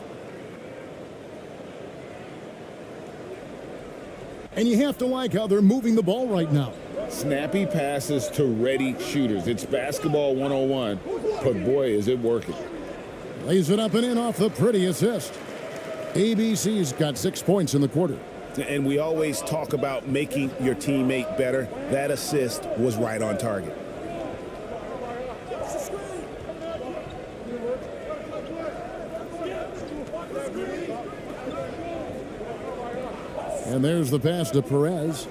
And you have to like how they're moving the ball right now. Snappy passes to ready shooters. It's basketball 101, but boy, is it working. Lays it up and in off the pretty assist. ABC's got 6 points in the quarter. And we always talk about making your teammate better. That assist was right on target. And there's the pass to Perez.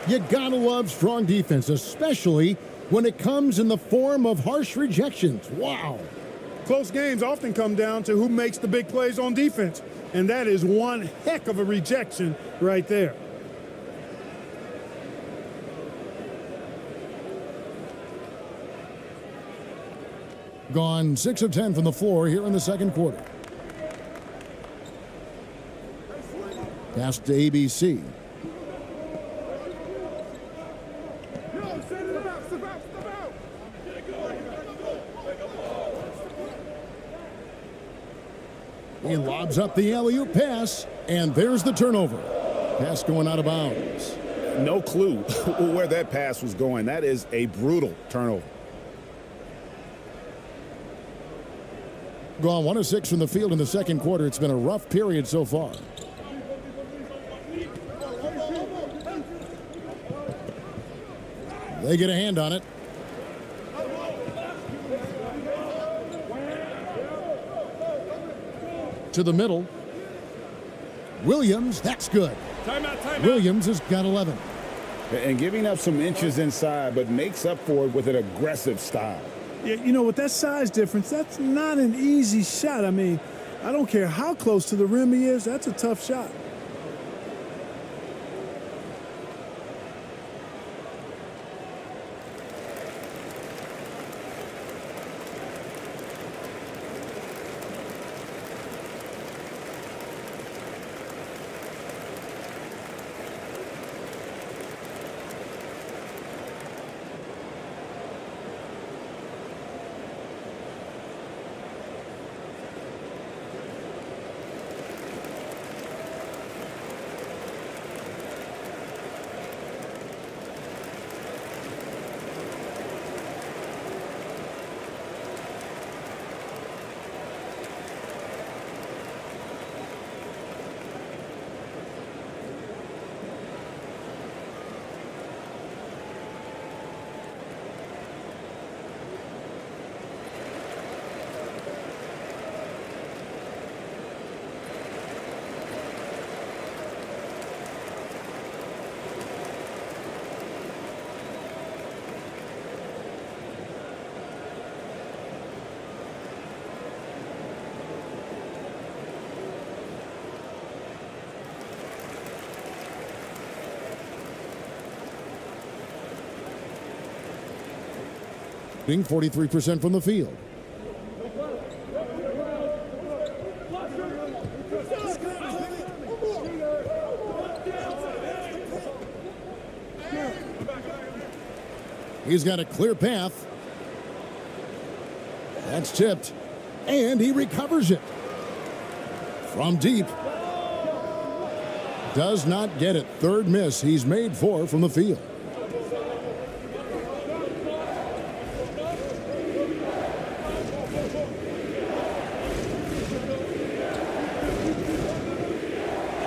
You gotta love strong defense, especially when it comes in the form of harsh rejections. Wow. Close games often come down to who makes the big plays on defense. And that is one heck of a rejection right there. Gone 6 of 10 from the floor here in the second quarter. Pass to ABC. He lobs up the alley-oop pass, and there's the turnover. Pass going out of bounds. No clue where that pass was going. That is a brutal turnover. Gone 1 of 6 from the field in the second quarter. It's been a rough period so far. They get a hand on it. To the middle. Williams, that's good. Timeout. Williams has got 11. And giving up some inches inside, but makes up for it with an aggressive style. Yeah, you know, with that size difference, that's not an easy shot. I mean, I don't care how close to the rim he is, that's a tough shot. Being 43% from the field. He's got a clear path. That's tipped. And he recovers it. From deep. Does not get it. Third miss. He's made 4 from the field.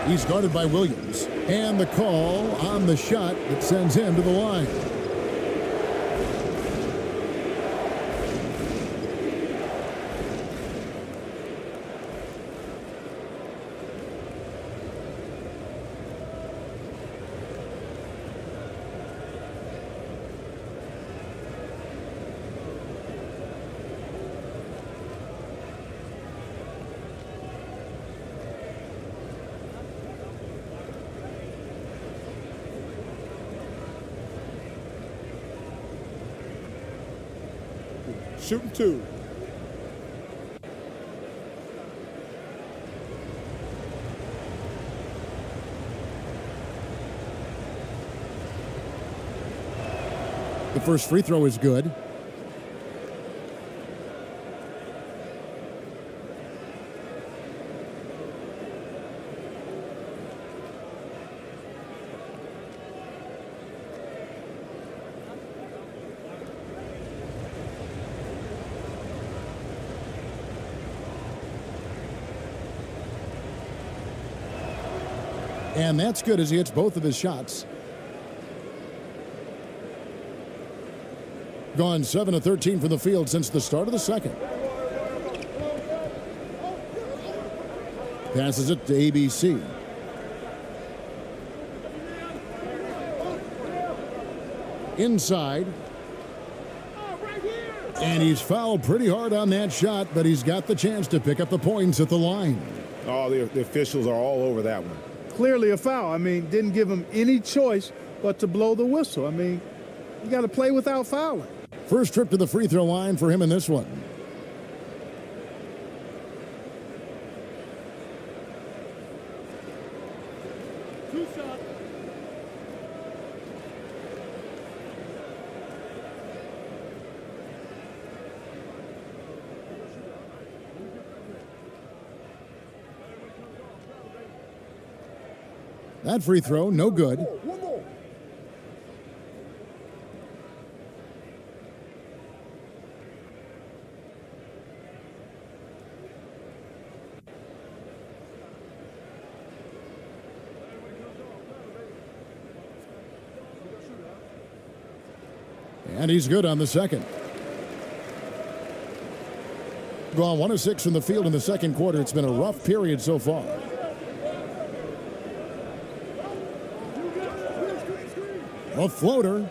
He's guarded by Williams. And the call on the shot that sends him to the line. Shooting 2. The first free throw is good. And that's good as he hits both of his shots. Gone 7 of 13 from the field since the start of the second. Passes it to ABC. Inside. And he's fouled pretty hard on that shot, but he's got the chance to pick up the points at the line. Oh, the officials are all over that one. Clearly a foul. I mean, didn't give him any choice but to blow the whistle. I mean, you got to play without fouling. First trip to the free throw line for him in this one. That free throw, no good. And he's good on the second. Gone 1 of 6 from the field in the second quarter. It's been a rough period so far. A floater.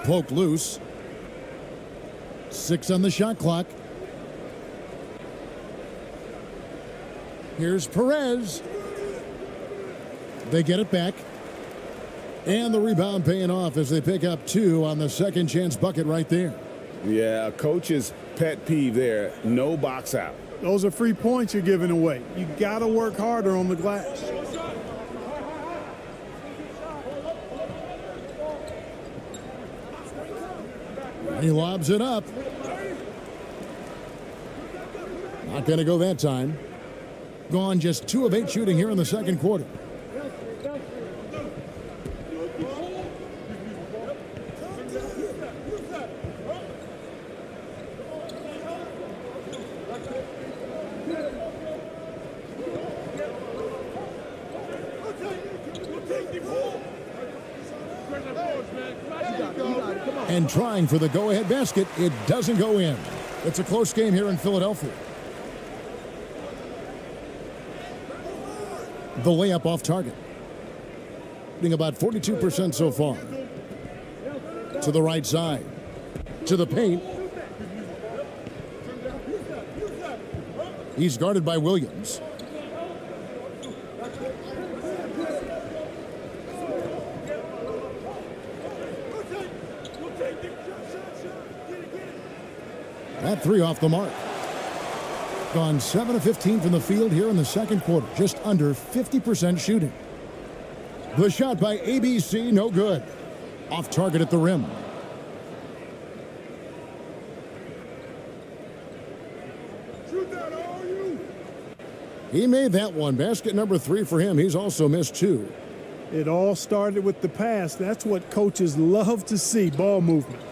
Poke loose. 6 on the shot clock. Here's Perez. They get it back. And the rebound paying off as they pick up 2 on the second chance bucket right there. Yeah, coach's pet peeve there. No box out. Those are free points you're giving away. You got to work harder on the glass. He lobs it up. Not going to go that time. Gone just 2 of 8 shooting here in the second quarter. And trying for the go-ahead basket, it doesn't go in. It's a close game here in Philadelphia. The layup off target. Being about 42% so far. To the right side. To the paint. He's guarded by Williams. That 3 off the mark. Gone 7 of 15 from the field here in the second quarter. Just under 50% shooting. The shot by ABC, no good. Off target at the rim. He made that one. Basket number 3 for him. He's also missed 2. It all started with the pass. That's what coaches love to see, ball movement.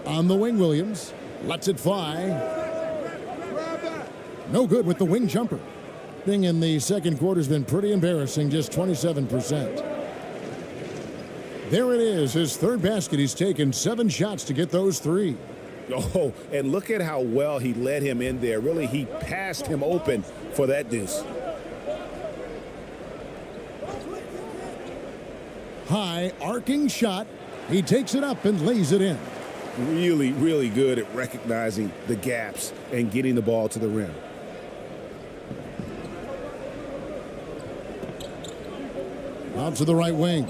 On the wing, Williams lets it fly. No good with the wing jumper. Thing in the second quarter has been pretty embarrassing, just 27%. There it is, his third basket. He's taken 7 shots to get those 3. Oh, and look at how well he led him in there. Really, he passed him open for that deuce. High arcing shot. He takes it up and lays it in. Really, really good at recognizing the gaps and getting the ball to the rim. Out to the right wing.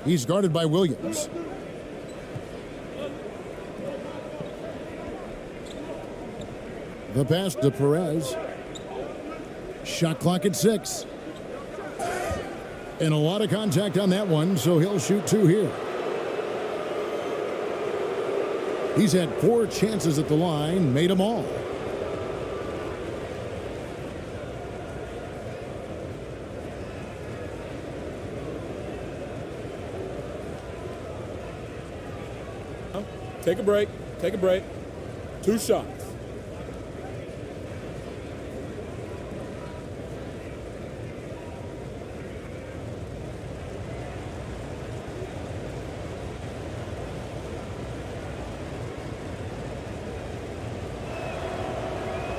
He's guarded by Williams. The pass to Perez. Shot clock at 6. And a lot of contact on that one, so he'll shoot 2 here. He's had 4 chances at the line, made them all. Take a break. Take a break. 2 shots.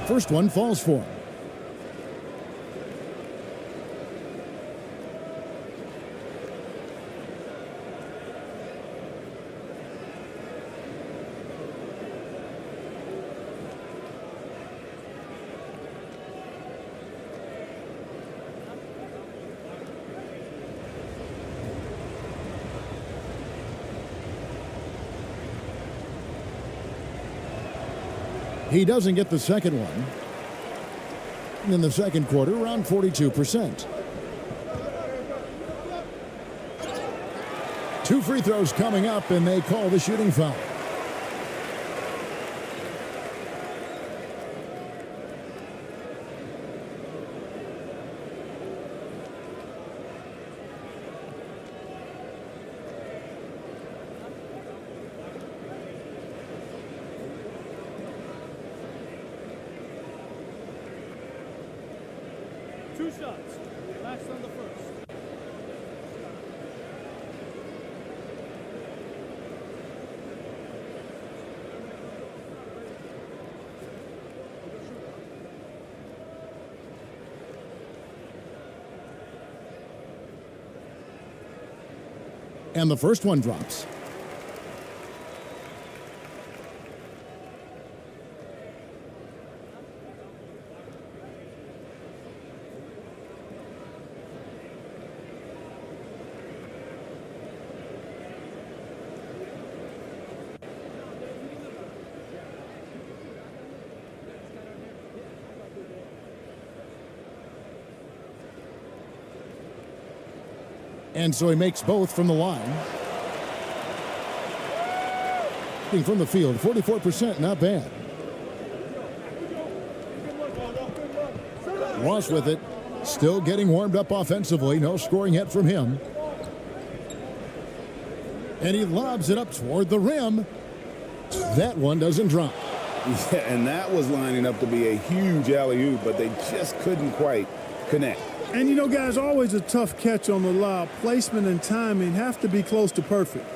First one falls for him. He doesn't get the second one. In the second quarter, around 42%. 2 free throws coming up, and they call the shooting foul. Shots. Last on the first. And the first one drops. And so he makes both from the line. From the field, 44%, not bad. Ross with it, still getting warmed up offensively. No scoring yet from him. And he lobs it up toward the rim. That one doesn't drop. Yeah, and that was lining up to be a huge alley-oop, but they just couldn't quite connect. And you know, guys, always a tough catch on the lob. Placement and timing have to be close to perfect.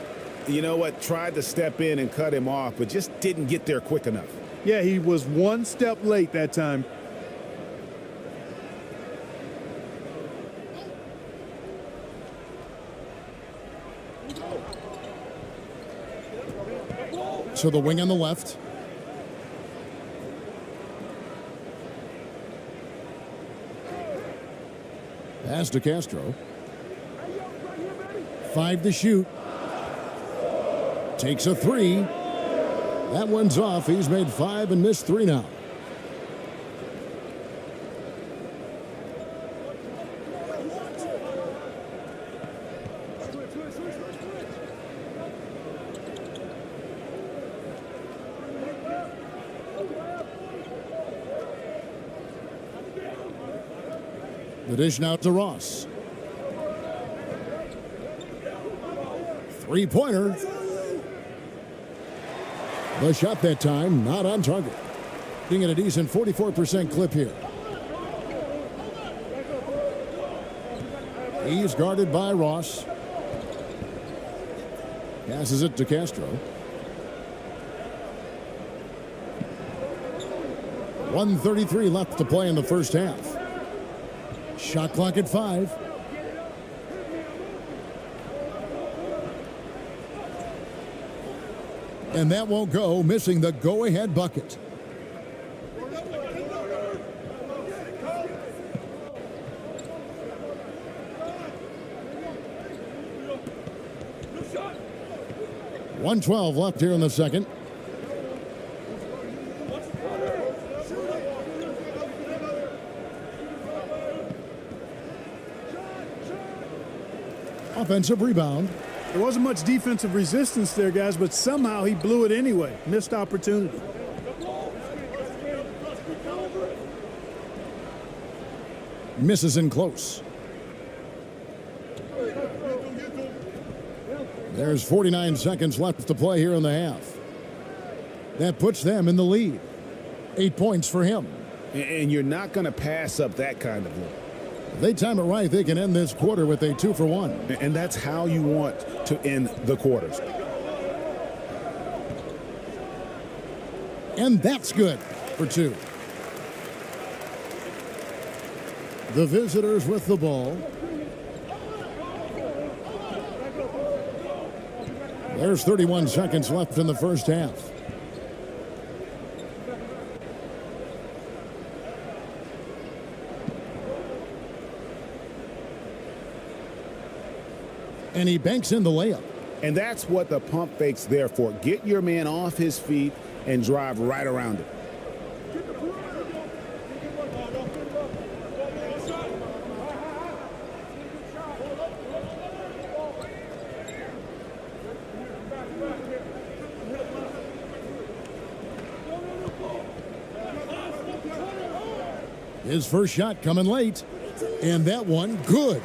You know what? Tried to step in and cut him off, but just didn't get there quick enough. Yeah, he was one step late that time. So the wing on the left. Pass to Castro. 5 to shoot. Takes a 3. That one's off. He's made 5 and missed 3 now. The dish now to Ross. 3-pointer. The shot that time, not on target. Being at a decent 44% clip here. He's guarded by Ross. Passes it to Castro. 1:33 left to play in the first half. Shot clock at 5. And that won't go, missing the go-ahead bucket. .112 left here in the second. Offensive rebound. There wasn't much defensive resistance there, guys, but somehow he blew it anyway. Missed opportunity. Misses in close. There's 49 seconds left to play here in the half. That puts them in the lead. 8 points for him. And you're not going to pass up that kind of look. If they time it right, they can end this quarter with a 2 for 1. And that's how you want to end the quarters. And that's good for 2. The visitors with the ball. There's 31 seconds left in the first half. And he banks in the layup. And that's what the pump fake's there for. Get your man off his feet and drive right around it. His first shot coming late, and that one good.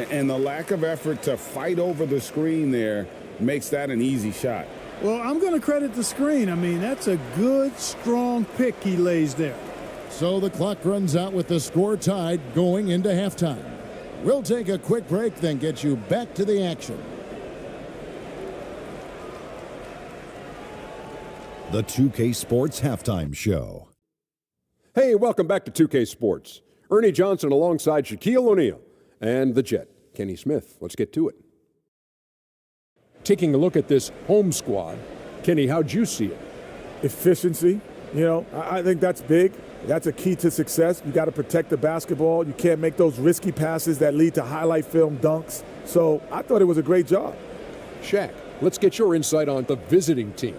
And the lack of effort to fight over the screen there makes that an easy shot. Well, I'm going to credit the screen. I mean, that's a good, strong pick he lays there. So the clock runs out with the score tied going into halftime. We'll take a quick break, then get you back to the action. The 2K Sports Halftime Show. Hey, welcome back to 2K Sports. Ernie Johnson alongside Shaquille O'Neal and the Jet, Kenny Smith. Let's get to it. Taking a look at this home squad, Kenny, how'd you see it? Efficiency. You know, I think that's big. That's a key to success. You got to protect the basketball. You can't make those risky passes that lead to highlight film dunks. So I thought it was a great job. Shaq, let's get your insight on the visiting team.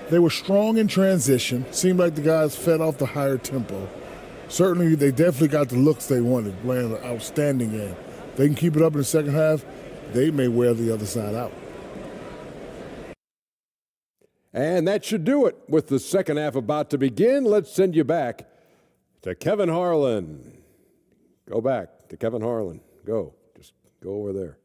They were strong in transition. Seemed like the guys fed off the higher tempo. Certainly, they definitely got the looks they wanted, playing an outstanding game. They can keep it up in the second half, they may wear the other side out. And that should do it. With the second half about to begin, let's send you back to Kevin Harlan. Go back to Kevin Harlan. Go. Just go over there.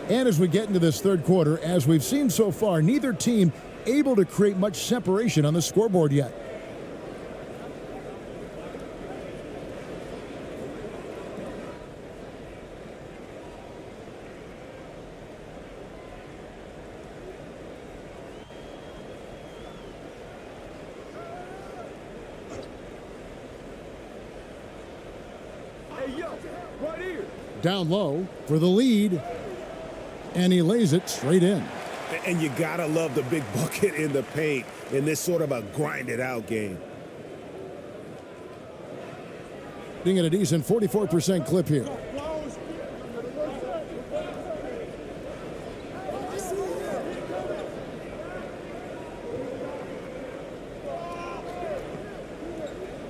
And as we get into this third quarter, as we've seen so far, neither team able to create much separation on the scoreboard yet. Hey, yo, right here. Down low for the lead. And he lays it straight in. And you gotta love the big bucket in the paint in this sort of a grinded-out game. Being at a decent 44% clip here.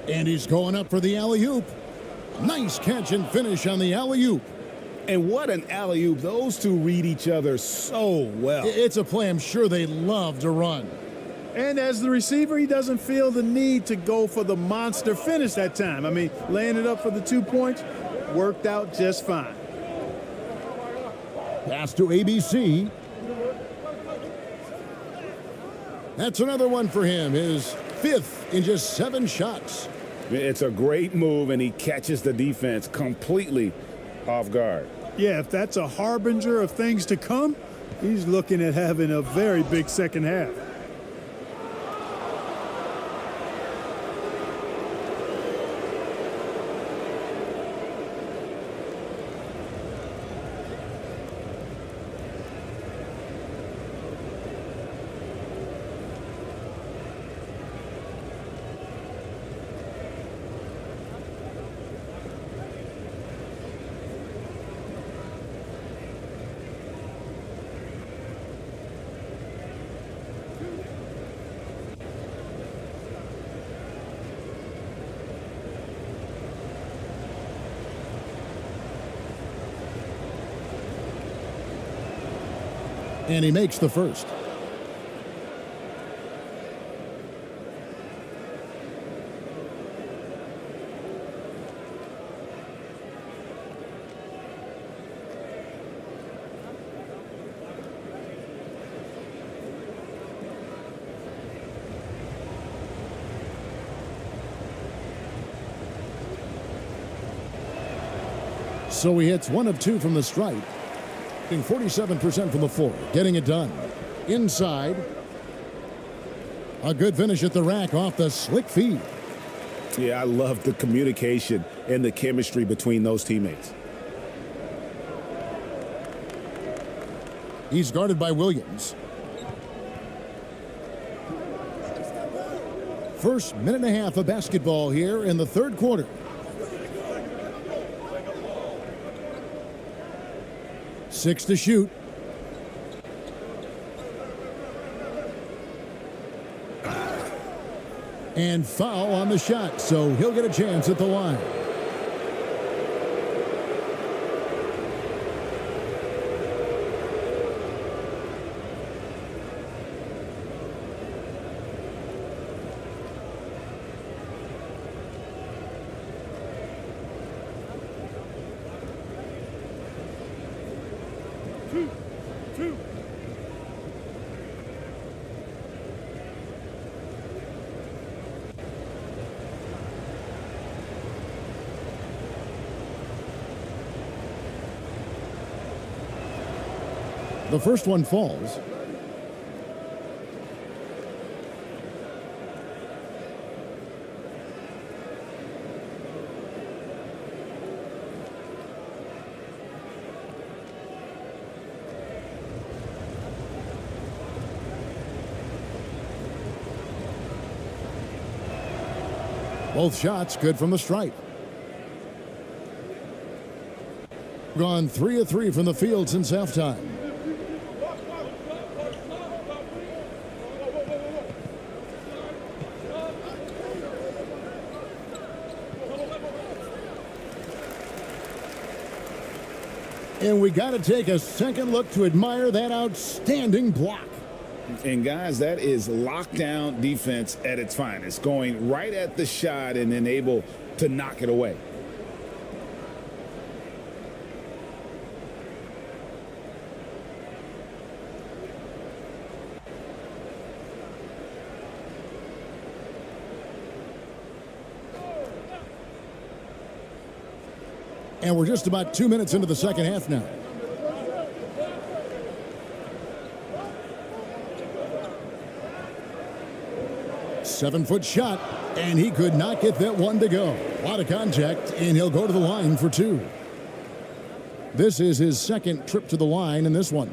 And he's going up for the alley-oop. Nice catch and finish on the alley-oop. And what an alley-oop. Those two read each other so well. It's a play I'm sure they love to run. And as the receiver, he doesn't feel the need to go for the monster finish that time. I mean, laying it up for the 2 points worked out just fine. Pass to ABC. That's another one for him, his fifth in just 7 shots. It's a great move, and he catches the defense completely off guard. Yeah, if that's a harbinger of things to come, he's looking at having a very big second half. And he makes the first. So he hits 1 of 2 from the stripe. Hitting 47% from the floor. Getting it done. Inside. A good finish at the rack off the slick feed. Yeah, I love the communication and the chemistry between those teammates. He's guarded by Williams. First minute and a half of basketball here in the third quarter. Six to shoot. And foul on the shot, so he'll get a chance at the line. The first one falls. Both shots good from the stripe. Gone 3 of 3 from the field since halftime. And we got to take a second look to admire that outstanding block. And guys, that is lockdown defense at its finest, going right at the shot and then able to knock it away. And we're just about 2 minutes into the second half now. Seven-foot shot, and he could not get that one to go. A lot of contact, and he'll go to the line for 2. This is his second trip to the line in this one.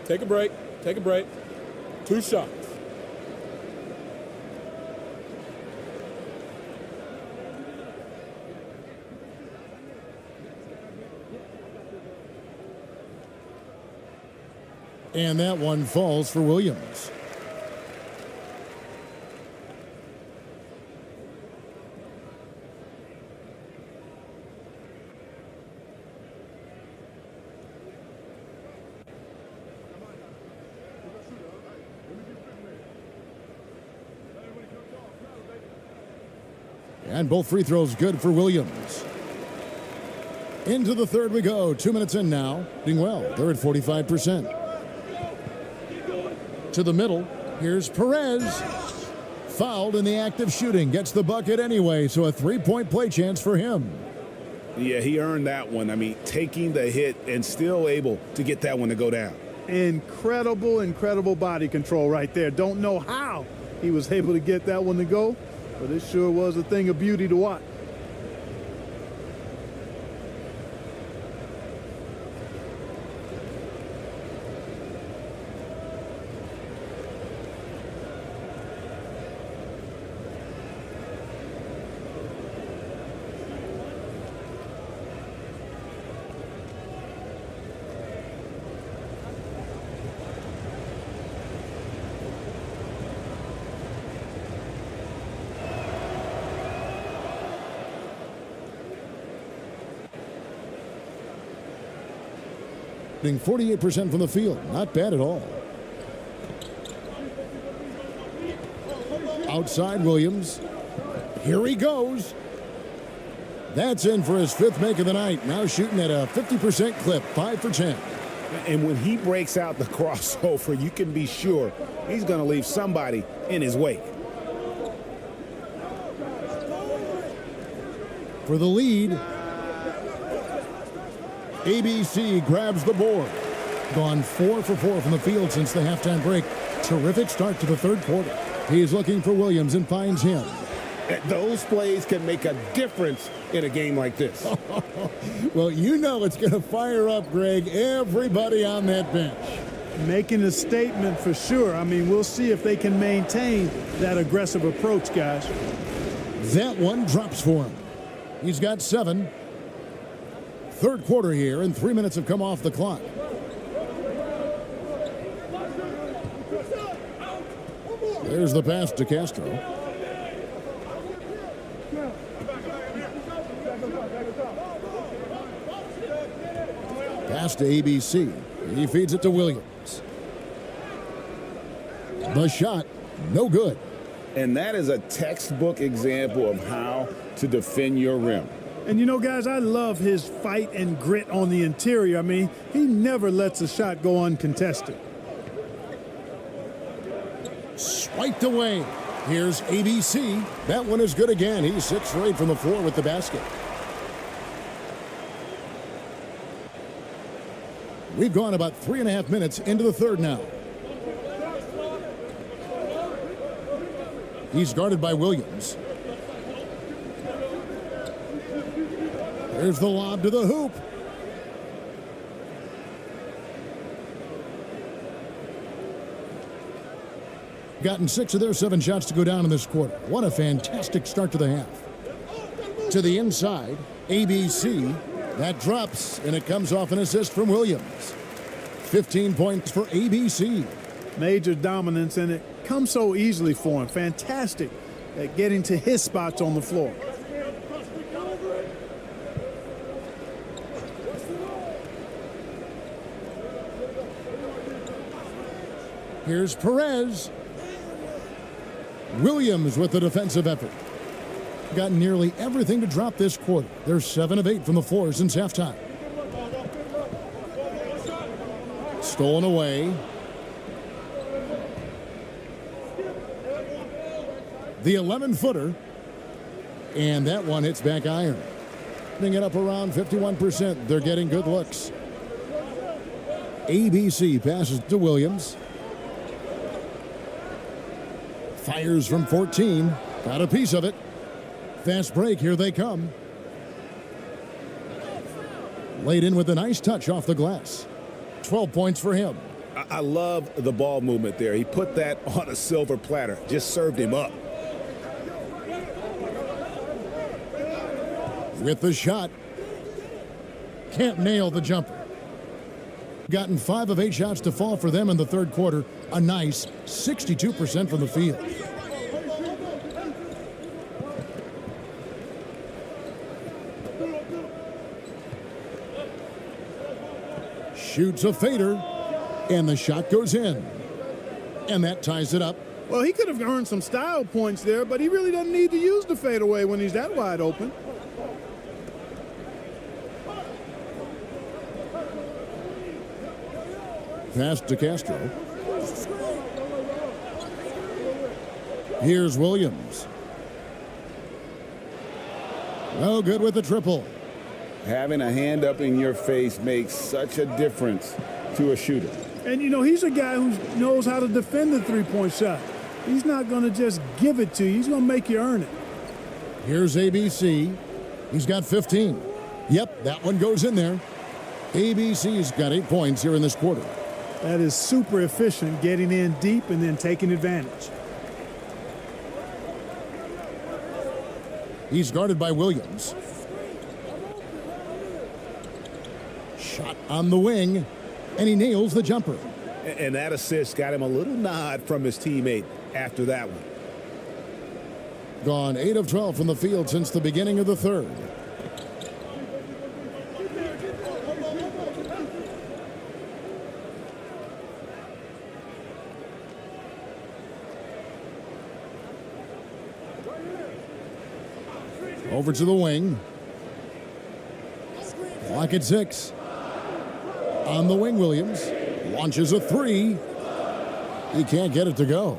Take a break. Take a break. 2 shots. And that one falls for Williams. And both free throws good for Williams. Into the third we go. 2 minutes in now. Doing well. They're at 45%. To the middle. Here's Perez. Fouled in the act of shooting. Gets the bucket anyway, so a three-point play chance for him. Yeah, he earned that one. I mean, taking the hit and still able to get that one to go down. Incredible, incredible body control right there. Don't know how he was able to get that one to go, but it sure was a thing of beauty to watch. Shooting 48% from the field. Not bad at all. Outside Williams. Here he goes. That's in for his 5th make of the night. Now shooting at a 50% clip, 5 for 10. And when he breaks out the crossover, you can be sure he's going to leave somebody in his wake. For the lead, ABC grabs the board. Gone 4 for 4 from the field since the halftime break. Terrific start to the 3rd quarter. He's looking for Williams and finds him. Those plays can make a difference in a game like this. Well, you know it's going to fire up, Greg, everybody on that bench. Making a statement for sure. I mean, we'll see if they can maintain that aggressive approach, guys. That one drops for him. He's got 7. 3rd quarter here, and 3 minutes have come off the clock. There's the pass to Castro. Pass to ABC. He feeds it to Williams. The shot, no good. And that is a textbook example of how to defend your rim. And you know, guys, I love his fight and grit on the interior. I mean, he never lets a shot go uncontested. Swiped away. Here's ABC. That one is good again. He's 6 for 8 from the floor with the basket. We've gone about 3.5 minutes into the 3rd now. He's guarded by Williams. There's the lob to the hoop. Gotten 6 of their 7 shots to go down in this quarter. What a fantastic start to the half. To the inside, ABC. That drops, and it comes off an assist from Williams. 15 points for ABC. Major dominance, and it comes so easily for him. Fantastic at getting to his spots on the floor. Here's Perez. Williams with the defensive effort. Got nearly everything to drop this quarter. They're 7 of 8 from the floor since halftime. Stolen away. The 11-footer. And that one hits back iron. Putting it up around 51%. They're getting good looks. ABC passes to Williams. Fires from 14. Got a piece of it. Fast break. Here they come. Laid in with a nice touch off the glass. 12 points for him. I love the ball movement there. He put that on a silver platter. Just served him up. With the shot. Can't nail the jumper. Gotten 5 of 8 shots to fall for them in the 3rd quarter. A nice 62% from the field. Shoots a fader, and the shot goes in. And that ties it up. Well, he could have earned some style points there, but he really doesn't need to use the fadeaway when he's that wide open. Pass to Castro. Here's Williams. No good with the triple. Having a hand up in your face makes such a difference to a shooter. And, you know, he's a guy who knows how to defend the three-point shot. He's not going to just give it to you. He's going to make you earn it. Here's ABC. He's got 15. Yep, that one goes in there. ABC's got 8 points here in this quarter. That is super efficient, getting in deep and then taking advantage. He's guarded by Williams. Shot on the wing, and he nails the jumper. And that assist got him a little nod from his teammate after that one. Gone 8 of 12 from the field since the beginning of the 3rd. Over to the wing. Clock at 6. On the wing, Williams launches a 3. He can't get it to go.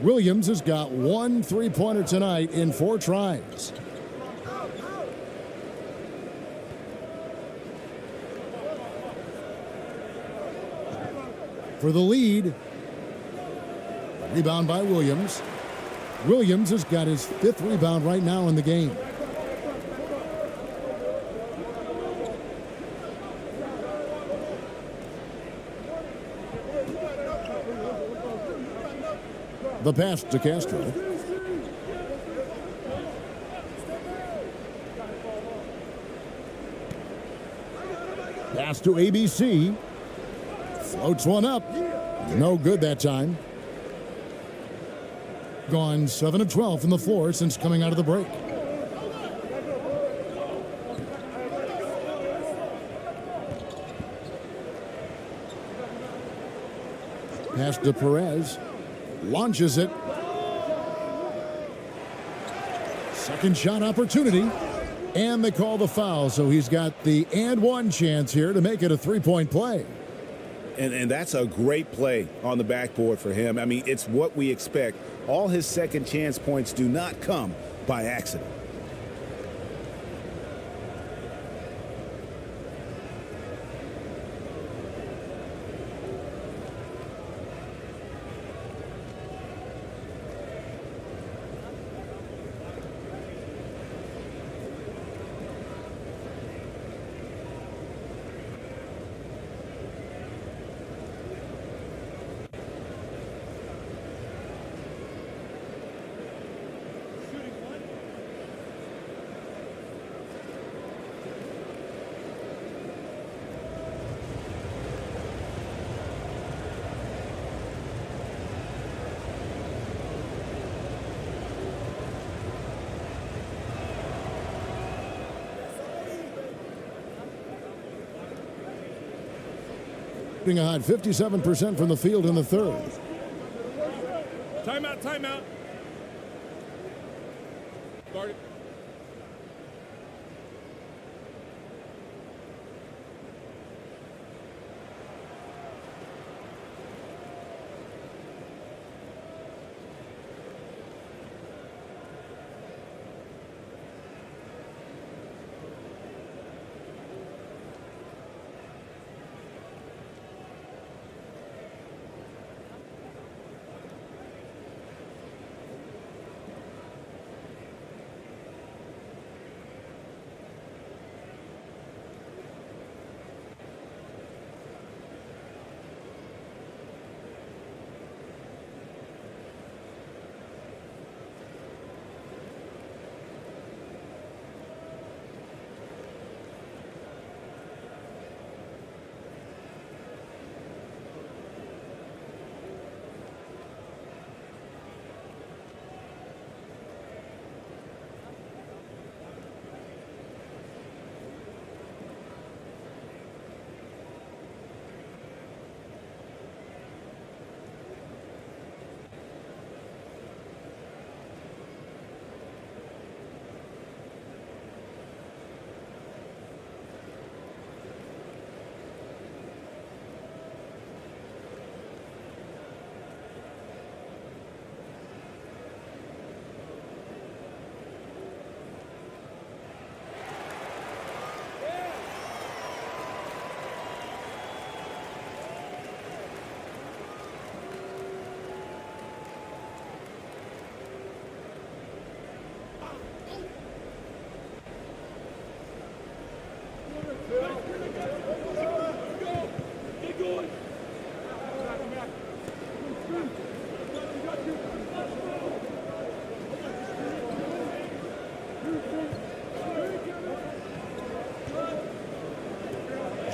Williams has got 1 3-pointer tonight in 4 tries. For the lead. Rebound by Williams. Williams has got his 5th rebound right now in the game. The pass to Castro. Pass to ABC. Floats one up. No good that time. Gone 7 of 12 from the floor since coming out of the break. Pass to Perez. Launches it. Second shot opportunity. And they call the foul, so he's got the and one chance here to make it a 3-point play. And that's a great play on the backboard for him. I mean, it's what we expect. All his second chance points do not come by accident. A hot 57% from the field in the third. Timeout, timeout. Start it.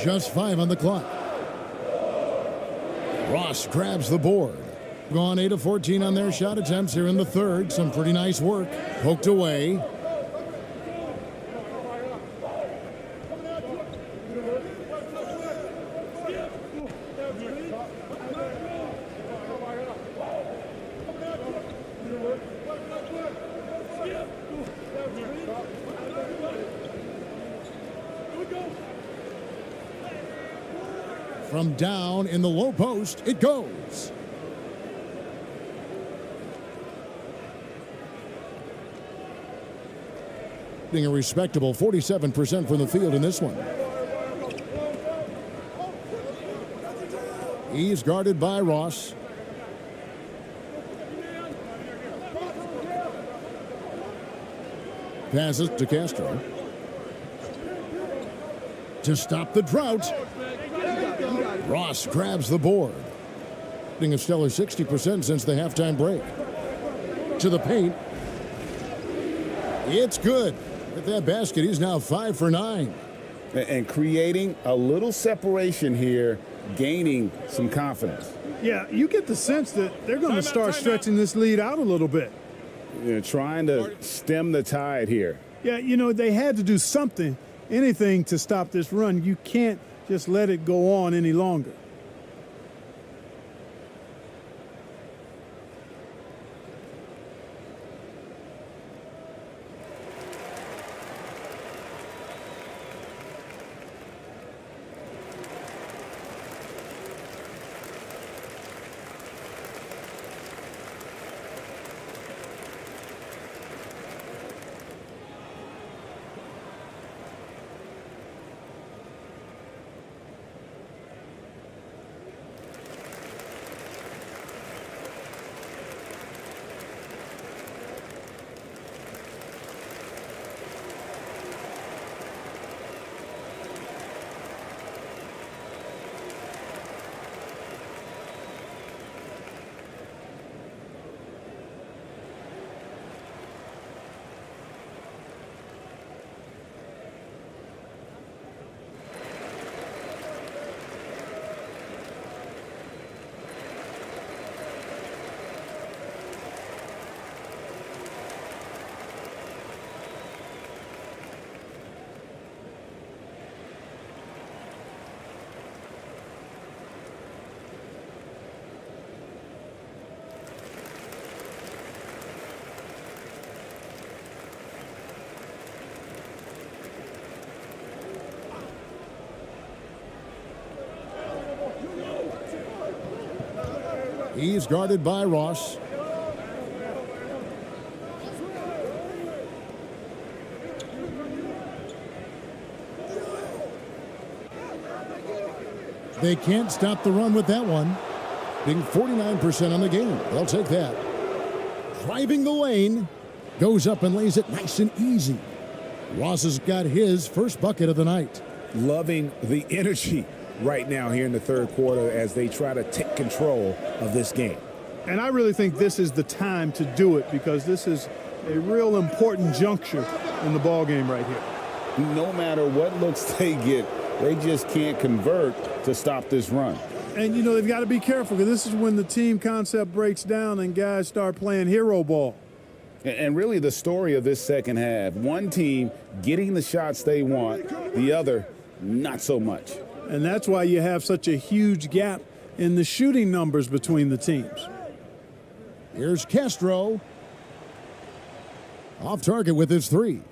Just 5 on the clock. Ross grabs the board. Gone 8 of 14 on their shot attempts here in the third. Some pretty nice work. Poked away. From down in the low post, it goes. Being a respectable 47% from the field in this one. He's guarded by Ross. Passes to Castro. To stop the drought. Ross grabs the board. Being a stellar 60% since the halftime break. To the paint. It's good. At that basket, he's now 5 for 9. And creating a little separation here, gaining some confidence. Yeah, you get the sense that they're going to start stretching this lead out a little bit. You know, trying to stem the tide here. Yeah, you know, they had to do something, anything to stop this run. You can't just let it go on any longer. He's guarded by Ross. They can't stop the run with that one. Being 49% on the game. They'll take that. Driving the lane. Goes up and lays it nice and easy. Ross has got his first bucket of the night. Loving the energy right now here in the third quarter as they try to take control of this game. And I really think this is the time to do it because this is a real important juncture in the ball game right here. No matter what looks they get, they just can't convert to stop this run. And, you know, they've got to be careful because this is when the team concept breaks down and guys start playing hero ball. And really the story of this second half, one team getting the shots they want, the other not so much. And that's why you have such a huge gap in the shooting numbers between the teams. Here's Castro. Off target with his three.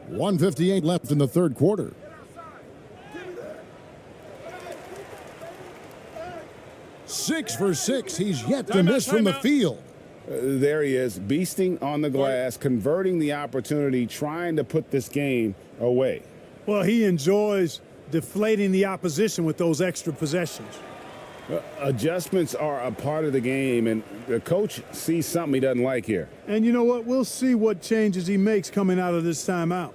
1:58 left in the third quarter. Six for six. He's yet to miss from the field. There he is, beasting on the glass, converting the opportunity, trying to put this game away. Well, he enjoys deflating the opposition with those extra possessions. Adjustments are a part of the game, and the coach sees something he doesn't like here. And you know what? We'll see what changes he makes coming out of this timeout.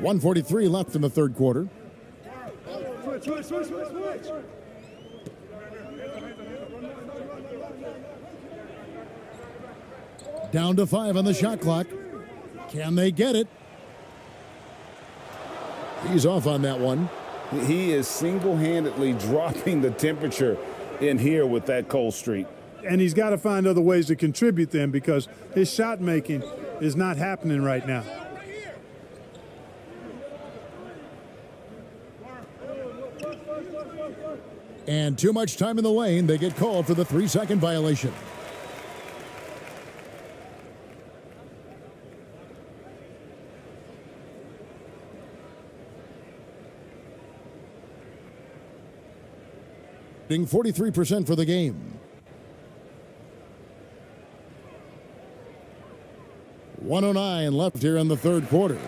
1:43 left in the third quarter. Down to 5 on the shot clock. Can they get it? He's off on that one. He is single-handedly dropping the temperature in here with that cold streak. And he's got to find other ways to contribute then, because his shot making is not happening right now. And too much time in the lane. They get called for the 3-second violation. Being 43% for the game. 1:09 left here in the third quarter.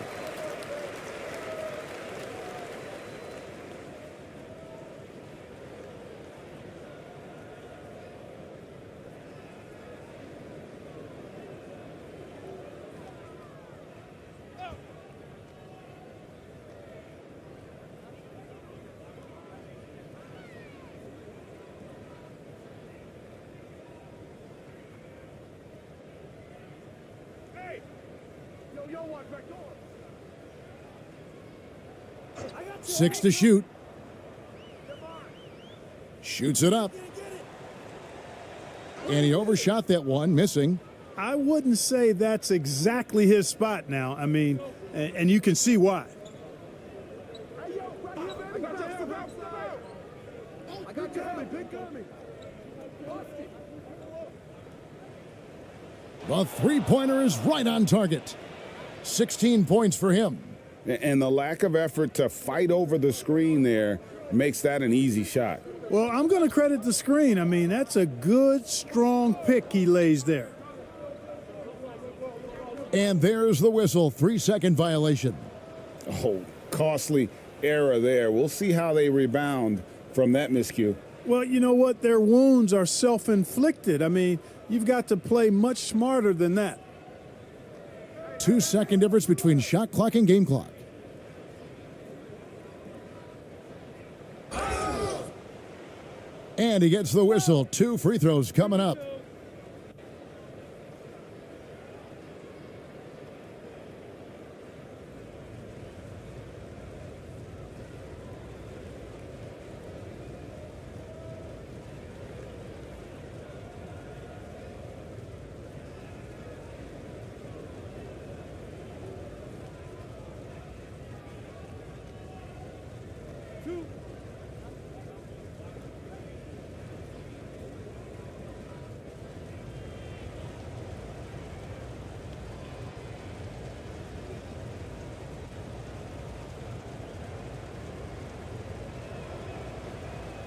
Six to shoot. Shoots it up. And he overshot that one, missing. I wouldn't say that's exactly his spot now. I mean, and you can see why. The three-pointer is right on target. 16 points for him. And the lack of effort to fight over the screen there makes that an easy shot. Well, I'm going to credit the screen. I mean, that's a good, strong pick he lays there. And there's the whistle. 3-second violation. Oh, costly error there. We'll see how they rebound from that miscue. Well, you know what? Their wounds are self-inflicted. I mean, you've got to play much smarter than that. 2-second difference between shot clock and game clock. And he gets the whistle. 2 free throws coming up.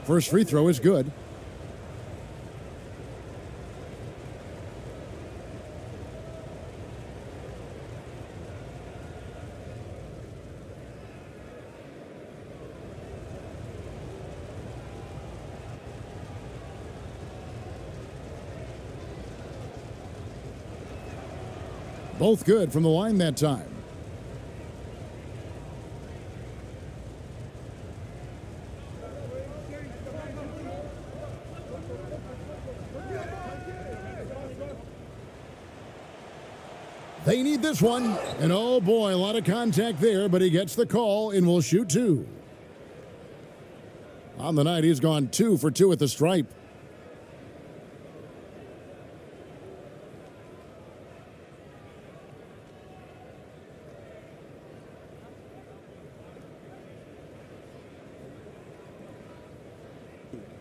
First free throw is good. Both good from the line that time. They need this one. And oh boy, a lot of contact there, but he gets the call and will shoot 2. On the night, he's gone 2 for 2 at the stripe.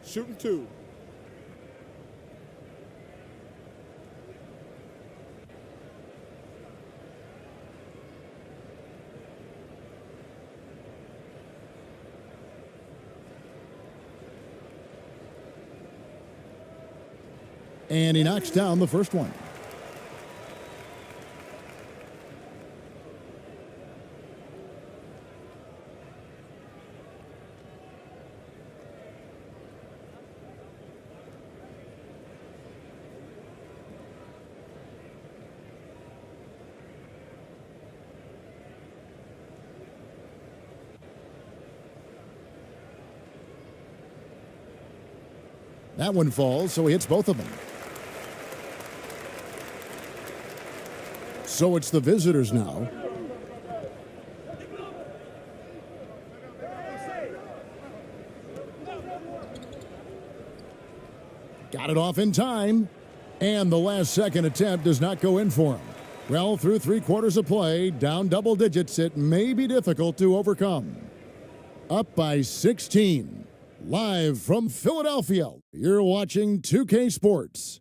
Shooting 2. And he knocks down the first one. That one falls, so he hits both of them. So it's the visitors now. Got it off in time. And the last second attempt does not go in for him. Well, through 3/4 of play, down double digits, it may be difficult to overcome. Up by 16. Live from Philadelphia, you're watching 2K Sports.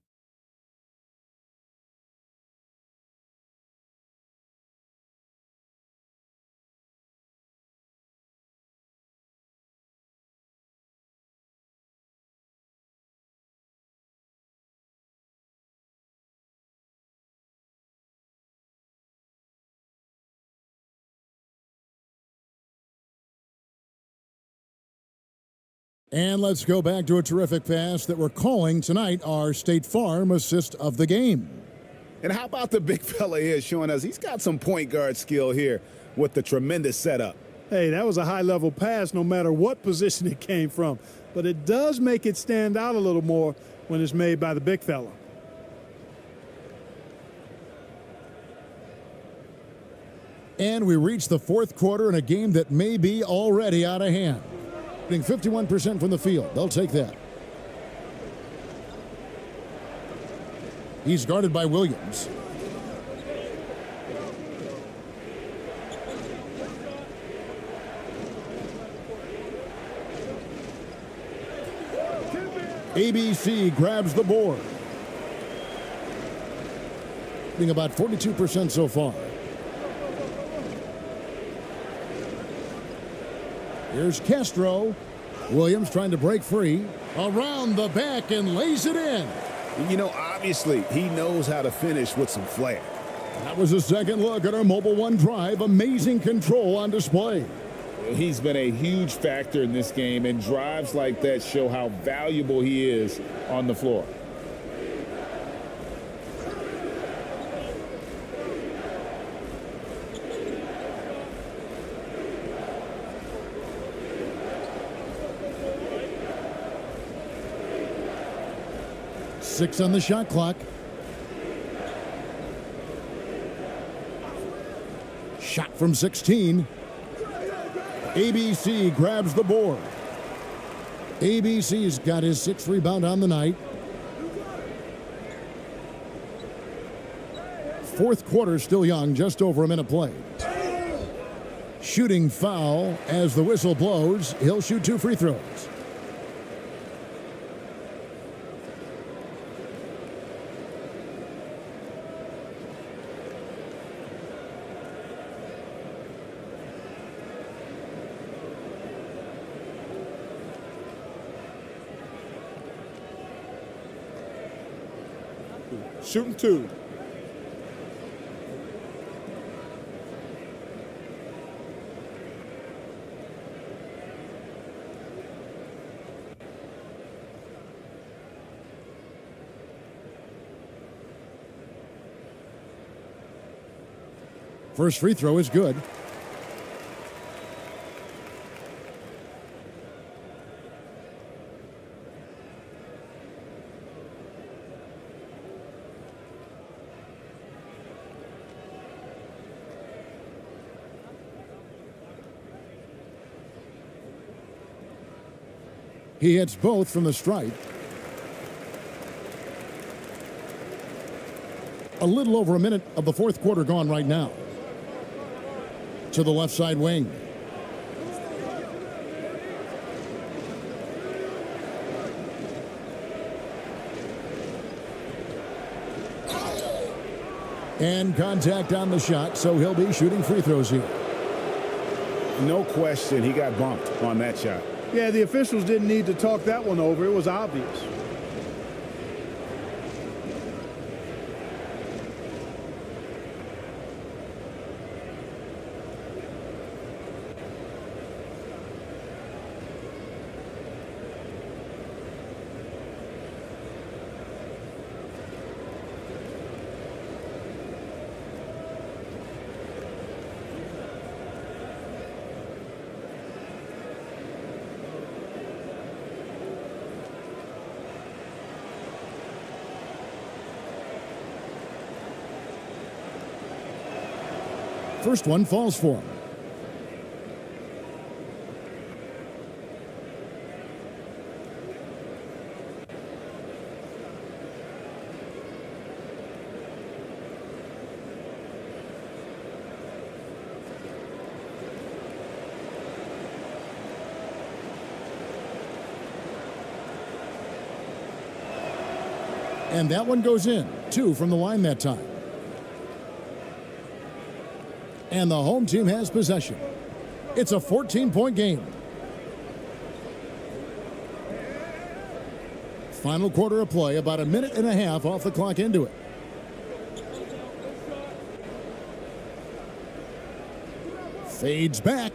And let's go back to a terrific pass that we're calling tonight our State Farm assist of the game. And how about the big fella here showing us he's got some point guard skill here with the tremendous setup. Hey, that was a high-level pass no matter what position it came from. But it does make it stand out a little more when it's made by the big fella. And we reach the 4th quarter in a game that may be already out of hand. 51% from the field. They'll take that. He's guarded by Williams. ABC grabs the board. Being about 42% so far. Here's Castro. Williams trying to break free. Around the back and lays it in. You know, obviously, he knows how to finish with some flair. That was a second look at our Mobile One drive. Amazing control on display. He's been a huge factor in this game, and drives like that show how valuable he is on the floor. Six on the shot clock. Shot from 16. ABC grabs the board. ABC's got his 6th rebound on the night. 4th quarter still young, just over a minute played. Shooting foul as the whistle blows. He'll shoot 2 free throws. Shooting 2. First free throw is good. He hits both from the stripe. A little over a minute of the 4th quarter gone right now. To the left side wing. And contact on the shot, so he'll be shooting free throws here. No question, he got bumped on that shot. Yeah, the officials didn't need to talk that one over. It was obvious. first one falls for him. And that one goes in. 2 from the line that time. And the home team has possession. It's a 14-point game. Final quarter of play, about a minute and a half off the clock into it. Fades back.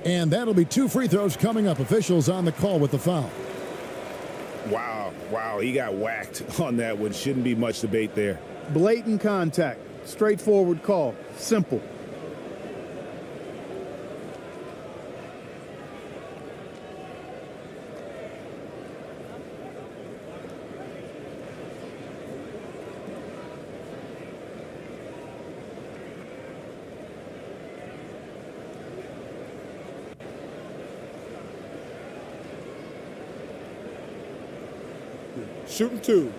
And that'll be 2 free throws coming up. Officials on the call with the foul. Wow, he got whacked on that one. Shouldn't be much debate there. Blatant contact. Straightforward call. Simple. Shooting 2.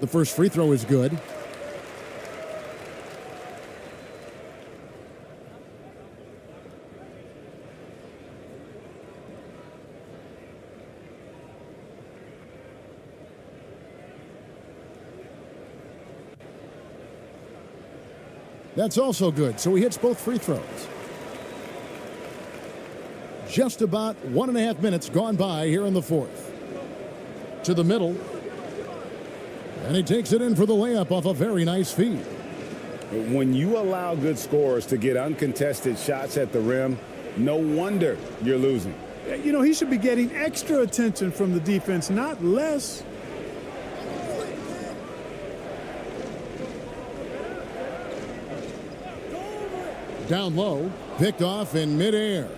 The first free throw is good. That's also good, so he hits both free throws. Just about 1.5 minutes gone by here in the fourth. To the middle. And he takes it in for the layup off a very nice feed. When you allow good scorers to get uncontested shots at the rim, no wonder you're losing. You know, he should be getting extra attention from the defense, not less. Down low, picked off in midair.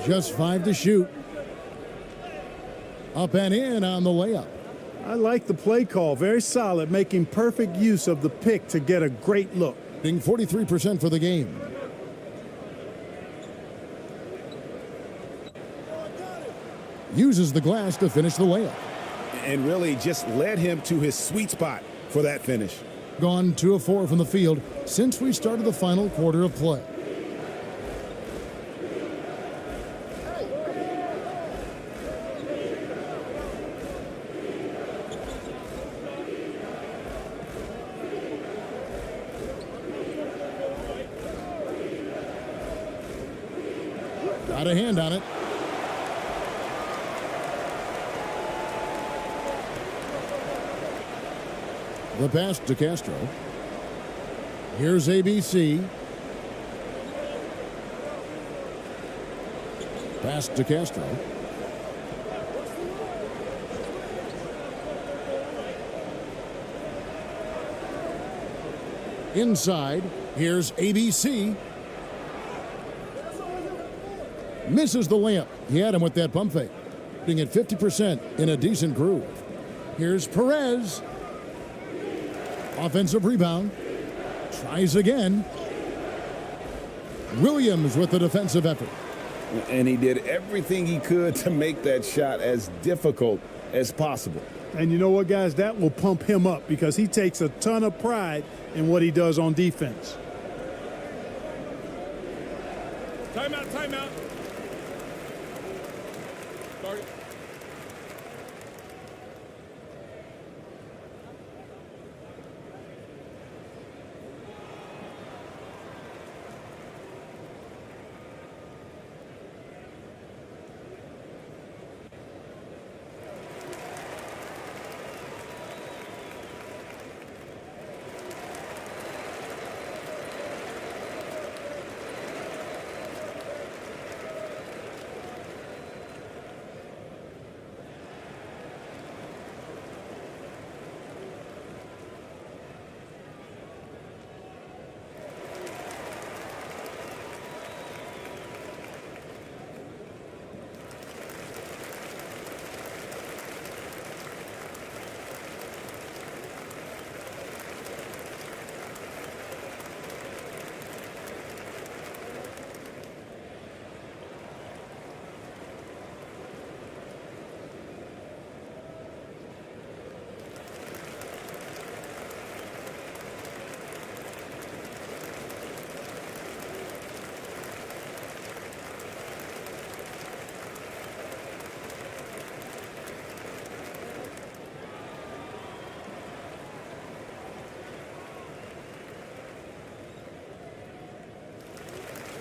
Just 5 to shoot. Up and in on the layup. I like the play call. Very solid, making perfect use of the pick to get a great look. Being 43% for the game. Uses the glass to finish the layup. And really just led him to his sweet spot for that finish. Gone 2 of 4 from the field since we started the final quarter of play. Got a hand on it. The pass to Castro. Here's ABC. Pass to Castro. Inside. Here's ABC. Misses the layup. He had him with that pump fake. Being at 50% in a decent groove. Here's Perez. Offensive rebound. Tries again. Williams with the defensive effort. And he did everything he could to make that shot as difficult as possible. And you know what, guys? That will pump him up because he takes a ton of pride in what he does on defense. Timeout, timeout. Sorry.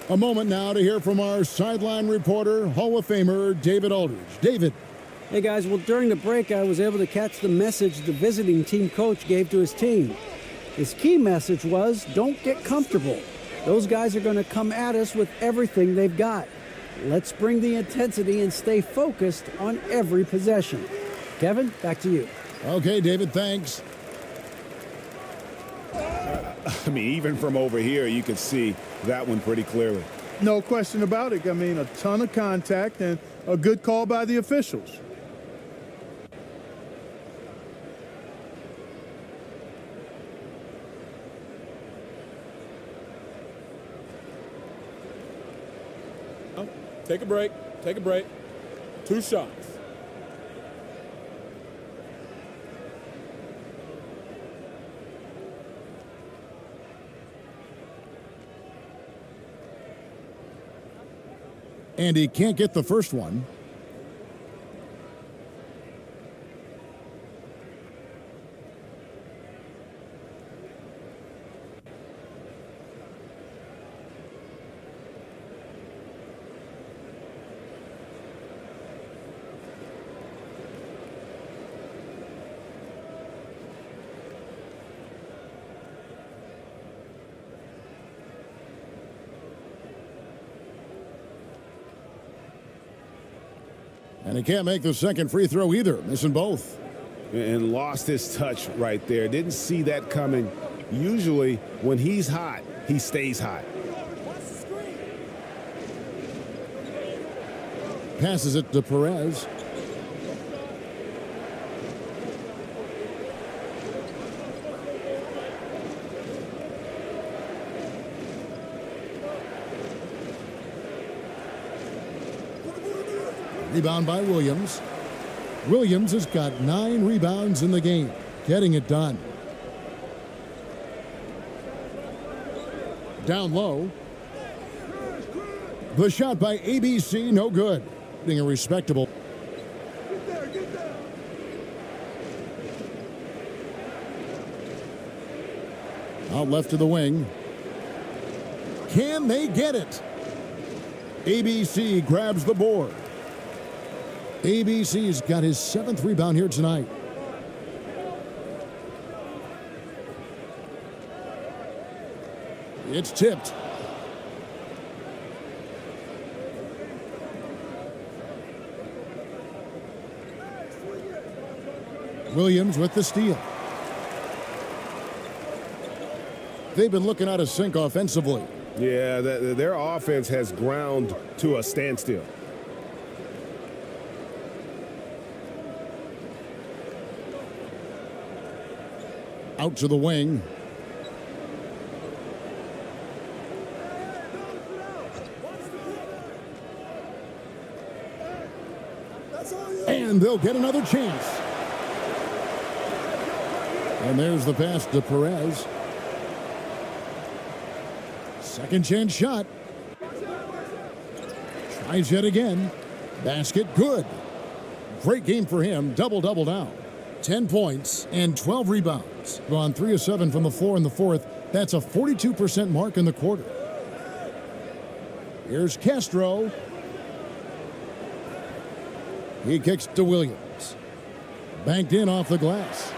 A moment now to hear from our sideline reporter, Hall of Famer David Aldridge. David. Hey guys, well during the break I was able to catch the message the visiting team coach gave to his team. His key message was, don't get comfortable. Those guys are going to come at us with everything they've got. Let's bring the intensity and stay focused on every possession. Kevin, back to you. Okay, David, thanks. I mean, even from over here, you can see that one pretty clearly. No question about it. I mean, a ton of contact and a good call by the officials. Take a break. Take a break. 2 shots. And he can't get the first one. And he can't make the second free throw either, missing both. And lost his touch right there. Didn't see that coming. Usually, when he's hot, he stays hot. Passes it to Perez. Rebound by Williams. Williams has got 9 rebounds in the game, getting it done. Down low. The shot by ABC, no good. Being a respectable. Out left to the wing. Can they get it? ABC grabs the board. ABC's got his 7th rebound here tonight. It's tipped. Williams with the steal. They've been looking out of sync offensively. Yeah, their offense has ground to a standstill. Out to the wing. And they'll get another chance. And there's the pass to Perez. Second chance shot. Tries yet again. Basket good. Great game for him. Double-double now. 10 points and 12 rebounds. Gone 3 of 7 from the floor in the 4th. That's a 42% mark in the quarter. Here's Castro. He kicks to Williams. Banked in off the glass.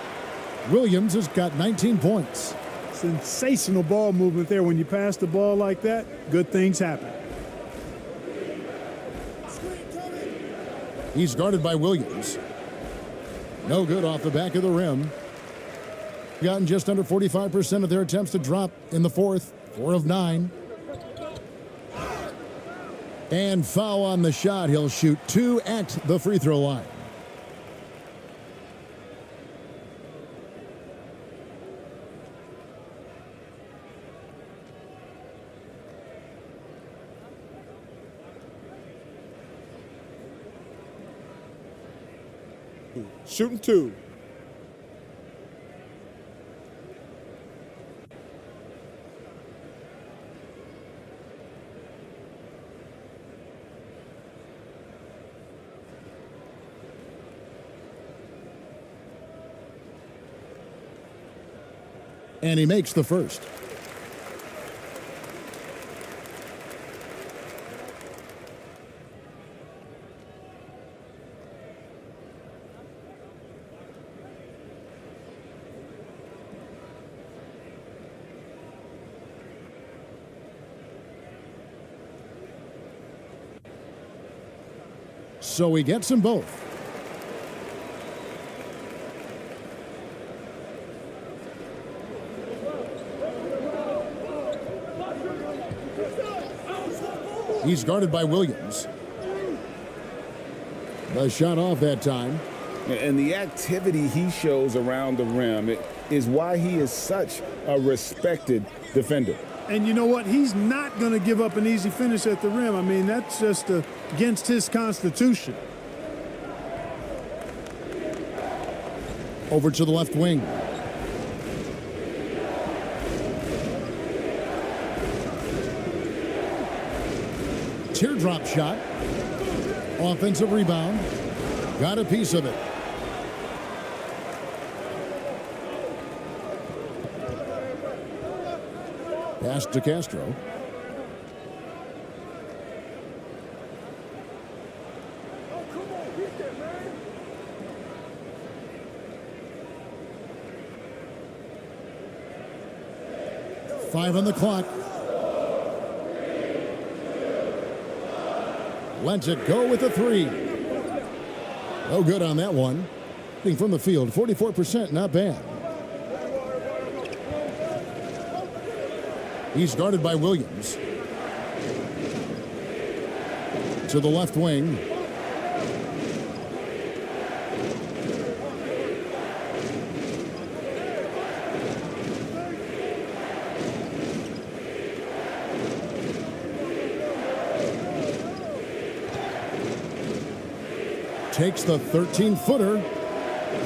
Williams has got 19 points. Sensational ball movement there. When you pass the ball like that, good things happen. He's guarded by Williams. No good off the back of the rim. Gotten just under 45% of their attempts to drop in the 4th. 4 of 9. And foul on the shot. He'll shoot 2 at the free throw line. Shooting 2. And he makes the first. So he gets them both. He's guarded by Williams. The shot off that time. And the activity he shows around the rim is why he is such a respected defender. And you know what? He's not going to give up an easy finish at the rim. I mean, that's just against his constitution. Over to the left wing. Teardrop shot. Offensive rebound. Got a piece of it. Pass to Castro. Five on the clock. Lets it go with a three. No good on that one. Being from the field, 44%, not bad. He's guarded by Williams. To the left wing. Takes the 13-footer.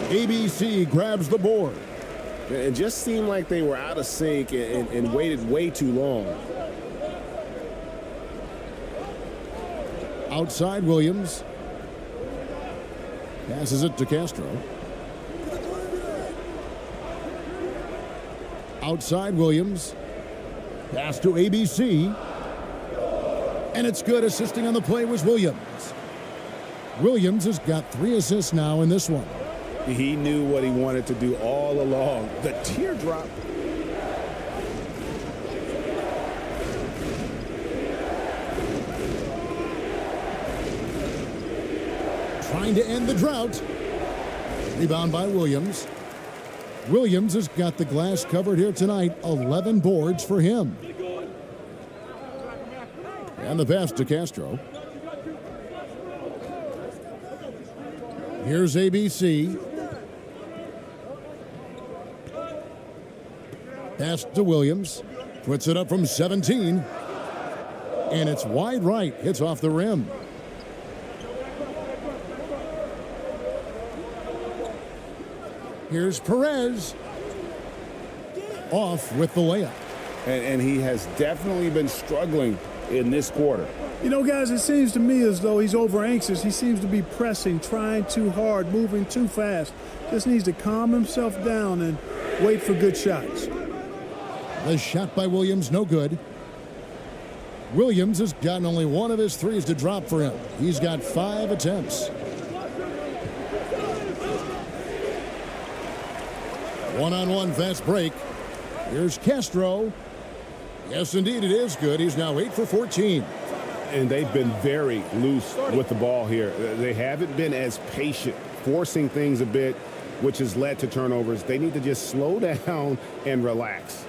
ABC grabs the board. It just seemed like they were out of sync and waited way too long. Outside Williams. Passes it to Castro. Outside Williams. Pass to ABC. And it's good. Assisting on the play was Williams. Williams has got 3 assists now in this one. He knew what he wanted to do all along. The teardrop. Trying to end the drought. Rebound by Williams. Williams has got the glass covered here tonight. 11 boards for him. And the pass to Castro. Here's ABC. Pass to Williams. Puts it up from 17. And it's wide right. Hits off the rim. Here's Perez. Off with the layup. And he has definitely been struggling in this quarter. You know, guys, it seems to me as though he's over anxious. He seems to be pressing, trying too hard, moving too fast. Just needs to calm himself down and wait for good shots. The shot by Williams, no good. Williams has gotten only one of his threes to drop for him. He's got 5 attempts. One-on-one fast break. Here's Castro. Yes, indeed, it is good. He's now 8 for 14. And they've been very loose with the ball here. They haven't been as patient, forcing things a bit, which has led to turnovers. They need to just slow down and relax.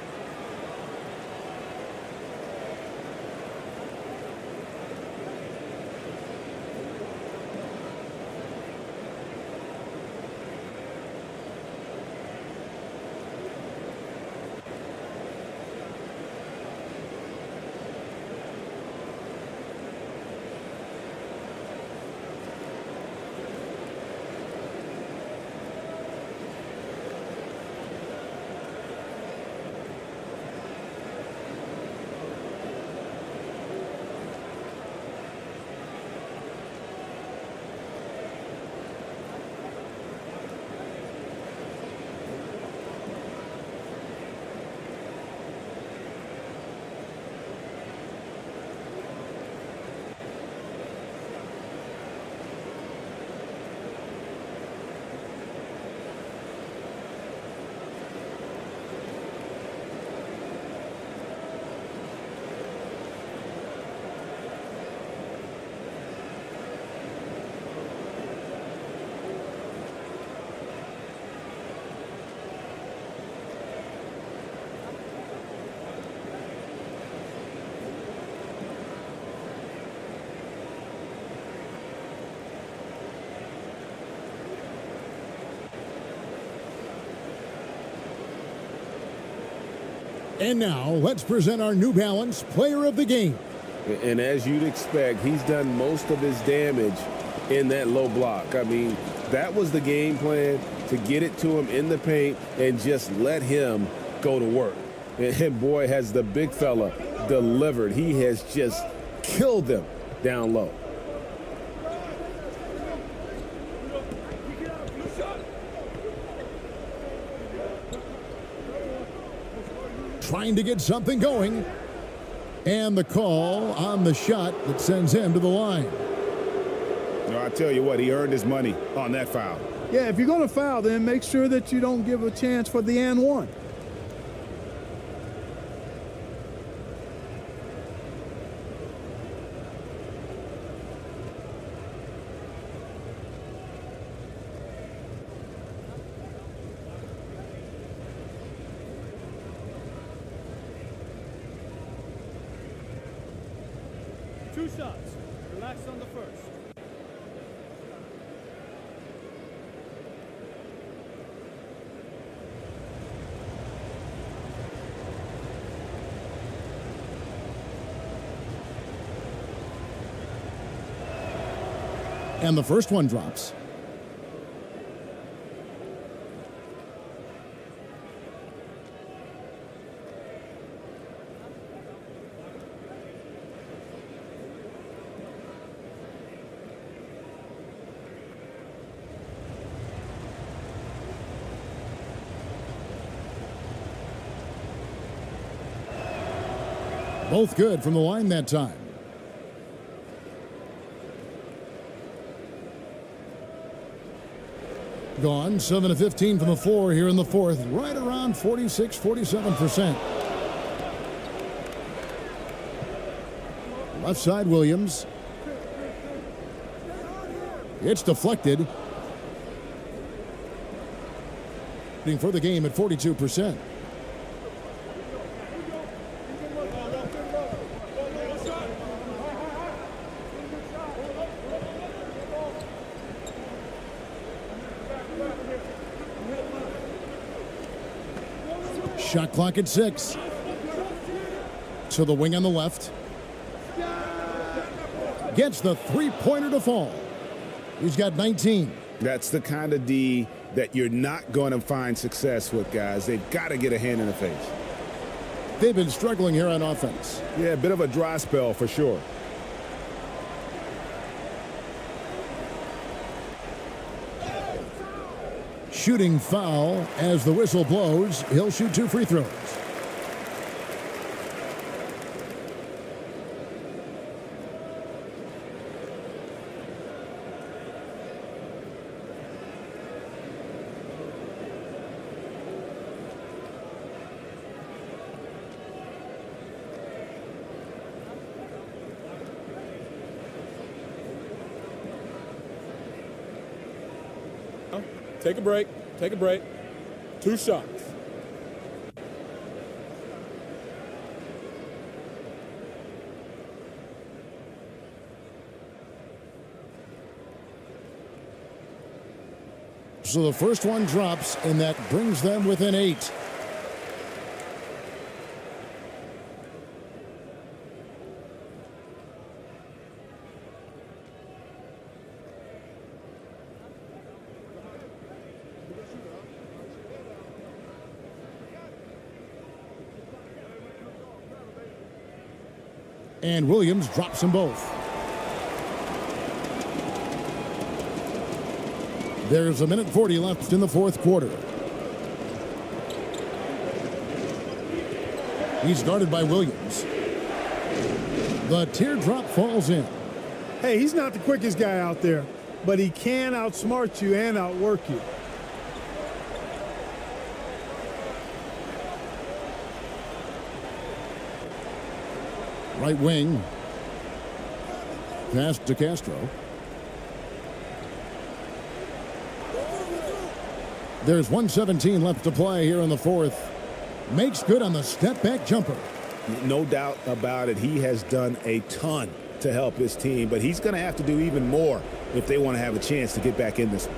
And now, let's present our New Balance Player of the Game. And as you'd expect, he's done most of his damage in that low block. I mean, that was the game plan, to get it to him in the paint and just let him go to work. And boy, has the big fella delivered. He has just killed them down low. Trying to get something going. And the call on the shot that sends him to the line. No, I tell you what, he earned his money on that foul. Yeah, if you're going to foul, then make sure that you don't give a chance for the and one. Two shots. Relax on the first. And the first one drops. Both good from the line that time. Gone 7 of 15 from the floor here in the fourth, right around 46-47%. Left side, Williams. It's deflected. For the game at 42%. Shot clock at 6. To the wing on the left. Gets the three-pointer to fall. He's got 19. That's the kind of D that you're not going to find success with, guys. They've got to get a hand in the face. They've been struggling here on offense. Yeah, a bit of a dry spell for sure. Shooting foul as the whistle blows. He'll shoot 2 free throws. Take a break. Take a break. 2 shots. So the first one drops, and that brings them within 8. And Williams drops them both. There's 1:40 left in the fourth quarter. He's guarded by Williams. The teardrop falls in. Hey, he's not the quickest guy out there, but he can outsmart you and outwork you. Right wing. Pass to Castro. There's 1:17 left to play here in the fourth. Makes good on the step-back jumper. No doubt about it. He has done a ton to help his team, but he's going to have to do even more if they want to have a chance to get back in this one.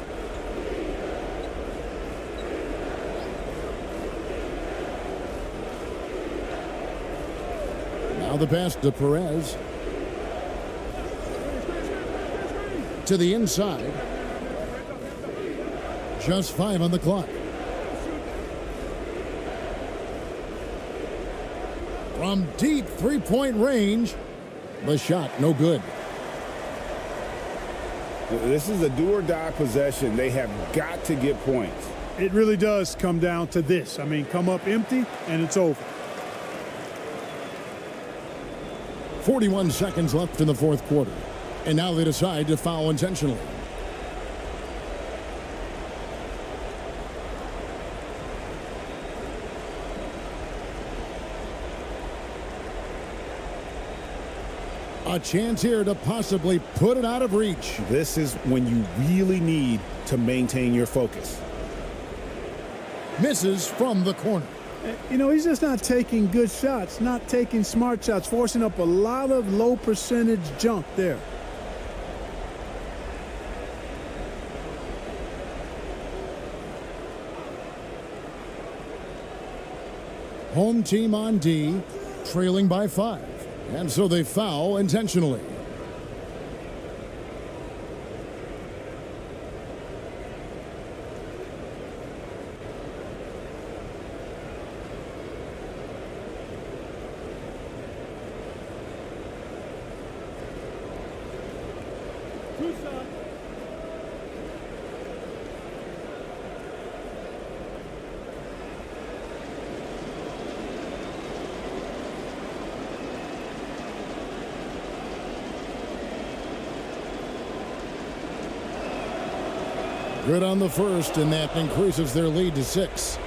the pass to Perez. To the inside. Just 5 on the clock. From deep three-point range, the shot no good. This is a do-or-die possession. They have got to get points. It really does come down to this. I mean, come up empty, and it's over. 41 seconds left in the fourth quarter. And now they decide to foul intentionally. A chance here to possibly put it out of reach. This is when you really need to maintain your focus. Misses from the corner. You know, he's just not taking good shots, not taking smart shots, forcing up a lot of low percentage junk there. Home team on D, trailing by 5. And so they foul intentionally. Good on the first, and that increases their lead to 6.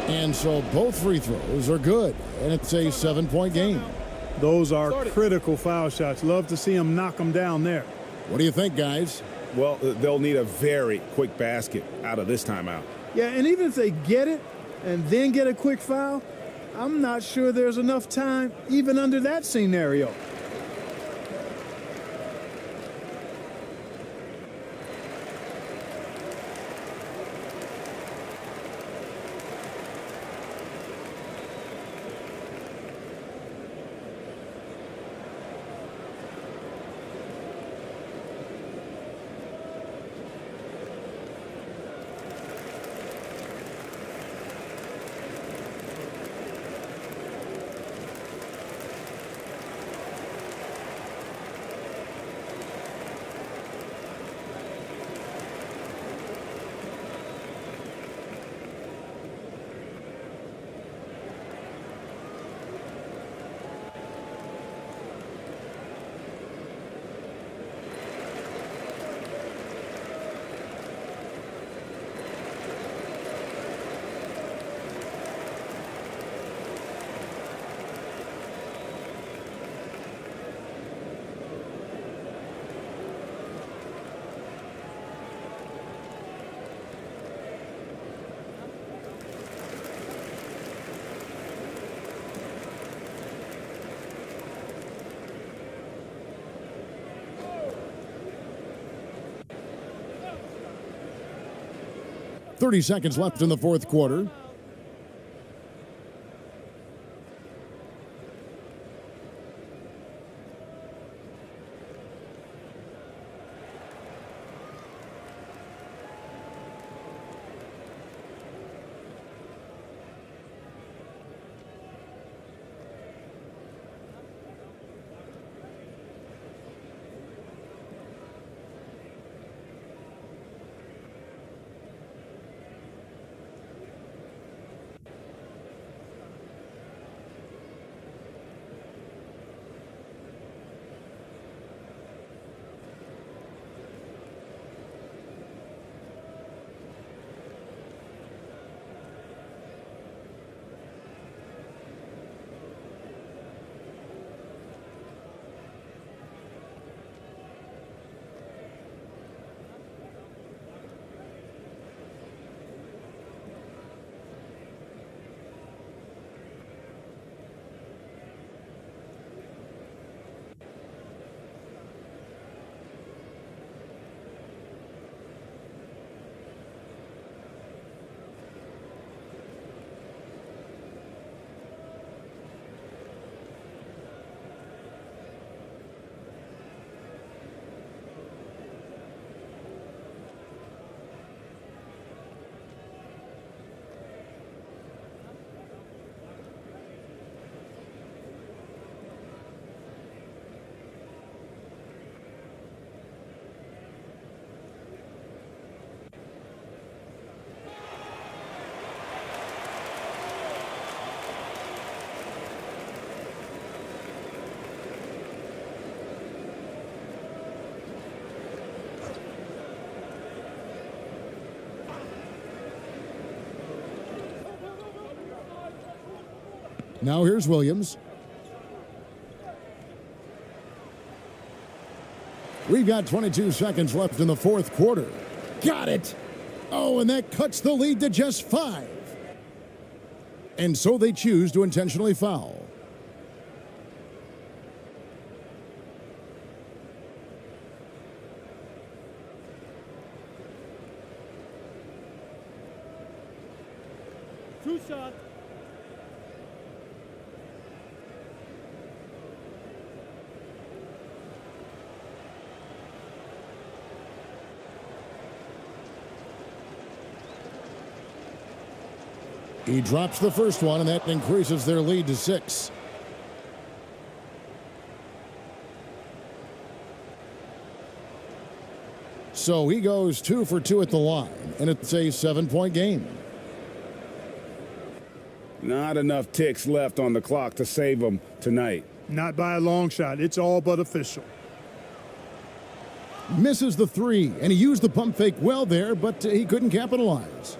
And so both free throws are good, and it's a 7-point game. Those are critical foul shots. Love to see them knock them down there. What do you think, guys? Well, they'll need a very quick basket out of this timeout. Yeah, and even if they get it and then get a quick foul, I'm not sure there's enough time even under that scenario. .30 seconds left in the fourth quarter. Now here's Williams. We've got 22 seconds left in the fourth quarter. Got it. Oh, and that cuts the lead to just 5. And so they choose to intentionally foul. Two shots. He drops the first one, and that increases their lead to 6. So he goes 2 for 2 at the line, and it's a 7-point game. Not enough ticks left on the clock to save them tonight. Not by a long shot. It's all but official. Misses the 3, and he used the pump fake well there, but he couldn't capitalize.